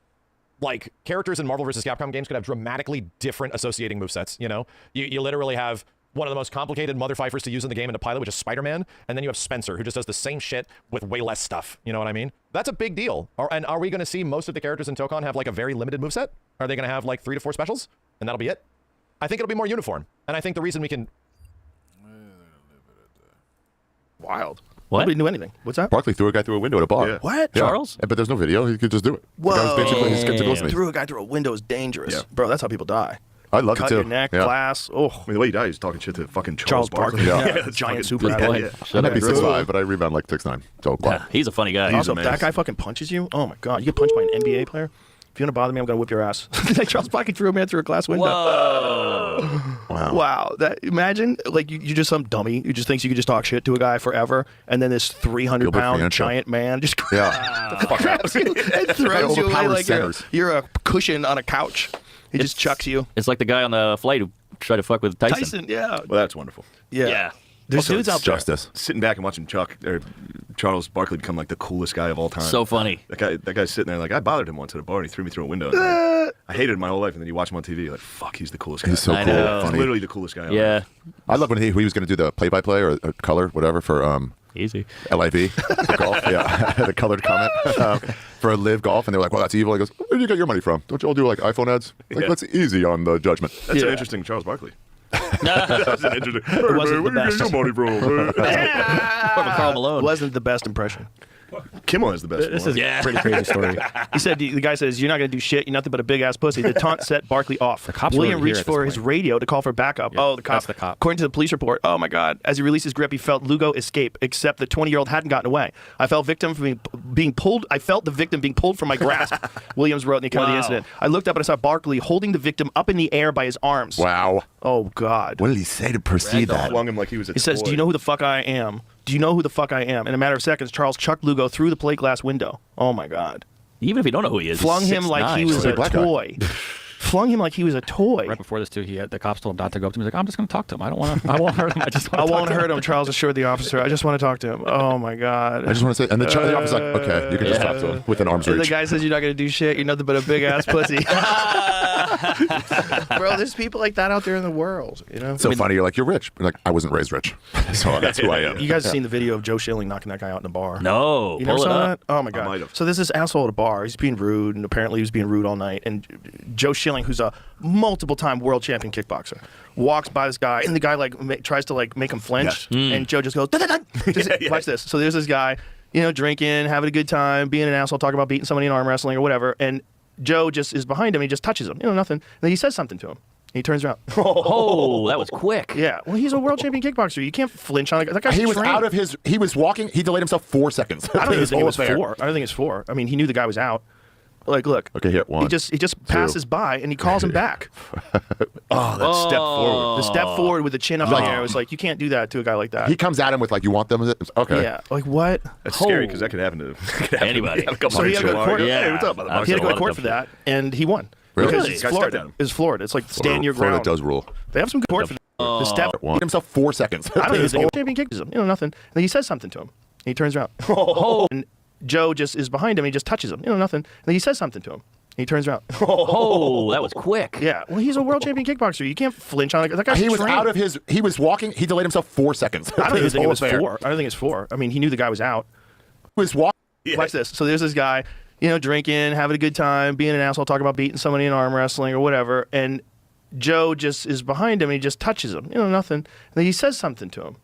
Speaker 7: Like, characters in Marvel vs. Capcom games could have dramatically different associating movesets, you know? You literally have one of the most complicated motherfifers to use in the game in a pilot, which is Spider-Man, and then you have Spencer, who just does the same shit with way less stuff, you know what I mean? That's a big deal. And are we going to see most of the characters in Tokon have, like, a very limited moveset? Are they going to have, like, 3 to 4 specials? And that'll be it? I think it'll be more uniform. And I think the reason we can...
Speaker 10: Wild.
Speaker 11: What?
Speaker 10: Nobody knew anything. What's that?
Speaker 11: Barkley threw a guy through a window at a bar.
Speaker 9: Yeah.
Speaker 10: What?
Speaker 11: Yeah.
Speaker 9: Charles?
Speaker 11: But there's no video. He could just do it.
Speaker 10: Whoa.
Speaker 11: The guy was basically, he's good to go to me.
Speaker 10: Threw a guy through a window is dangerous.
Speaker 9: Yeah.
Speaker 10: Bro, that's how people die.
Speaker 11: I'd love
Speaker 10: Cut
Speaker 11: it too.
Speaker 10: your neck,
Speaker 11: Yeah.
Speaker 10: glass. Oh.
Speaker 9: I mean, the way he died, he's talking shit to fucking Charles Barkley.
Speaker 11: Yeah.
Speaker 9: That's
Speaker 10: Giant
Speaker 9: fucking-
Speaker 10: super
Speaker 9: yeah,
Speaker 10: athlete.
Speaker 9: yeah.
Speaker 11: I might be
Speaker 9: Really?
Speaker 11: 6'5", but I rebound like 6'9". So
Speaker 2: Yeah, he's a funny guy.
Speaker 10: Also,
Speaker 9: a
Speaker 10: if
Speaker 9: man.
Speaker 10: that guy fucking punches you, oh my god, you get punched by an NBA player. If you want to bother me, I'm gonna whip your ass. Like Charles Barkley threw a man through a glass window.
Speaker 2: Whoa.
Speaker 11: wow.
Speaker 10: Wow. Imagine, like, you just some dummy who just thinks you could just talk shit to a guy forever, and then this 300-pound
Speaker 11: Fiancho.
Speaker 10: giant man just
Speaker 11: Yeah.
Speaker 10: grabs you and throws you away
Speaker 11: Overpowered
Speaker 10: like
Speaker 11: centers.
Speaker 10: you're a cushion on a couch. He just chucks you.
Speaker 2: It's like the guy on the flight who tried to fuck with Tyson.
Speaker 10: Tyson, yeah.
Speaker 9: Well, that's wonderful.
Speaker 10: Yeah. There's
Speaker 9: Also,
Speaker 10: dudes out
Speaker 9: it's
Speaker 10: there.
Speaker 11: Justice.
Speaker 9: Sitting back and watching Charles Barkley become like the coolest guy of all time.
Speaker 2: So funny.
Speaker 9: That guy's sitting there like, I bothered him once at a bar and he threw me through a window. And I hated him my whole life, and then you watch him on TV, you're like, fuck, he's the coolest guy.
Speaker 11: He's so
Speaker 2: I
Speaker 11: cool.
Speaker 2: know.
Speaker 9: He's
Speaker 11: Funny.
Speaker 9: literally the coolest guy.
Speaker 2: Yeah.
Speaker 11: I love when he was going to do the play-by-play or color, whatever, for
Speaker 2: Easy.
Speaker 11: LIV, for golf. Yeah, the colored comment for Live Golf, and they were like, well, that's evil. He goes, where do you get your money from? Don't you all do like iPhone ads? Like,
Speaker 9: Yeah.
Speaker 11: that's easy on the judgment.
Speaker 9: That's an interesting Charles Barkley.
Speaker 2: Nah.
Speaker 9: That's an interesting. Hey,
Speaker 10: wasn't
Speaker 9: man,
Speaker 10: the
Speaker 9: where you get
Speaker 10: best.
Speaker 9: your money from?
Speaker 2: Carl Malone.
Speaker 10: Wasn't the best impression.
Speaker 9: Kimmel is the best
Speaker 10: This
Speaker 9: one.
Speaker 10: is a pretty crazy story. He said, the guy says, you're not going to do shit. You're nothing but a big ass pussy. The taunt set Barkley off.
Speaker 2: The cops
Speaker 10: William
Speaker 2: were here
Speaker 10: reached
Speaker 2: at this
Speaker 10: for his
Speaker 2: point.
Speaker 10: radio to call for backup. Oh, the cop.
Speaker 2: That's the cop.
Speaker 10: According to the police report, oh my God. As he released his grip, he felt Lugo escape, except the 20-year-old hadn't gotten away. I felt victim from being pulled. I felt the victim being pulled from my grasp. Williams wrote in the account of the incident. I looked up and I saw Barkley holding the victim up in the air by his arms.
Speaker 11: Wow.
Speaker 10: Oh God.
Speaker 11: What did he say to proceed that?
Speaker 9: Flung him like he was a
Speaker 10: He says,
Speaker 9: toy.
Speaker 10: do you know who the fuck I am? Do you know who the fuck I am? In a matter of seconds, Charles chucked Lugo through the plate glass window. Oh my God.
Speaker 2: Even if you don't know who he is,
Speaker 10: Flung
Speaker 2: he's
Speaker 10: him like
Speaker 2: 6'9".
Speaker 10: he was a
Speaker 11: Black guy.
Speaker 10: toy. Flung him like he was a toy.
Speaker 2: Right before this too, the cops told him not to go up to him. He's like, I'm just going to talk to him. I won't hurt him. I just want
Speaker 10: I
Speaker 2: to
Speaker 10: won't hurt him, Charles assured the officer. I just want to talk to him. Oh my God.
Speaker 11: I just want to say, and the officer's like, okay, you can just talk to him within arm's
Speaker 10: And the
Speaker 11: reach.
Speaker 10: guy says, you're not going to do shit. You're nothing but a big ass pussy. Bro, there's people like that out there in the world. You know?
Speaker 11: So funny, you're like, you're rich. But like, I wasn't raised rich. So that's who I am.
Speaker 10: You guys have seen the video of Joe Schilling knocking that guy out in the bar?
Speaker 2: No,
Speaker 10: You never
Speaker 2: pull it
Speaker 10: saw
Speaker 2: up.
Speaker 10: that? Oh my
Speaker 9: might
Speaker 10: God.
Speaker 9: have.
Speaker 10: So there's this asshole at a bar. He's being rude, and apparently he was being rude all night. And Joe Schilling, who's a multiple-time world champion kickboxer, walks by this guy, and the guy tries to make him flinch, and Joe just goes, watch this. So there's this guy, drinking, having a good time, being an asshole, talking about beating somebody in arm wrestling or whatever, and Joe just is behind him. He just touches him, nothing. And then he says something to him. He turns around.
Speaker 2: Oh, that was quick.
Speaker 10: Yeah. Well, he's a world champion kickboxer. You can't flinch on that guy's
Speaker 11: He was
Speaker 10: trained.
Speaker 11: out of his. He was walking. He delayed himself 4 seconds.
Speaker 10: I don't think it was
Speaker 11: fair.
Speaker 10: 4. I don't think it's 4. I mean, he knew the guy was out. Like, look.
Speaker 11: Okay, hit 1.
Speaker 10: He just passes by and he calls him back.
Speaker 9: Oh, that step forward.
Speaker 10: The step forward with the chin up in the air was like, you can't do that to a guy like that.
Speaker 11: He comes at him with like, "You want them?" Okay.
Speaker 10: Yeah. Like what?
Speaker 9: That's scary because that could happen to
Speaker 2: Anybody.
Speaker 10: So he had to go to court.
Speaker 2: Yeah.
Speaker 9: Hey, what's up, motherfucker?
Speaker 10: He had to go to court for that, and he won.
Speaker 11: Really?
Speaker 10: Because
Speaker 11: This
Speaker 10: it's
Speaker 9: guy stepped
Speaker 10: Florida.
Speaker 9: at him.
Speaker 10: It's Florida. It's like stand your
Speaker 11: Florida
Speaker 10: ground.
Speaker 11: does rule.
Speaker 10: They have some good court for that. The step
Speaker 11: He himself 4 seconds.
Speaker 10: I don't think the champion kicks him. Nothing. And then he says something to him. And he turns around. And Joe just is behind him. And he just touches him. Nothing. And then he says something to him. And he turns around.
Speaker 2: Oh, that was quick.
Speaker 10: Yeah. Well, he's a world champion kickboxer. You can't flinch on that guy's
Speaker 11: He was
Speaker 10: trained.
Speaker 11: out of his. He was walking. He delayed himself 4 seconds.
Speaker 10: I don't think it was
Speaker 11: fair.
Speaker 10: 4. I don't think it's 4. I mean, he knew the guy was out.
Speaker 11: He was walking.
Speaker 10: Watch this. So there's this guy, drinking, having a good time, being an asshole, talking about beating somebody in arm wrestling or whatever. And Joe just is behind him and he just touches him. Nothing. And then he says something to him.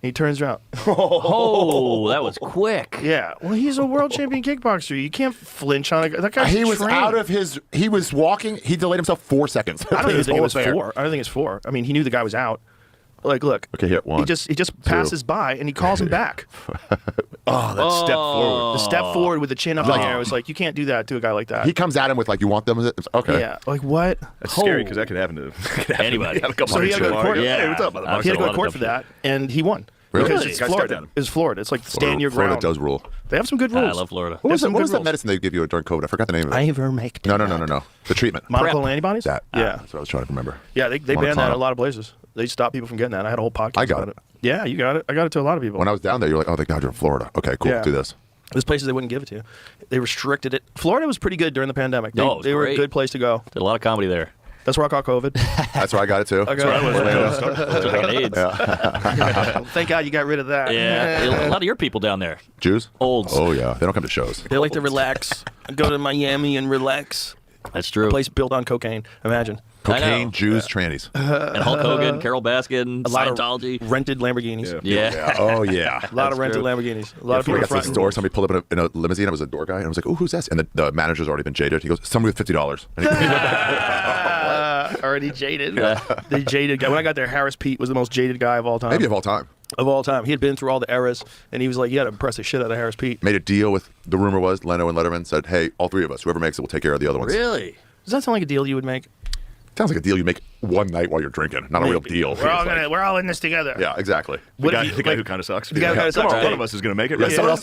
Speaker 10: He turns around.
Speaker 2: Oh, that was quick.
Speaker 10: Yeah. Well, he's a world champion kickboxer. You can't flinch on that guy's
Speaker 11: He was
Speaker 10: trained.
Speaker 11: out of his. He was walking. He delayed himself 4 seconds.
Speaker 10: I don't think it was
Speaker 11: fair.
Speaker 10: 4. I don't think it's 4. I mean, he knew the guy was out. Like, look.
Speaker 11: Okay, hit 1.
Speaker 10: He just passes by and he calls him back.
Speaker 9: Oh, that step forward.
Speaker 10: The step forward with the chin up in the air was like, you can't do that to a guy like that.
Speaker 11: He comes at him with like, "You want them?" Okay.
Speaker 10: Yeah. Like what?
Speaker 9: That's scary because that could happen to
Speaker 2: Anybody.
Speaker 10: So he had to go to court.
Speaker 2: Yeah.
Speaker 9: Hey, what's up, motherfucker?
Speaker 10: He had to go to court for that, and he won.
Speaker 11: Really?
Speaker 10: Because
Speaker 11: This
Speaker 10: it's
Speaker 9: guy stepped
Speaker 10: Florida.
Speaker 9: at him.
Speaker 10: It's Florida. It's like stand your
Speaker 11: Florida
Speaker 10: ground.
Speaker 11: does rule.
Speaker 10: They have some good rules.
Speaker 2: I love Florida.
Speaker 11: What was,
Speaker 10: some
Speaker 11: what
Speaker 10: good
Speaker 11: was that
Speaker 10: rules.
Speaker 11: medicine they give you during COVID? I forgot the name of it.
Speaker 10: Ivermectin.
Speaker 11: No. The treatment.
Speaker 10: Monoclonal antibodies?
Speaker 11: That.
Speaker 10: Yeah.
Speaker 11: That's what I was trying to remember.
Speaker 10: Yeah, they banned that in
Speaker 11: Monoclonal.
Speaker 10: a lot of places. They stopped people from getting that. I had a whole podcast
Speaker 11: I got
Speaker 10: about
Speaker 11: it.
Speaker 10: Yeah, you got it. I got it to a lot of people.
Speaker 11: When I was down there, you're like, "Oh, thank God you're in Florida." Okay, cool.
Speaker 10: Yeah.
Speaker 11: Do this.
Speaker 10: There's places they wouldn't give it to you. They restricted it. Florida was pretty good during the pandemic. They,
Speaker 2: No, it was
Speaker 10: they were a
Speaker 2: great.
Speaker 10: good place to go.
Speaker 2: Did a lot of comedy there.
Speaker 10: That's where I caught COVID.
Speaker 11: That's where I got it too.
Speaker 10: That's where I was.
Speaker 2: Fucking AIDS.
Speaker 10: Thank God you got rid of that.
Speaker 2: Yeah. A lot of your people down there.
Speaker 11: Jews?
Speaker 2: Olds.
Speaker 11: Oh yeah, they don't come to shows.
Speaker 10: They like to relax. Go to Miami and relax.
Speaker 2: That's true.
Speaker 10: A place built on cocaine. Imagine.
Speaker 2: I know.
Speaker 11: Cocaine, Jews, trannies.
Speaker 2: And Hulk Hogan, Carol Baskin,
Speaker 10: A lot
Speaker 2: Scientology.
Speaker 10: of rented Lamborghinis.
Speaker 2: Yeah.
Speaker 11: Oh yeah.
Speaker 10: A lot of rented
Speaker 2: true.
Speaker 10: Lamborghinis. A lot of
Speaker 11: I
Speaker 10: people
Speaker 11: got to the
Speaker 10: fronting.
Speaker 11: store. Somebody pulled up in a limousine. I was a door guy, and I was like, "Oh, who's this?" And the manager's already been jaded. He goes, "Somebody with $50."
Speaker 10: Already jaded. The jaded guy. When I got there, Harris Pete was the most jaded guy of all time.
Speaker 11: Maybe of all time.
Speaker 10: Of all time. He had been through all the eras, and he was like, you got to impress the shit out of Harris Pete.
Speaker 11: Made a deal with, the rumor was, Leno and Letterman said, "Hey, all three of us, whoever makes it, will take care of the other ones."
Speaker 2: Really?
Speaker 10: Does that sound like a deal you would make?
Speaker 11: Sounds like a deal you make one night while you're drinking, not a real deal.
Speaker 10: We're all in this together.
Speaker 11: Yeah, exactly.
Speaker 10: What
Speaker 9: The
Speaker 10: if
Speaker 9: guy,
Speaker 10: you-
Speaker 9: the guy
Speaker 10: like-
Speaker 9: who kind of sucks.
Speaker 10: the guy who kinda sucks,
Speaker 9: One
Speaker 10: right.
Speaker 9: of us is going to make it.
Speaker 11: Yeah,
Speaker 9: Right?
Speaker 11: someone else.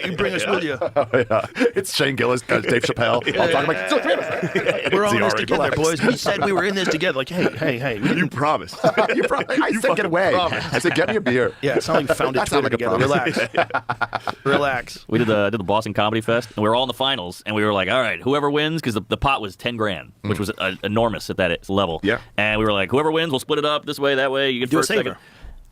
Speaker 10: You bring us with you.
Speaker 11: Yeah. It's Shane Gillis, Dave Chappelle. I'm talking like, "So three of us."
Speaker 10: We're all in
Speaker 11: It's
Speaker 10: this
Speaker 11: already
Speaker 10: together,
Speaker 11: relaxed.
Speaker 10: boys. We said we were in this together. Like, hey.
Speaker 9: You promised.
Speaker 11: I said, "Get away." I said, "Get me a beer."
Speaker 10: Yeah, it's not like we found it
Speaker 11: That sounded
Speaker 10: Twitter
Speaker 11: like a
Speaker 10: together.
Speaker 11: promise.
Speaker 10: Relax.
Speaker 2: We did the Boston Comedy Fest, and we were all in the finals, and we were like, all right, whoever wins, because the pot was 10 grand, which was enormous at that level.
Speaker 9: Yeah.
Speaker 2: And we were like, whoever wins, we'll split it up this way, that way. You get
Speaker 10: Do a
Speaker 2: first,
Speaker 10: saver.
Speaker 2: second.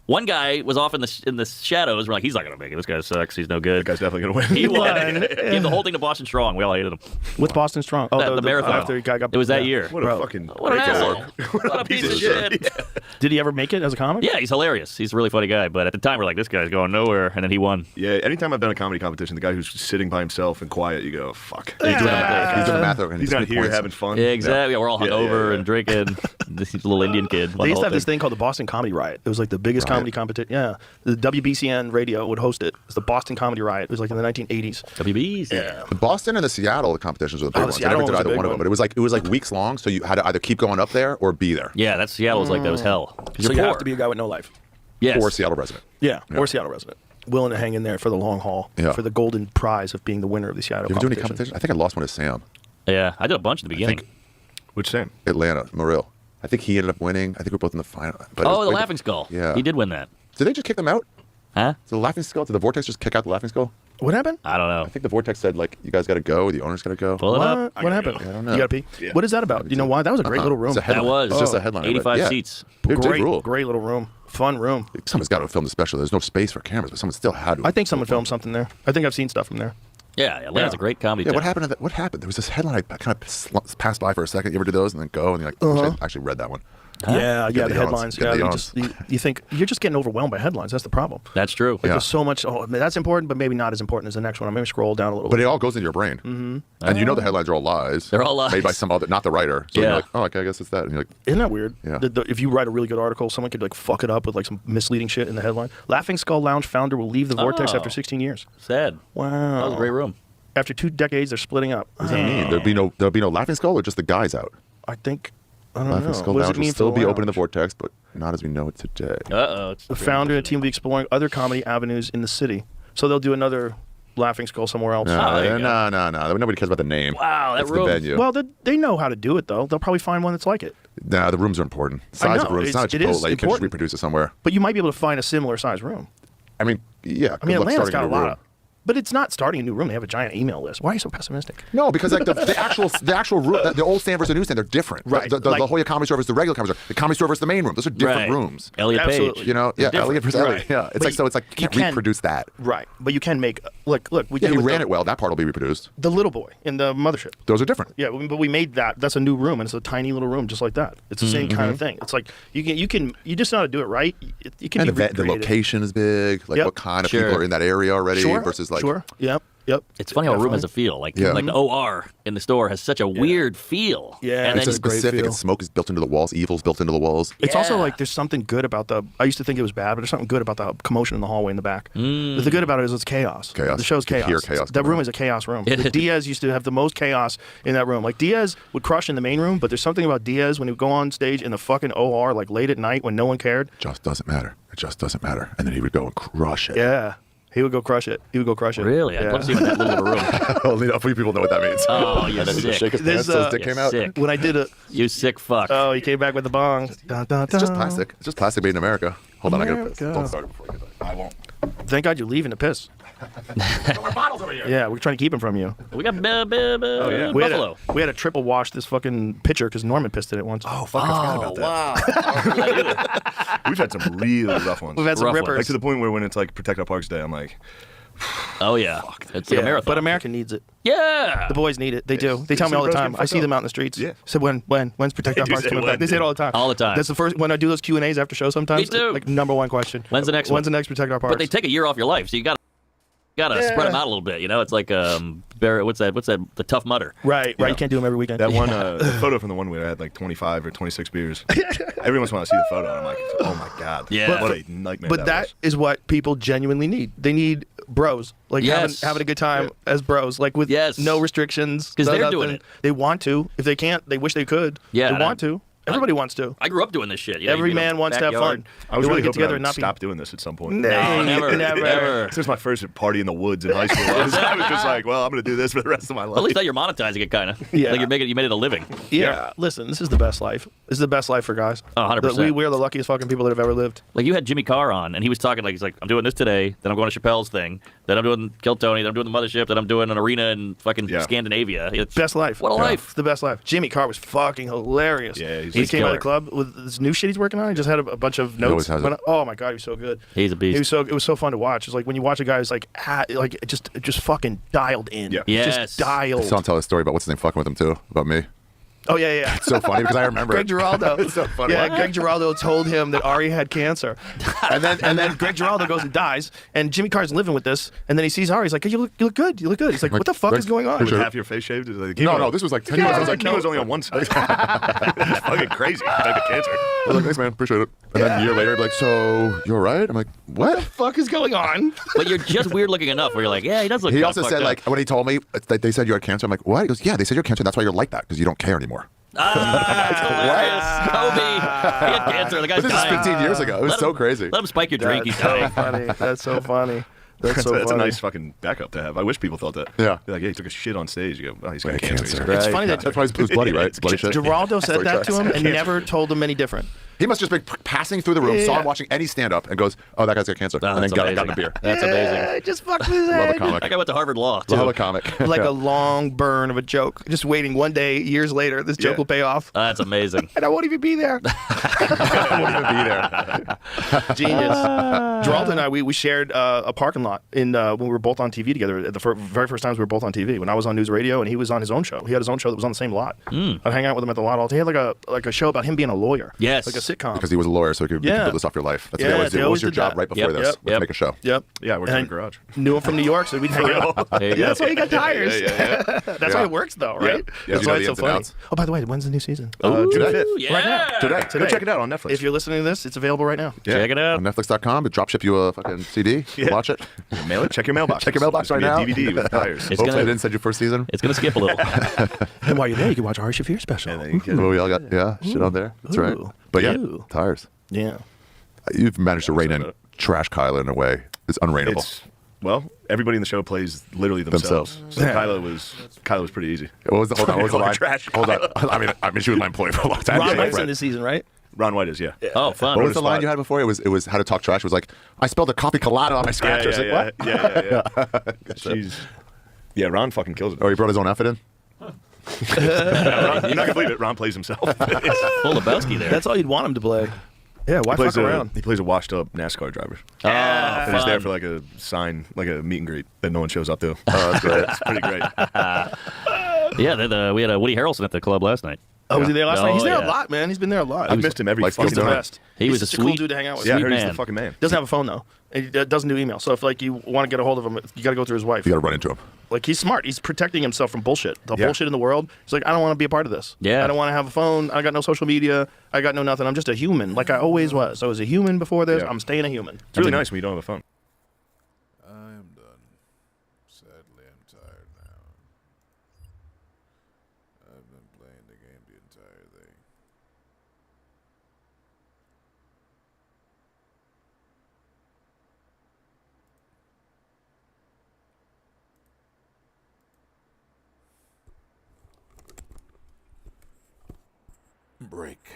Speaker 2: One guy was off in the shadows. We're like, he's not gonna make it. This guy sucks. He's no good.
Speaker 9: That guy's definitely going to win.
Speaker 2: He won. He gave the whole thing to Boston Strong. We all hated him.
Speaker 10: What's Boston Strong? Oh,
Speaker 2: The marathon.
Speaker 10: After he got
Speaker 2: It was that
Speaker 10: yeah.
Speaker 2: year.
Speaker 9: What a
Speaker 10: Bro.
Speaker 9: fucking
Speaker 2: What an asshole. What a piece of shit.
Speaker 10: Did he ever make it as a comic?
Speaker 2: Yeah, he's hilarious. He's a really funny guy. But at the time, we're like, this guy's going nowhere. And then he won.
Speaker 9: Yeah, anytime I've done a comedy competition, the guy who's sitting by himself and quiet, you go, fuck.
Speaker 11: He's doing the math. He's doing the math. and
Speaker 9: He's
Speaker 11: giving
Speaker 9: not
Speaker 11: me
Speaker 9: here
Speaker 11: points.
Speaker 9: having fun.
Speaker 2: Yeah, exactly. Yeah, we're all
Speaker 9: Yeah,
Speaker 2: hungover
Speaker 9: yeah.
Speaker 2: and drinking. This little Indian kid.
Speaker 10: They used to have this thing called the Boston Comedy Riot. It was like the biggest comedy competition. Yeah. The WBCN radio would host it. It was the Boston Comedy Riot. It was like in the 1980s.
Speaker 2: WBs.
Speaker 10: Yeah.
Speaker 11: The Boston and the Seattle competitions were the big
Speaker 10: the
Speaker 11: ones. I
Speaker 10: Seattle
Speaker 11: never did
Speaker 10: one was a
Speaker 11: either
Speaker 10: big
Speaker 11: one of them,
Speaker 10: one.
Speaker 11: but it was like weeks long, so you had to either keep going up there or be there.
Speaker 2: Yeah, that's Seattle was like that was hell. 'Cause
Speaker 10: So
Speaker 2: you're
Speaker 10: you
Speaker 2: poor.
Speaker 10: have to be a guy with no life.
Speaker 2: Yes.
Speaker 11: Or a Seattle resident.
Speaker 10: Yeah. Or Seattle resident. Willing to hang in there for the long haul.
Speaker 11: Yeah.
Speaker 10: For the golden prize of being the winner of the Seattle
Speaker 11: You ever do any
Speaker 10: competition.
Speaker 11: competition? I think I lost one to Sam.
Speaker 2: Yeah, I did a bunch in the beginning.
Speaker 9: Which Sam?
Speaker 11: Atlanta, Morrill. I think he ended up winning. I think we're both in the final. But it
Speaker 2: Oh,
Speaker 11: was
Speaker 2: the
Speaker 11: like-
Speaker 2: Laughing Skull.
Speaker 11: Yeah.
Speaker 2: He did win that.
Speaker 11: Did they just kick them out?
Speaker 2: Huh?
Speaker 11: So the Laughing Skull, did the Vortex just kick out the Laughing Skull?
Speaker 10: What happened?
Speaker 2: I don't know.
Speaker 11: I think the Vortex said, like, you guys got to go, the owner's got to go.
Speaker 2: Pull it up.
Speaker 10: What happened?
Speaker 11: I don't know.
Speaker 10: You got to pee?
Speaker 9: Yeah.
Speaker 10: What is that about? Do you know why? That was a great little room.
Speaker 11: It's a headline.
Speaker 2: That was.
Speaker 11: It's just a headline.
Speaker 2: 85
Speaker 11: Yeah.
Speaker 2: seats.
Speaker 11: It did rule.
Speaker 10: Great little room. Fun room.
Speaker 11: Someone's got to film the special. There's no space for cameras, but someone still had to.
Speaker 10: I think someone filmed something there. I think I've seen stuff from there.
Speaker 2: Yeah, Atlanta's a great comedy
Speaker 11: Yeah,
Speaker 2: town.
Speaker 11: what happened to that? What happened? There was this headline I kind of passed by for a second. You ever do those and then go and you're like, oh, I actually read that one.
Speaker 10: Yeah,
Speaker 11: Get
Speaker 10: the
Speaker 11: the
Speaker 10: headlines.
Speaker 11: odds. Get
Speaker 10: Yeah,
Speaker 11: the odds.
Speaker 10: you think you're just getting overwhelmed by headlines. That's the problem.
Speaker 2: That's true.
Speaker 10: Like, there's so much. Oh, that's important, but maybe not as important as the next one. I'm going to scroll down a little
Speaker 11: But
Speaker 10: bit.
Speaker 11: it all goes into your brain. Mm-hmm. And you know the headlines are all lies.
Speaker 2: They're all lies.
Speaker 11: Made by some other, not the writer. So you're like, oh, okay, I guess it's that. And you're like,
Speaker 10: Isn't that weird?
Speaker 11: Yeah.
Speaker 10: If you write a really good article, someone could like fuck it up with like some misleading shit in the headline. Laughing Skull Lounge founder will leave the Vortex
Speaker 2: Oh.
Speaker 10: after 16 years.
Speaker 2: Sad.
Speaker 10: Wow.
Speaker 2: That was a great room.
Speaker 10: After 2 decades, they're splitting up.
Speaker 11: what does that mean? There'll be no Laughing Skull, or just the guys out?
Speaker 10: I think. I don't
Speaker 11: Laughing
Speaker 10: know.
Speaker 11: Skull
Speaker 10: What does
Speaker 11: Lounge
Speaker 10: it
Speaker 11: will
Speaker 10: mean
Speaker 11: still
Speaker 10: for the
Speaker 11: be open in the
Speaker 10: lounge?
Speaker 11: Vortex, but not as we know it today.
Speaker 2: Uh-oh.
Speaker 10: The founder and the team will be exploring other comedy avenues in the city. So they'll do another Laughing Skull somewhere else.
Speaker 2: there you
Speaker 11: No. Nobody cares about the name.
Speaker 2: Wow, that
Speaker 11: It's
Speaker 2: room.
Speaker 11: the venue.
Speaker 10: Well, they know how to do it, though. They'll probably find one that's like it.
Speaker 11: Nah, the rooms are important. Size of
Speaker 10: know,
Speaker 11: rooms. It's not a
Speaker 10: it is
Speaker 11: Chipotle. You can just
Speaker 10: important.
Speaker 11: reproduce it somewhere.
Speaker 10: But you might be able to find a similar size room.
Speaker 11: I mean, yeah.
Speaker 10: I mean,
Speaker 11: good luck
Speaker 10: Atlanta's
Speaker 11: starting
Speaker 10: got a
Speaker 11: new
Speaker 10: lot
Speaker 11: room.
Speaker 10: of. But it's not starting a new room. They have a giant email list. Why are you so pessimistic?
Speaker 11: No, because like the actual room, the old stand versus the new stand, they're different.
Speaker 10: Right.
Speaker 11: The
Speaker 10: Like-
Speaker 11: La Jolla Comedy Store versus the regular Comedy Store. The Comedy Store versus the main room. Those are different
Speaker 2: Right.
Speaker 11: rooms.
Speaker 2: Elliot
Speaker 10: Absolutely.
Speaker 2: Page.
Speaker 11: You know, yeah,
Speaker 2: Different.
Speaker 11: Elliot versus Elliot.
Speaker 10: Right.
Speaker 11: Yeah, it's
Speaker 10: But
Speaker 11: like so. It's like you can't reproduce that.
Speaker 10: Right. But you can make. Look. We
Speaker 11: Yeah,
Speaker 10: did
Speaker 11: he
Speaker 10: with
Speaker 11: ran it well. That part will be reproduced.
Speaker 10: The little boy in the mothership.
Speaker 11: Those are different.
Speaker 10: Yeah, but we made that. That's a new room, and it's a tiny little room, just like that. It's the same kind of thing. It's like you just know how to do it right. You can
Speaker 11: And
Speaker 10: be
Speaker 11: the
Speaker 10: creative.
Speaker 11: location is big. Like
Speaker 10: Yep.
Speaker 11: what kind of
Speaker 2: Sure.
Speaker 11: people are in that area already
Speaker 10: Sure.
Speaker 11: versus like.
Speaker 10: Sure. Yep.
Speaker 2: It's funny how a room has a feel. Like the OR in the store has such a weird feel.
Speaker 10: Yeah.
Speaker 2: And
Speaker 11: It's
Speaker 2: then
Speaker 11: a specific. And smoke is built into the walls. Evil's built into the walls.
Speaker 10: It's also
Speaker 2: Yeah.
Speaker 10: like there's something good about the. I used to think it was bad, but there's something good about the commotion in the hallway in the back. The good about it is it's chaos.
Speaker 11: Chaos.
Speaker 10: The show's
Speaker 11: You can
Speaker 10: chaos.
Speaker 11: hear chaos
Speaker 10: That
Speaker 11: coming
Speaker 10: room
Speaker 11: out.
Speaker 10: is a chaos room.
Speaker 2: It is.
Speaker 10: Diaz used to have the most chaos in that room. Like Diaz would crush in the main room, but there's something about Diaz when he would go on stage in the fucking OR like late at night when no one cared.
Speaker 11: Just doesn't matter. It just doesn't matter. And then he would go and crush it.
Speaker 10: Yeah. He would go crush it.
Speaker 2: Really? I'd love to see him in that little room.
Speaker 11: Only a few people know what that means.
Speaker 2: Oh, you're
Speaker 11: And then he just
Speaker 2: sick.
Speaker 11: shake his
Speaker 10: There's,
Speaker 11: pants till his dick
Speaker 2: You're
Speaker 11: came out.
Speaker 2: sick.
Speaker 10: When I did a.
Speaker 2: You sick fuck.
Speaker 10: Oh, he came back with the bong. Dun, dun,
Speaker 11: It's just
Speaker 10: dun.
Speaker 11: plastic. It's just plastic made in America. Hold on, I gotta.
Speaker 10: America.
Speaker 11: Don't start it before you get that. I won't.
Speaker 10: Thank God you're leaving to piss.
Speaker 11: Bottles over here.
Speaker 10: Yeah, we're trying to keep him from you.
Speaker 2: We got
Speaker 10: We had,
Speaker 2: Buffalo.
Speaker 10: we had to triple wash this fucking pitcher because Norman pissed in it once.
Speaker 11: Oh fuck! I forgot about that.
Speaker 2: Wow.
Speaker 9: We've had some really rough ones.
Speaker 10: We've had some
Speaker 2: Rough
Speaker 10: rippers.
Speaker 9: Like to the point where when it's like Protect Our Parks Day, I'm like,
Speaker 2: Oh, yeah. It's like a marathon.
Speaker 10: But America needs it.
Speaker 2: Yeah.
Speaker 10: The boys need it. They do. They tell me all the
Speaker 9: Super
Speaker 10: time.
Speaker 9: Bros
Speaker 10: I see
Speaker 9: get
Speaker 10: them out in the streets.
Speaker 9: Yeah.
Speaker 10: So when's Protect Our
Speaker 9: do
Speaker 10: Parks
Speaker 9: say
Speaker 10: coming
Speaker 9: when.
Speaker 10: back? They say it all the time.
Speaker 2: All the time.
Speaker 10: That's the first when I do those Q&As after show sometimes.
Speaker 2: Me too.
Speaker 10: Like number one question.
Speaker 2: When's the next
Speaker 10: When's
Speaker 2: one?
Speaker 10: the next Protect Our Parks?
Speaker 2: But they take a year off your life, so you gotta spread them out a little bit. You know, it's like what's that? The Tough Mudder.
Speaker 10: right. You can't do them every weekend.
Speaker 9: that one the photo from the one where I had like 25 or 26 beers. Every once in a while I see the photo and I'm like, oh my God.
Speaker 2: Yeah.
Speaker 9: What a nightmare
Speaker 10: But that
Speaker 9: was.
Speaker 10: is what people genuinely need. They need bros, like
Speaker 2: Yes.
Speaker 10: having a good time as bros, like with
Speaker 2: Yes.
Speaker 10: no restrictions.
Speaker 2: 'Cause
Speaker 10: no
Speaker 2: they're
Speaker 10: nothing.
Speaker 2: doing it.
Speaker 10: They want to. If they can't, they wish they could.
Speaker 2: Yeah,
Speaker 10: they
Speaker 2: and
Speaker 10: want to. Everybody wants to.
Speaker 2: I grew up doing this shit. You know,
Speaker 10: Every
Speaker 2: you get a
Speaker 10: man wants to have
Speaker 2: backyard.
Speaker 10: fun.
Speaker 9: I was
Speaker 10: They wanna
Speaker 9: really
Speaker 10: get
Speaker 9: hoping
Speaker 10: together
Speaker 9: I
Speaker 10: and
Speaker 9: would
Speaker 10: not be.
Speaker 9: stop doing this at some point.
Speaker 10: No,
Speaker 2: never.
Speaker 10: never.
Speaker 9: This was my first party in the woods in high school. I was just like, well, I'm going to do this for the rest of my life.
Speaker 2: At least now you're monetizing it, kind of.
Speaker 10: Yeah.
Speaker 2: Like you made it a living.
Speaker 10: Yeah. Listen, this is the best life. This is the best life for guys.
Speaker 2: Oh, 100%.
Speaker 10: We're the luckiest fucking people that have ever lived.
Speaker 2: Like you had Jimmy Carr on, and he was talking like he's like, I'm doing this today, then I'm going to Chappelle's thing, then I'm doing Kill Tony, then I'm doing the Mothership, then I'm doing an arena in fucking
Speaker 9: Yeah.
Speaker 2: Scandinavia. It's
Speaker 10: Best life.
Speaker 2: What a life.
Speaker 10: It's the best life. Jimmy Carr was fucking hilarious.
Speaker 9: Yeah,
Speaker 10: he
Speaker 9: he's
Speaker 10: came out of
Speaker 2: killer.
Speaker 10: the club with this new shit he's working on. He just had a bunch of
Speaker 11: always
Speaker 10: notes.
Speaker 11: has it.
Speaker 10: Oh my God, he was so good.
Speaker 2: He's a beast.
Speaker 10: It was so fun to watch. It's like when you watch a guy who's like just fucking dialed in.
Speaker 9: Yeah.
Speaker 2: Yes.
Speaker 10: Just dialed.
Speaker 11: I saw him tell a story about what's his name fucking with him too about me.
Speaker 10: Oh yeah.
Speaker 11: It's so funny because I remember
Speaker 10: Greg
Speaker 11: it.
Speaker 10: Giraldo.
Speaker 11: It's so funny.
Speaker 10: Yeah, Greg Giraldo told him that Ari had cancer, and then Greg Giraldo goes and dies, and Jimmy Carr's living with this, and then he sees Ari. He's like, hey, you look good. You look good. He's like, what the fuck
Speaker 11: Greg-
Speaker 10: is going on?
Speaker 11: Greg-
Speaker 9: With half your face shaved? Like,
Speaker 11: No, this was like 10
Speaker 9: I
Speaker 11: years
Speaker 9: was
Speaker 11: ago.
Speaker 9: like, he was only on one side. It's fucking crazy. Type of cancer.
Speaker 11: I was like, thanks, man. Appreciate it. And then a year later, I'd be like, so, you all right? I'm like, what?
Speaker 10: Fuck is going on?
Speaker 2: But you're just weird looking enough where you're like, yeah, he does look
Speaker 11: He
Speaker 2: kinda
Speaker 11: also
Speaker 2: fucked
Speaker 11: said,
Speaker 2: up.
Speaker 11: like, when he told me, they said you had cancer, I'm like, what? He goes, yeah, they said you had cancer. That's why you're like that, because you don't care anymore.
Speaker 2: Hilarious. Kobe. He had cancer. The guy's
Speaker 11: But this is
Speaker 2: dying.
Speaker 11: 15 years ago. It was
Speaker 2: Let
Speaker 11: so
Speaker 2: him-
Speaker 11: crazy.
Speaker 2: Let him spike your drink. He's
Speaker 10: That's so
Speaker 2: dying.
Speaker 10: funny. That's so funny. That's so
Speaker 9: That's a
Speaker 10: funny.
Speaker 9: nice fucking backup to have. I wish people thought that.
Speaker 11: Yeah.
Speaker 9: Be like, yeah, he took a shit on stage. You go, oh, he's got
Speaker 11: Yeah,
Speaker 9: cancer.
Speaker 11: cancer.
Speaker 10: It's funny that
Speaker 11: That's why it was bloody, right? It's bloody shit.
Speaker 10: Geraldo said
Speaker 11: Story
Speaker 10: that to
Speaker 11: tracks.
Speaker 10: him and never told him any different.
Speaker 11: He must just be passing through the room, saw him watching any stand-up, and goes, "Oh, that guy's got cancer," and then got a beer.
Speaker 2: That's amazing.
Speaker 10: Yeah, just fucked with his
Speaker 11: Love
Speaker 10: head.
Speaker 11: a comic.
Speaker 2: That guy went to Harvard Law, too.
Speaker 11: Love a comic.
Speaker 10: Like a long burn of a joke. Just waiting one day, years later, this joke will pay off.
Speaker 2: That's amazing.
Speaker 10: And I won't even be there.
Speaker 11: I won't even be there.
Speaker 10: Genius. Geraldo and I, we shared a parking lot when we were both on TV together. The very first times we were both on TV. When I was on News Radio and he was on his own show. He had his own show that was on the same lot. I'd hang out with him at the lot all day. He had like a show about him being a lawyer.
Speaker 2: Yes.
Speaker 10: Like a sitcom.
Speaker 11: Because he was a lawyer, so he could build this off your life. That's what they always do. What was your job right before this? Let's make a show.
Speaker 10: Yep.
Speaker 9: Yeah, I worked in the garage.
Speaker 10: Knew him from New York, so we'd hang out. That's why he got tires. That's why it works, though, right?
Speaker 11: Yeah.
Speaker 10: That's why it's so funny. Oh, by the way, when's the new season?
Speaker 11: June 5th.
Speaker 2: Yeah.
Speaker 10: Right now.
Speaker 11: Today.
Speaker 9: Go check it out on Netflix.
Speaker 10: If you're listening to this, it's available right now.
Speaker 11: Yeah.
Speaker 2: Check it out.
Speaker 11: On Netflix.com. It drop ship you a fucking CD. Watch it.
Speaker 9: Mail it. Check your mailbox.
Speaker 11: Check your mailbox right now.
Speaker 9: DVD with tires.
Speaker 2: It's
Speaker 11: Hopefully
Speaker 2: gonna-
Speaker 11: I didn't send you first season.
Speaker 2: It's going to skip a little.
Speaker 10: And while you're there, you can watch Ari Shaffir special.
Speaker 11: Oh, we all got shit on there. That's right. But yeah,
Speaker 10: Ooh.
Speaker 11: tires.
Speaker 10: Yeah.
Speaker 11: You've managed to rein in Trash Kyla in a way. It's unrainable.
Speaker 9: Well, everybody in the show plays literally themselves. So Kyla was pretty easy.
Speaker 11: What was the hold on? What was the line?
Speaker 9: Trash
Speaker 11: Hold on. I mean, she was my employee for a long time.
Speaker 10: Ron
Speaker 11: Yeah,
Speaker 10: White's
Speaker 11: right.
Speaker 10: in this season, right?
Speaker 9: Ron White is, yeah.
Speaker 2: Oh, fun.
Speaker 11: What was the line you had before? It was how to talk trash. It was like, I spelled a coffee colada on my scratcher. It's like, what?
Speaker 9: She's, Ron fucking kills it.
Speaker 11: Oh, he brought his own outfit in?
Speaker 9: Ron, you're not going to believe it. Ron plays himself.
Speaker 2: Full Lebowski there.
Speaker 10: That's all you'd want him to play. Yeah, why fuck around?
Speaker 9: He plays a washed-up NASCAR driver.
Speaker 2: Oh,
Speaker 9: And he's there
Speaker 2: fun.
Speaker 9: for like a sign, like a meet and greet that no one shows up to. Oh, that's great. It's pretty great.
Speaker 2: Yeah, we had a Woody Harrelson at the club last night.
Speaker 10: Oh, was he there last night? He's there
Speaker 2: yeah.
Speaker 10: a lot, man. He's been there a lot.
Speaker 9: I've missed him every
Speaker 11: Life
Speaker 9: fucking
Speaker 11: skills
Speaker 10: He's the
Speaker 11: donor.
Speaker 10: best.
Speaker 2: He was
Speaker 10: He's
Speaker 2: a
Speaker 10: such a cool
Speaker 2: sweet-
Speaker 10: dude to hang out with.
Speaker 9: Yeah, I
Speaker 2: Sweet
Speaker 9: heard he's
Speaker 2: man.
Speaker 9: the fucking man.
Speaker 10: Doesn't have a phone though. And he doesn't do email. So if like you want to get a hold of him, you got to go through his wife.
Speaker 11: You got to run into him.
Speaker 10: Like he's smart. He's protecting himself from bullshit. The
Speaker 9: Yeah.
Speaker 10: bullshit in the world. He's like, I don't want to be a part of this.
Speaker 2: Yeah.
Speaker 10: I don't want to have a phone. I got no social media. I got no nothing. I'm just a human, like I always was. I was a human before this.
Speaker 9: Yeah.
Speaker 10: I'm staying a human.
Speaker 9: It's really nice when you don't have a phone.
Speaker 12: I am done. Sadly, I'm tired now. I've been playing the game the entire thing. Break.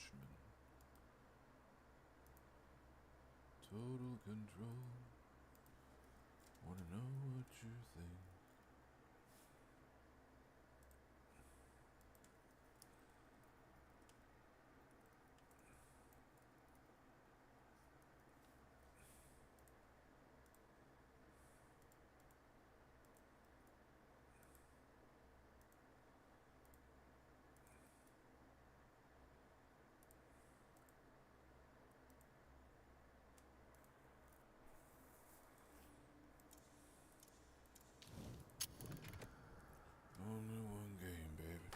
Speaker 12: watchman. Total control. Wanna know what you think? Only one game, baby.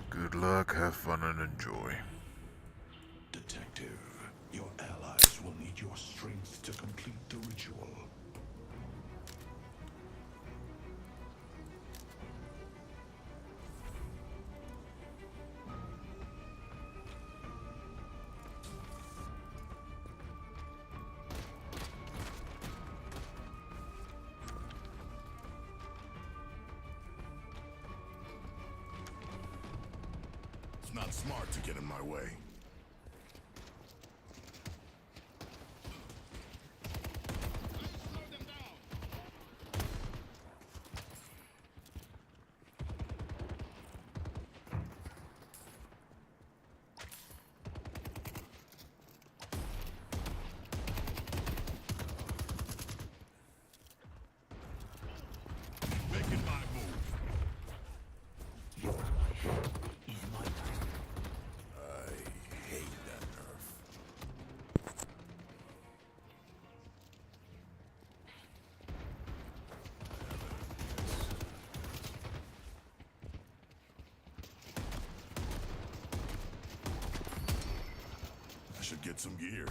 Speaker 12: Good luck, have fun, and enjoy.
Speaker 13: Detective, your allies will need your strength to complete the ritual.
Speaker 12: It's not smart to get in my way. Making my move.
Speaker 13: Your life is my life.
Speaker 12: I hate that nerf. I should get some gear.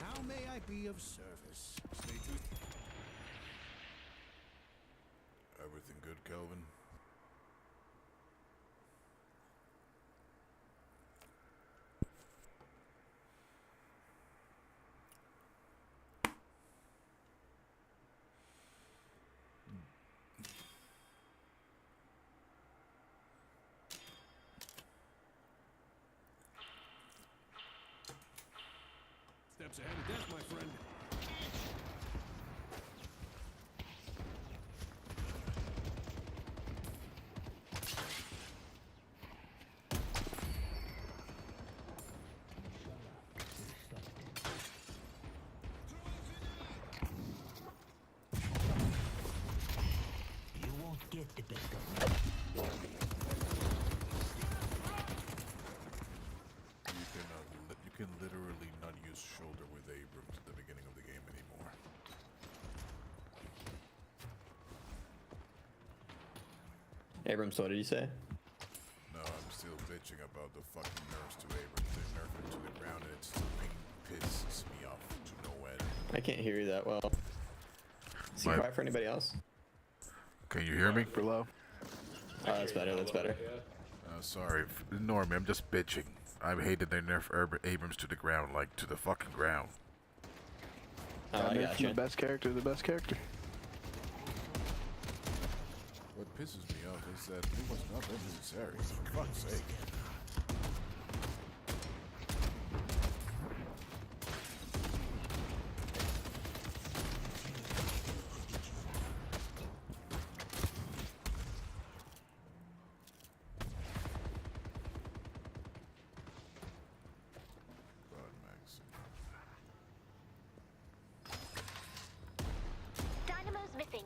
Speaker 13: How may I be of service? Stay tuned.
Speaker 12: Everything good, Kelvin?
Speaker 13: Steps ahead of death, my friend. You won't get the best of me.
Speaker 12: You can literally not use shoulder with Abrams at the beginning of the game anymore.
Speaker 14: Abrams, what did you say?
Speaker 12: No, I'm still bitching about the fucking nerfs to Abrams. They nerf him to the ground and it still pisses me off to no end.
Speaker 14: I can't hear you that well. Is he quiet for anybody else?
Speaker 12: Can you hear me?
Speaker 10: Below.
Speaker 14: Oh, that's better. That's better.
Speaker 12: Sorry, ignore me. I'm just bitching. I hated they nerf Abrams to the ground, like to the fucking ground.
Speaker 14: Oh, I
Speaker 10: From
Speaker 14: gotcha.
Speaker 10: the best character to the best character.
Speaker 12: What pisses me off is that it was not necessary. For fuck's sake. God, Max.
Speaker 15: Dynamo's missing.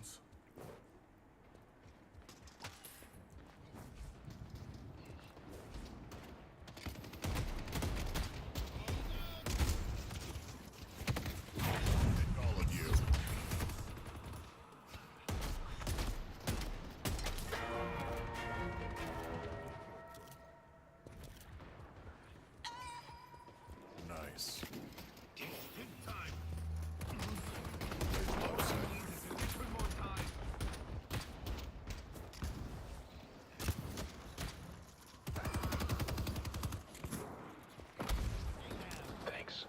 Speaker 12: wounds. All of you. Nice.
Speaker 15: Thanks.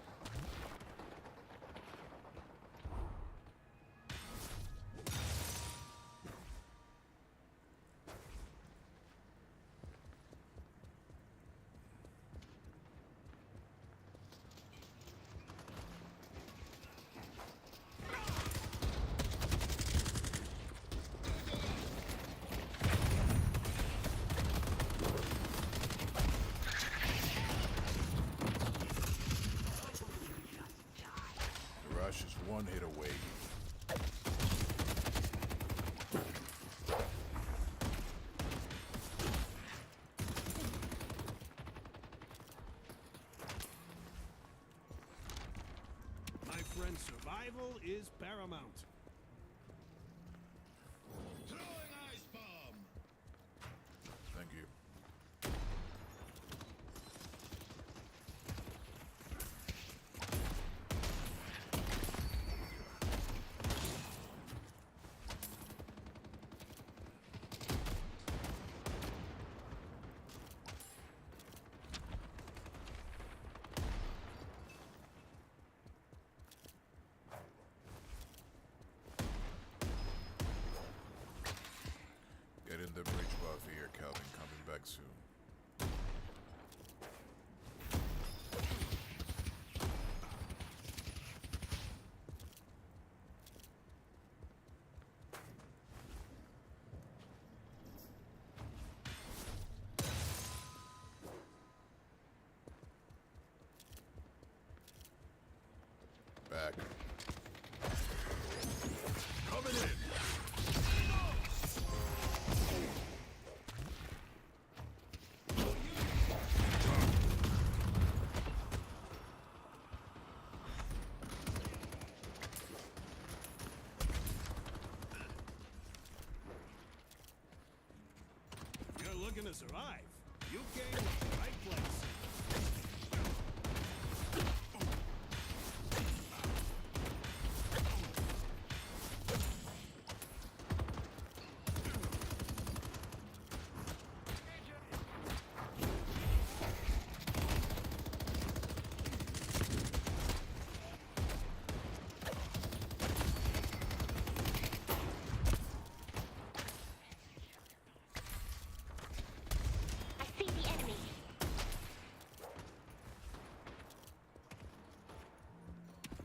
Speaker 12: The rush is one hit away.
Speaker 16: My friend, survival is paramount.
Speaker 12: Thank you. Get in the bridge buff here, Calvin. Coming back soon. Back. Coming in.
Speaker 16: You're looking to survive. You came to the right place.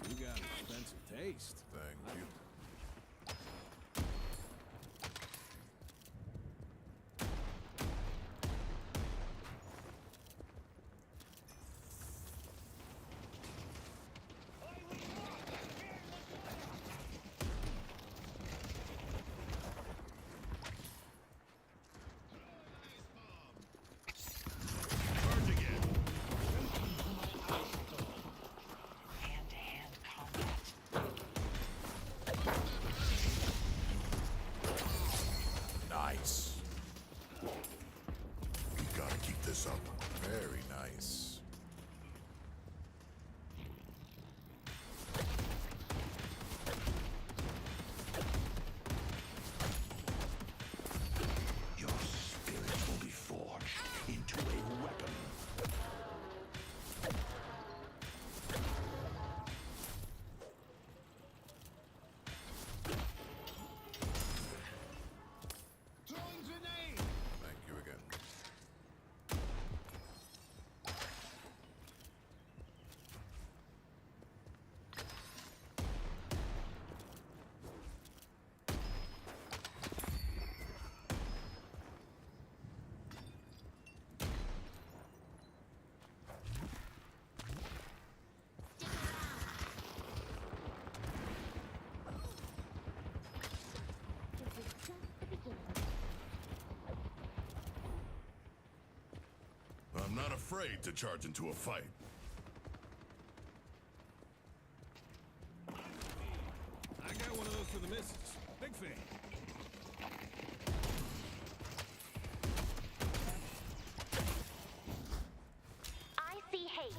Speaker 16: You got expensive taste.
Speaker 12: Thank you. I'm not afraid to charge into a fight.
Speaker 16: I got one of those for the missus. Big fan.
Speaker 15: I see haste.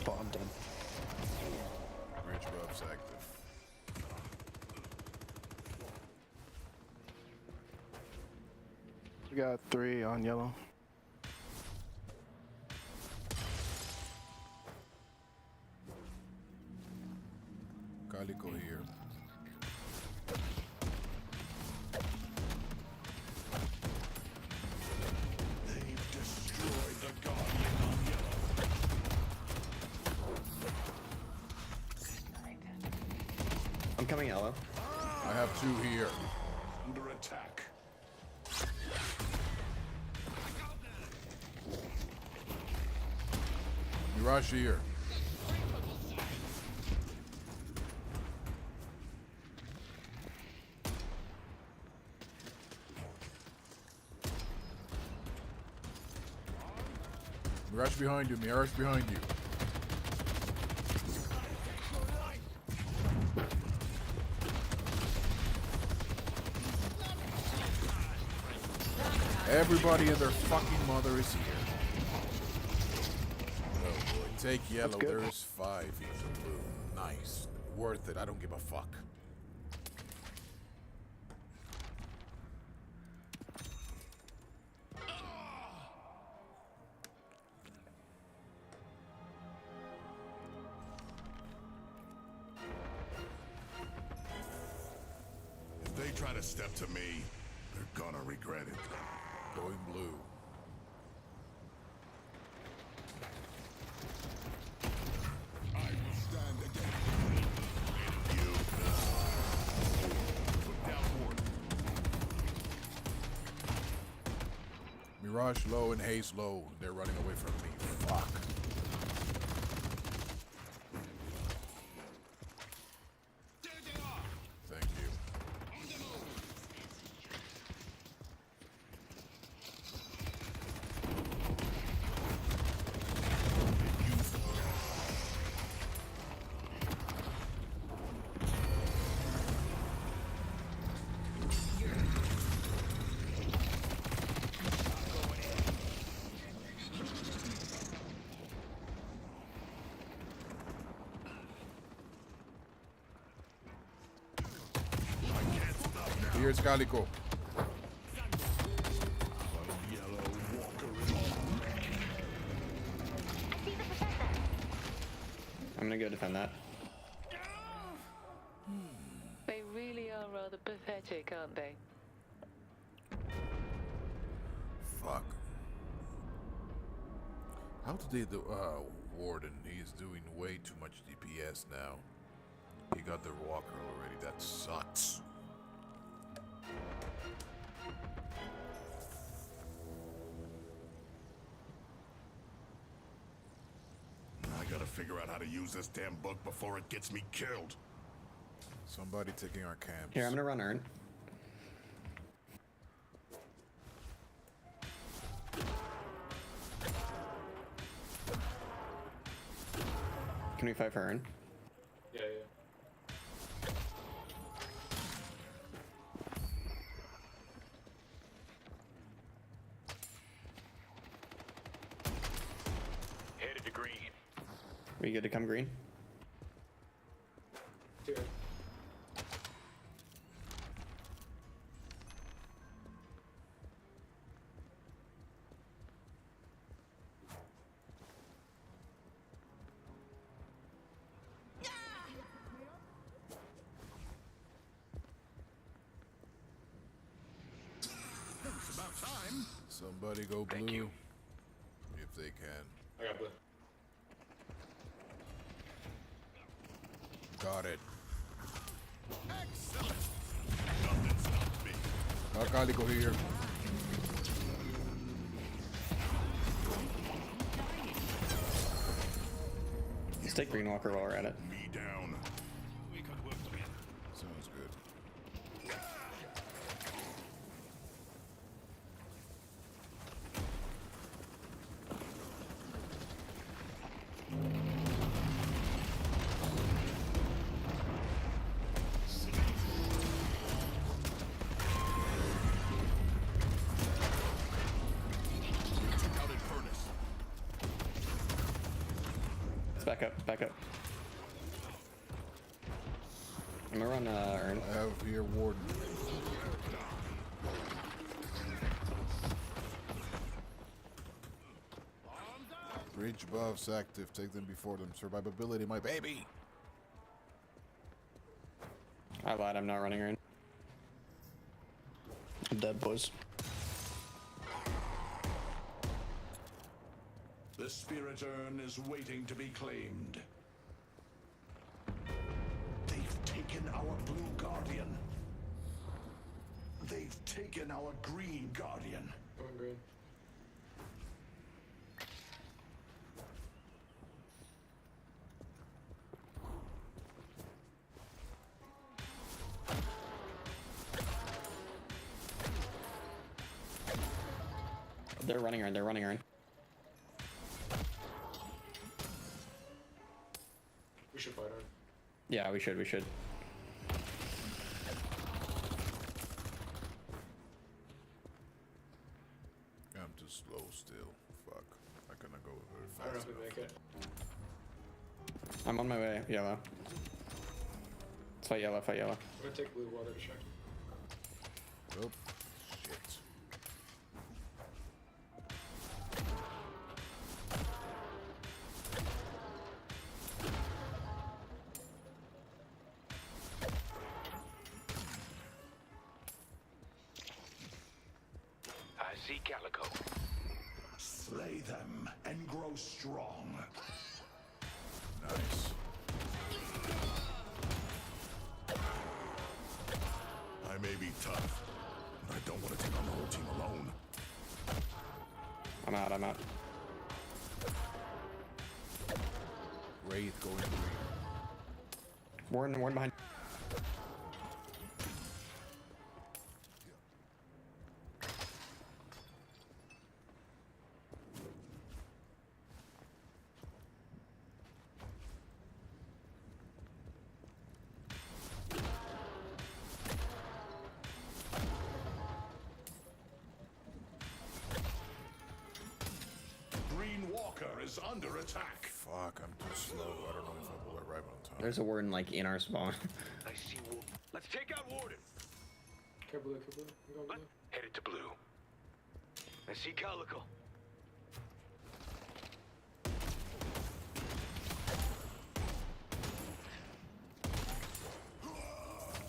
Speaker 14: Bombed him.
Speaker 12: Bridge buff's active.
Speaker 10: We got 3 on yellow.
Speaker 12: Calico here.
Speaker 13: They've destroyed the Guardian on yellow.
Speaker 14: I'm coming yellow.
Speaker 12: I have 2 here.
Speaker 13: Under attack.
Speaker 12: Mirage here. Mirage behind you, Mirage behind you. Everybody and their fucking mother is here. Oh boy, take yellow, there's 5 here. Blue. Nice. Worth it, I don't give a fuck. If they try to step to me, they're gonna regret it. Going blue. I will stand against you. Put down ward. Mirage low and Haze low. They're running away from me. Fuck. Thank you. Here's Calico.
Speaker 14: I'm gonna go defend that.
Speaker 17: They really are rather pathetic, aren't they?
Speaker 12: Fuck. How did they do? Warden, he's doing way too much DPS now. He got the walker already. That sucks. I gotta figure out how to use this damn book before it gets me killed. Somebody taking our camps.
Speaker 14: Here, I'm gonna run Urn. Can we fight for Urn?
Speaker 5: Yeah.
Speaker 13: Headed to green.
Speaker 14: Are you good to come green?
Speaker 12: It's about time. Somebody go blue. If they can.
Speaker 5: I got blue.
Speaker 12: Got it.
Speaker 13: Excellent.
Speaker 12: Nothing stopped me. Got Calico here.
Speaker 14: Let's take Green Walker while we're at it.
Speaker 12: Me down. Sounds good.
Speaker 14: Back up, back up. I'm gonna run Earn.
Speaker 12: I have here Warden. Breach buffs active. Take them before them. Survivability, my baby.
Speaker 14: I lied, I'm not running Earn. I'm dead, boys.
Speaker 13: The spirit urn is waiting to be claimed. They've taken our blue guardian. They've taken our green guardian.
Speaker 14: Going green. They're running Earn, they're running Earn.
Speaker 18: We should fight Earn.
Speaker 14: Yeah, we should, we should.
Speaker 12: I'm too slow still. Fuck. I cannot go very
Speaker 18: I
Speaker 12: fast.
Speaker 18: don't know if we make it.
Speaker 14: I'm on my way, yellow. Let's fight yellow, fight yellow.
Speaker 18: I'm gonna take blue while they're distracted.
Speaker 12: Oh, shit.
Speaker 13: I see Calico. Slay them and grow strong.
Speaker 12: Nice. I may be tough, but I don't want to take on the whole team alone.
Speaker 14: I'm out, I'm out.
Speaker 12: Wraith going green.
Speaker 14: Warden behind.
Speaker 13: Green Walker is under attack.
Speaker 12: Fuck, I'm too slow. I don't know if I will arrive on time.
Speaker 14: There's a Warden like in our spawn.
Speaker 13: I see Warden. Let's take out Warden.
Speaker 18: Kill blue, kill blue. I'm going blue.
Speaker 13: Headed to blue. I see Calico.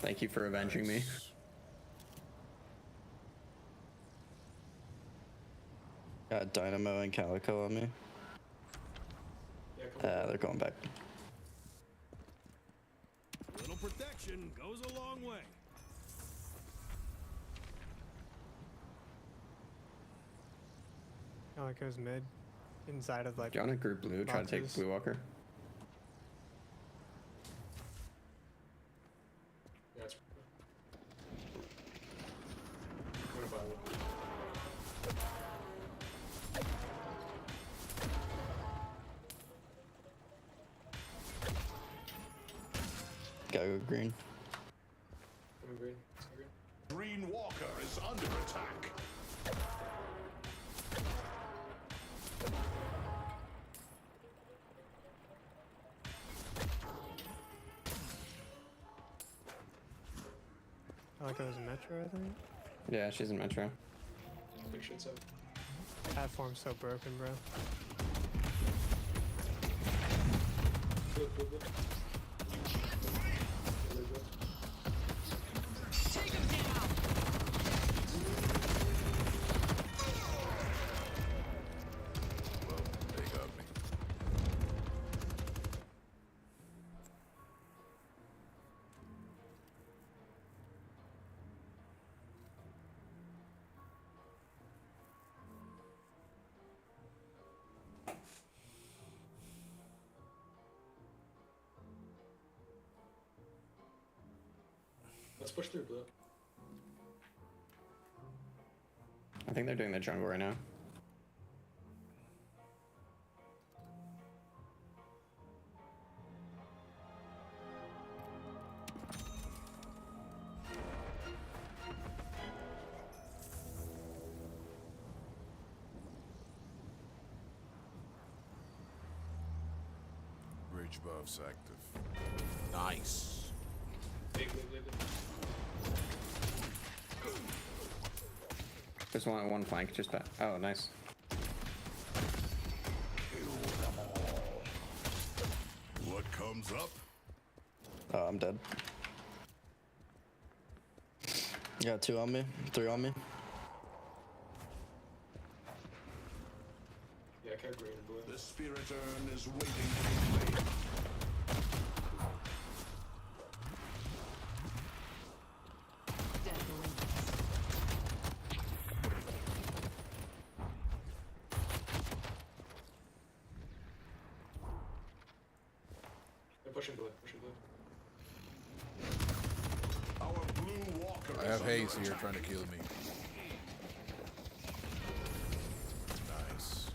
Speaker 14: Thank you for avenging me. Got Dynamo and Calico on me.
Speaker 18: Yeah,
Speaker 14: They're going back.
Speaker 16: Little protection goes a long way.
Speaker 19: Calico's mid. Inside of like.
Speaker 14: Do you want to group blue? Try to take
Speaker 19: boxes.
Speaker 14: Blue Walker.
Speaker 18: Yeah, it's. I'm gonna buy one.
Speaker 14: Gotta go green.
Speaker 18: I'm green. It's green.
Speaker 13: Green Walker is under attack.
Speaker 19: Calico's in Metro, I think.
Speaker 14: Yeah, she's in Metro.
Speaker 18: Big shit's up.
Speaker 19: Platform's so broken, bro.
Speaker 18: Blue, blue, blue. Blue, blue.
Speaker 16: Take him down!
Speaker 12: Well, they got me.
Speaker 18: Let's push through blue.
Speaker 14: I think they're doing the jungle right now.
Speaker 12: Bridge buff's active. Nice.
Speaker 18: Leave.
Speaker 14: There's one flank, just back. Oh, nice.
Speaker 13: What comes up?
Speaker 20: Oh, I'm dead. Got 2 on me, 3 on me.
Speaker 18: Yeah, I kept green and blue.
Speaker 13: The spirit urn is waiting to be played.
Speaker 18: They're pushing blue.
Speaker 13: Our blue walker
Speaker 12: I have
Speaker 13: is
Speaker 12: Haze
Speaker 13: under
Speaker 12: here
Speaker 13: attack.
Speaker 12: trying to kill me. Nice.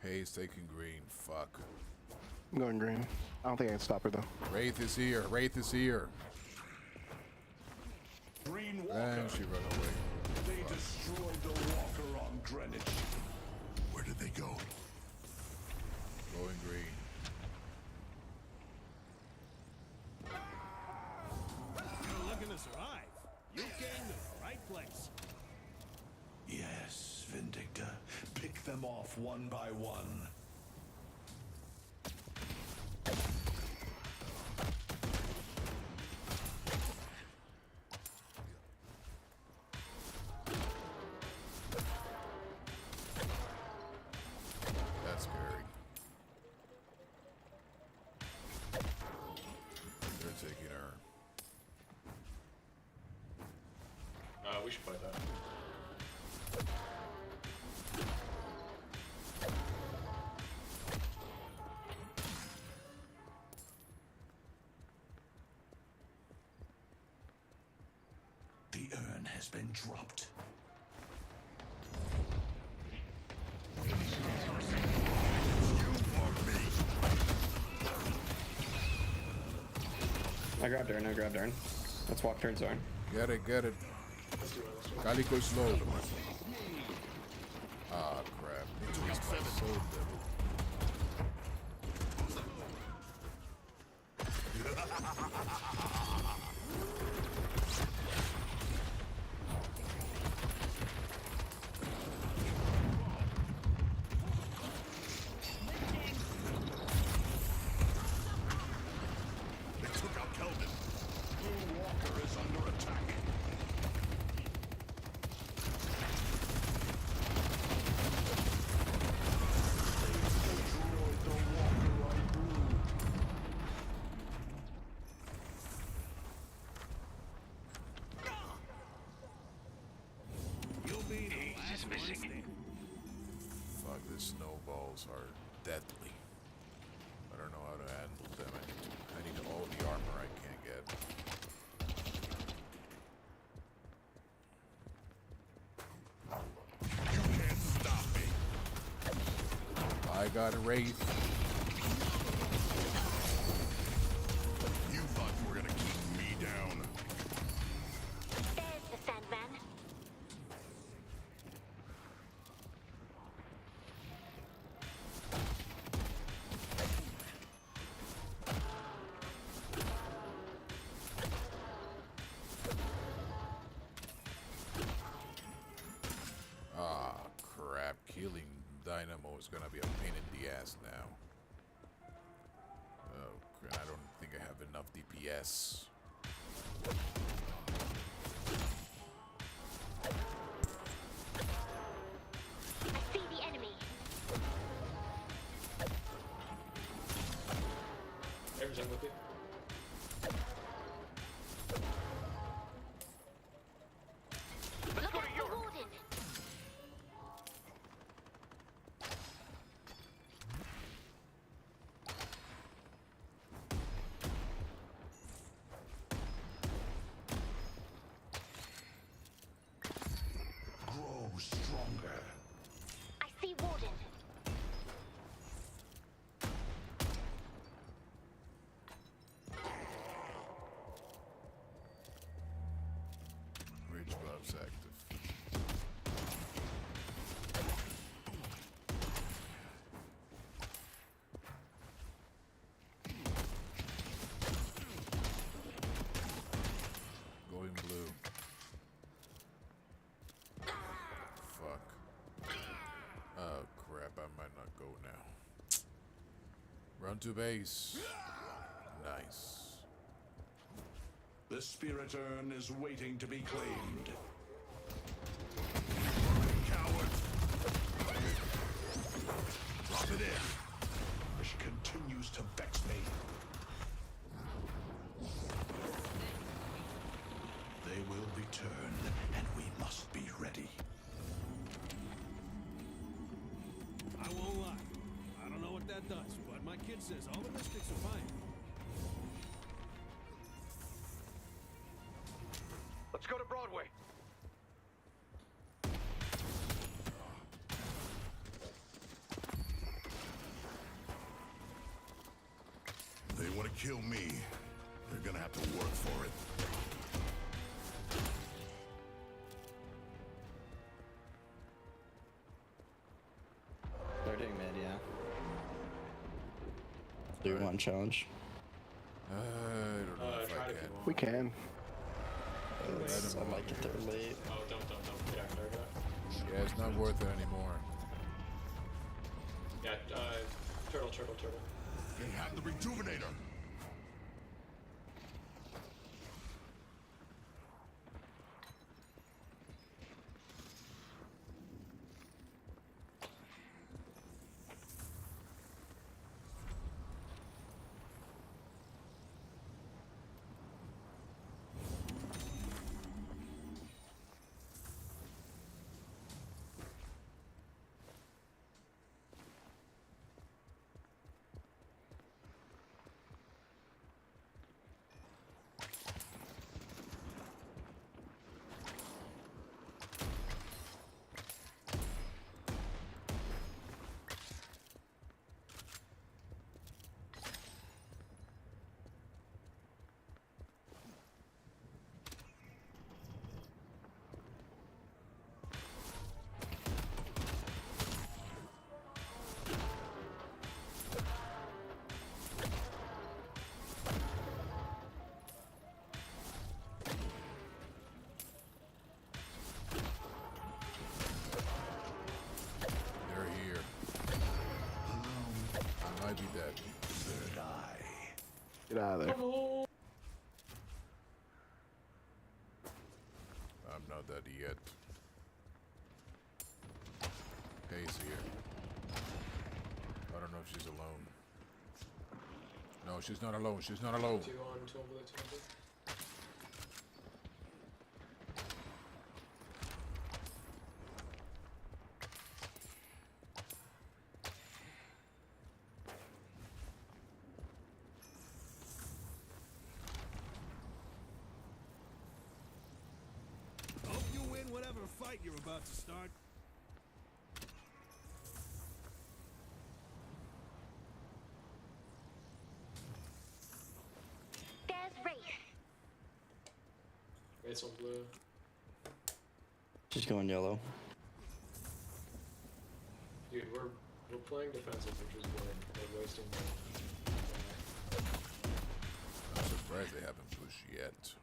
Speaker 12: Haze taking green. Fuck.
Speaker 10: I'm going green. I don't think I can stop her though.
Speaker 12: Wraith is here. Wraith is here.
Speaker 13: Green walker.
Speaker 12: And she run away.
Speaker 13: They destroyed the walker on Greenwich. Where did they go?
Speaker 12: Going green.
Speaker 16: You're looking to survive. You came to the right place.
Speaker 13: Yes, Vindicta. Pick them off one by one.
Speaker 12: That's scary. They're taking her.
Speaker 18: We should fight that.
Speaker 13: The urn has been dropped.
Speaker 14: I grabbed Aaron. Let's walk towards Zorn.
Speaker 12: Get it. Calico slow. Ah, crap. It's my soul devil.
Speaker 13: They took out Kelvin. Blue walker is under attack.
Speaker 16: You'll be the last one standing.
Speaker 12: Fuck, these snowballs are deadly. I don't know how to handle them. I need all the armor I can get.
Speaker 13: You can't stop me.
Speaker 12: I got a Wraith.
Speaker 13: You thought you were gonna keep me down.
Speaker 15: There's the Sandman.
Speaker 12: Ah, crap. Killing Dynamo is gonna be a pain in the ass now. Oh, I don't think I have enough DPS.
Speaker 15: I see the enemy.
Speaker 18: Abrams, I'm with you.
Speaker 15: Look out the warden.
Speaker 12: Scrub's active. Going blue. Fuck. Oh crap, I might not go now. Run to base. Nice.
Speaker 13: The spirit urn is waiting to be claimed. Coward! Drop it in. Which continues to vex me. They will return, and we must be ready.
Speaker 16: I won't lie. I don't know what that does, but my kid says all the mystics are fine.
Speaker 21: Let's go to Broadway.
Speaker 13: They want to kill me. They're gonna have to work for it.
Speaker 20: They're doing mid, yeah. Do you want challenge?
Speaker 12: I don't know if I can.
Speaker 10: We can.
Speaker 20: I might get there late.
Speaker 18: Oh, don't. Yeah, target.
Speaker 12: Yeah, it's not worth it anymore.
Speaker 18: Yeah, turtle.
Speaker 13: They have the rejuvenator.
Speaker 12: Might be dead.
Speaker 13: Third eye.
Speaker 10: Get out of there.
Speaker 12: I'm not dead yet. Hayes here. I don't know if she's alone. No, she's not alone. She's not alone.
Speaker 18: 2 on blue, 2 on blue.
Speaker 16: Hope you win whatever fight you're about to start.
Speaker 15: There's Wraith.
Speaker 18: Wraith's on blue.
Speaker 20: She's going yellow.
Speaker 18: Dude, we're playing defensive, which is good. We're wasting
Speaker 12: I'm surprised they haven't pushed yet.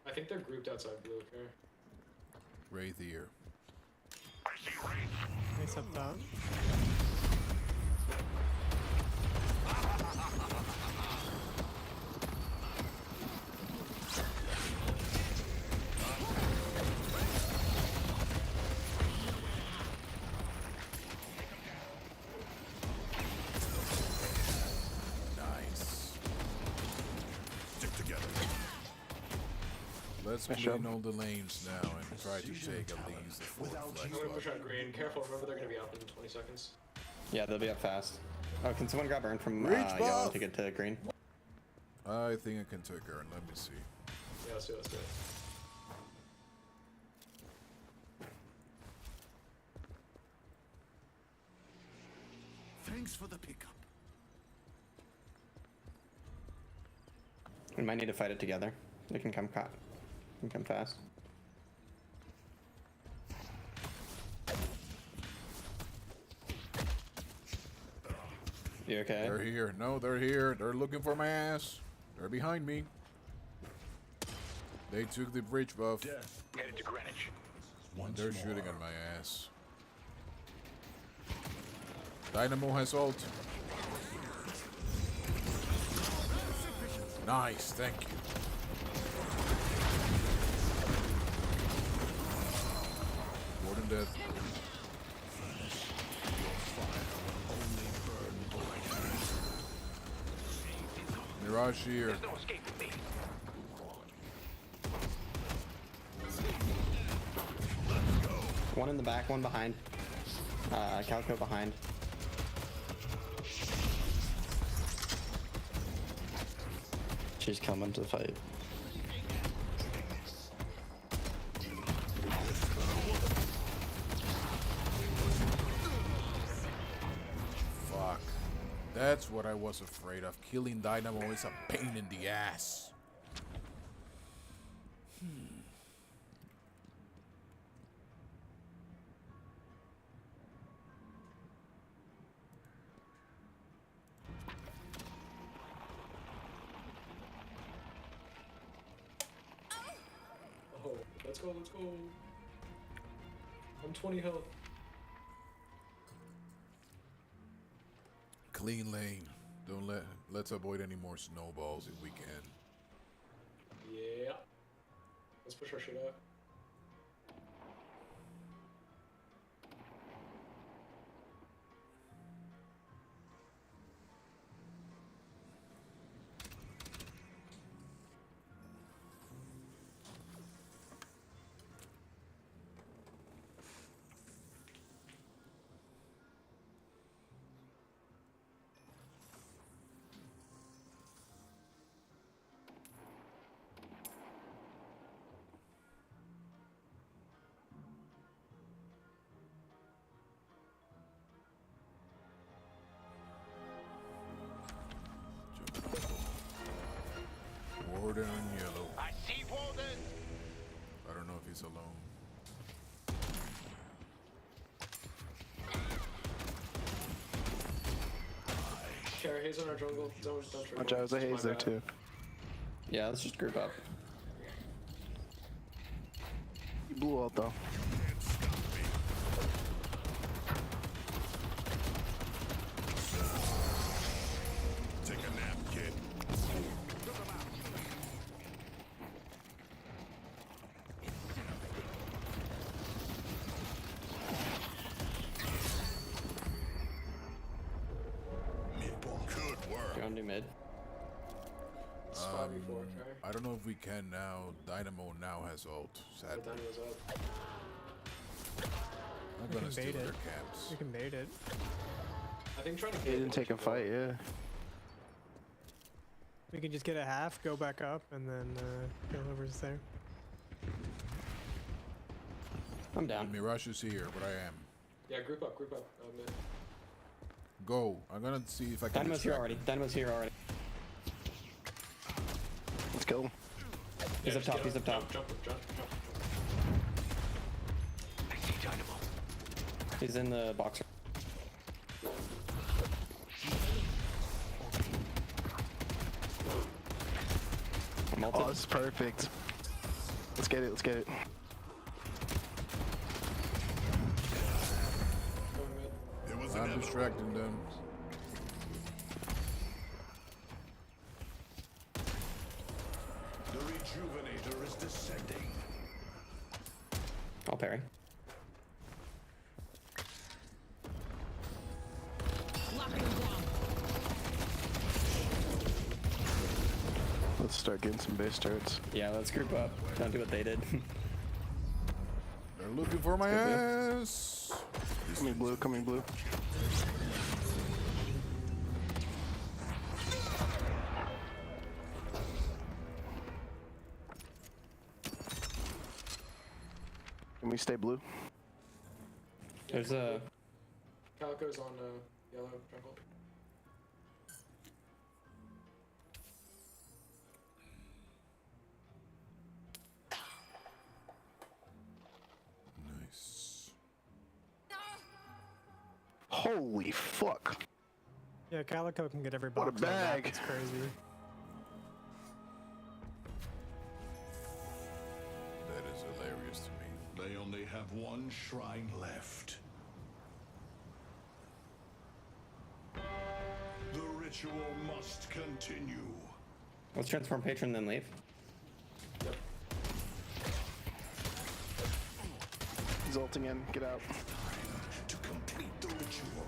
Speaker 18: I think they're grouped outside blue, okay?
Speaker 12: Wraith here.
Speaker 19: Wraith's up top.
Speaker 12: Nice.
Speaker 13: Stick together.
Speaker 12: Let's clean all the lanes now and try to take at least the fourth
Speaker 18: I'm
Speaker 12: flag
Speaker 18: gonna push
Speaker 12: spot.
Speaker 18: out green. Careful, remember they're gonna be up in 20 seconds.
Speaker 14: Yeah, they'll be up fast. Oh, can someone grab Ern from
Speaker 12: Reach
Speaker 14: yellow
Speaker 12: buff!
Speaker 14: and take it to green?
Speaker 12: I think I can take Ern. Let me see.
Speaker 18: Yeah, let's do it.
Speaker 13: Thanks for the pickup.
Speaker 14: We might need to fight it together. They can come fast. You okay?
Speaker 12: They're here. No, they're here. They're looking for my ass. They're behind me. They took the bridge buff.
Speaker 13: Headed to Greenwich.
Speaker 12: And they're shooting at my ass. Dynamo has ult. Nice, thank you. Warden dead. Mirage here.
Speaker 13: There's no escaping me.
Speaker 14: One in the back, one behind. Calco behind.
Speaker 20: She's coming to fight.
Speaker 12: Fuck. That's what I was afraid of. Killing Dynamo is a pain in the ass.
Speaker 18: Oh, let's go. I'm 20 health.
Speaker 12: Clean lane. Let's avoid any more snowballs if we can.
Speaker 18: Yeah. Let's push our shit out.
Speaker 12: Warden on yellow.
Speaker 13: I see Walden.
Speaker 12: I don't know if he's alone.
Speaker 18: Carry haze on our jungle. Don't trigger.
Speaker 10: Watch out, there's a haze there too.
Speaker 14: Yeah, let's just group up.
Speaker 10: You blew out though.
Speaker 13: Take a nap, kid. Good work.
Speaker 14: Go on to mid.
Speaker 18: It's 5v4, okay?
Speaker 12: I don't know if we can now. Dynamo now has ult. Sadly.
Speaker 18: Dynamo's up.
Speaker 12: I'm
Speaker 19: We
Speaker 12: gonna
Speaker 19: can
Speaker 12: steal
Speaker 19: bait
Speaker 12: their
Speaker 19: it.
Speaker 12: camps.
Speaker 19: We can bait it.
Speaker 18: I think trying to
Speaker 10: He didn't take a fight, yeah.
Speaker 19: We can just get a half, go back up, and then kill whoever's there.
Speaker 14: I'm down.
Speaker 12: Mirage is here, but I am.
Speaker 18: Yeah, group up. Mid.
Speaker 12: Go. I'm gonna see if I can.
Speaker 14: Dynamo's here
Speaker 12: distract
Speaker 14: already.
Speaker 12: them.
Speaker 14: Dynamo's here already.
Speaker 10: Let's kill him.
Speaker 14: He's up top. He's up top.
Speaker 18: Jump.
Speaker 13: I see Dynamo.
Speaker 14: He's in the boxer. I'm ulted.
Speaker 10: Oh, this is perfect. Let's get it.
Speaker 12: I'm distracting them.
Speaker 13: The rejuvenator is descending.
Speaker 14: I'll parry.
Speaker 10: Let's start getting some base turrets.
Speaker 14: Yeah, let's group up. Don't do what they did.
Speaker 12: They're looking for my ass.
Speaker 10: Coming blue. Can we stay blue?
Speaker 14: There's a...
Speaker 18: Calico's on yellow jungle.
Speaker 12: Nice.
Speaker 10: Holy fuck.
Speaker 19: Yeah, Calico can get every box.
Speaker 10: What a bag.
Speaker 19: It's crazy.
Speaker 12: That is hilarious to me.
Speaker 13: They only have one shrine left. The ritual must continue.
Speaker 14: Let's transform patron, then leave.
Speaker 10: He's ulting in. Get out.
Speaker 13: To complete the ritual.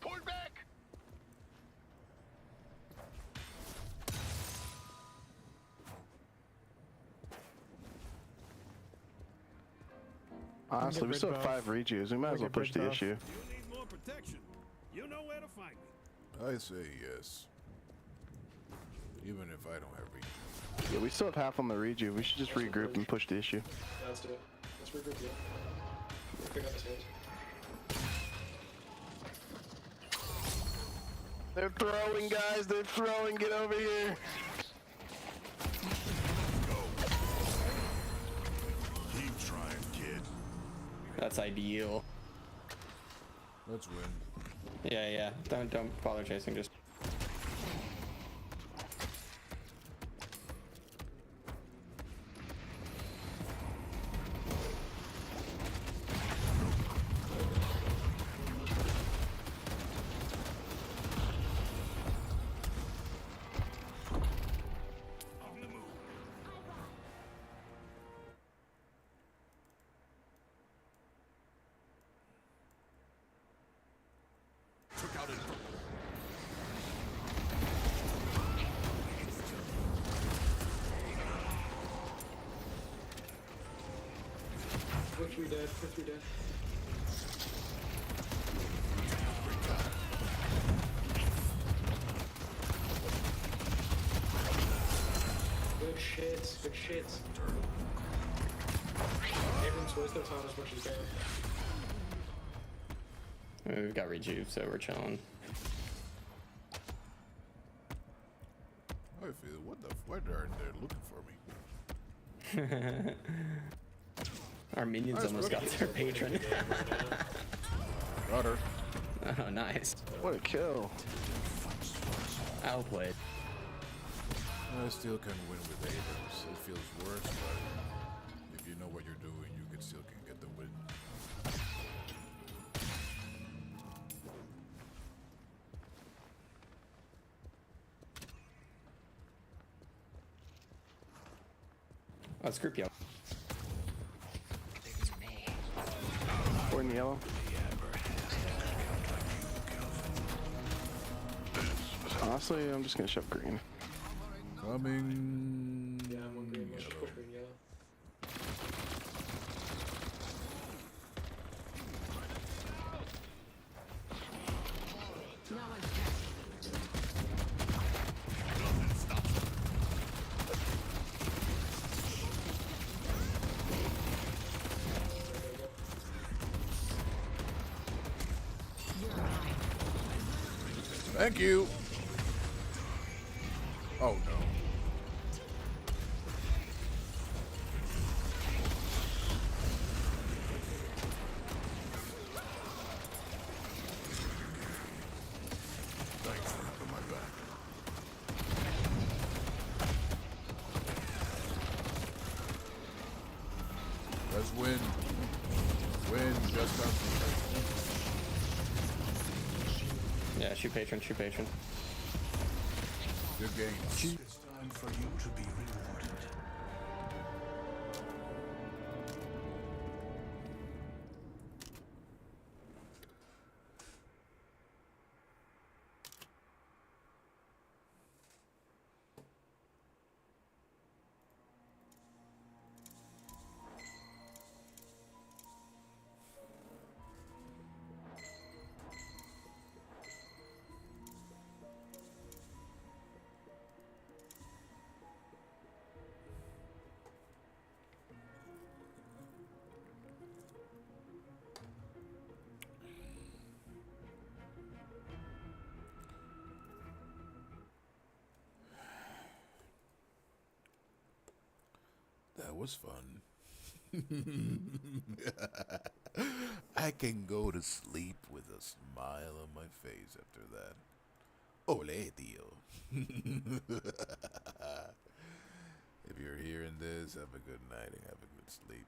Speaker 21: Pull back!
Speaker 10: Honestly, we still have 5 rejues. We might as well push the issue.
Speaker 16: You need more protection. You know where to find me.
Speaker 12: I say yes. Even if I don't have reach.
Speaker 10: Yeah, we still have half on the reju. We should just regroup and push the issue.
Speaker 18: Yeah, let's do it. Let's regroup, yeah. Let's pick up his hands.
Speaker 10: They're throwing, guys. They're throwing. Get over here.
Speaker 13: Keep trying, kid.
Speaker 14: That's ideal.
Speaker 12: Let's win.
Speaker 14: Yeah. Don't bother chasing. Just.
Speaker 13: Took out an.
Speaker 18: We're 3 dead. We're 3 dead. Good shit. Good shit. Abrams wastes their time as much as they can.
Speaker 14: We've got rejuve, so we're chilling.
Speaker 12: I feel what are they looking for me?
Speaker 14: Our minions
Speaker 12: Nice
Speaker 14: almost got
Speaker 12: rookie.
Speaker 14: their patron.
Speaker 12: Got her.
Speaker 14: Oh, nice.
Speaker 10: What a kill.
Speaker 14: Outplayed.
Speaker 12: I still can win with Abrams. It feels worse, but if you know what you're doing, you can still get the win.
Speaker 14: Let's group you up.
Speaker 10: We're in yellow. Honestly, I'm just gonna shove green.
Speaker 12: Coming.
Speaker 18: Yeah, I'm on green. Let's just push green, yellow.
Speaker 12: Thank you. Oh no. Thanks for having my back. Let's win. Win, just concentrate.
Speaker 14: Yeah, shoot patron, shoot patron.
Speaker 12: Good game.
Speaker 13: It's time for you to be rewarded.
Speaker 12: That was fun. I can go to sleep with a smile on my face after that. Ole, tío. If you're hearing this, have a good night and have a good sleep.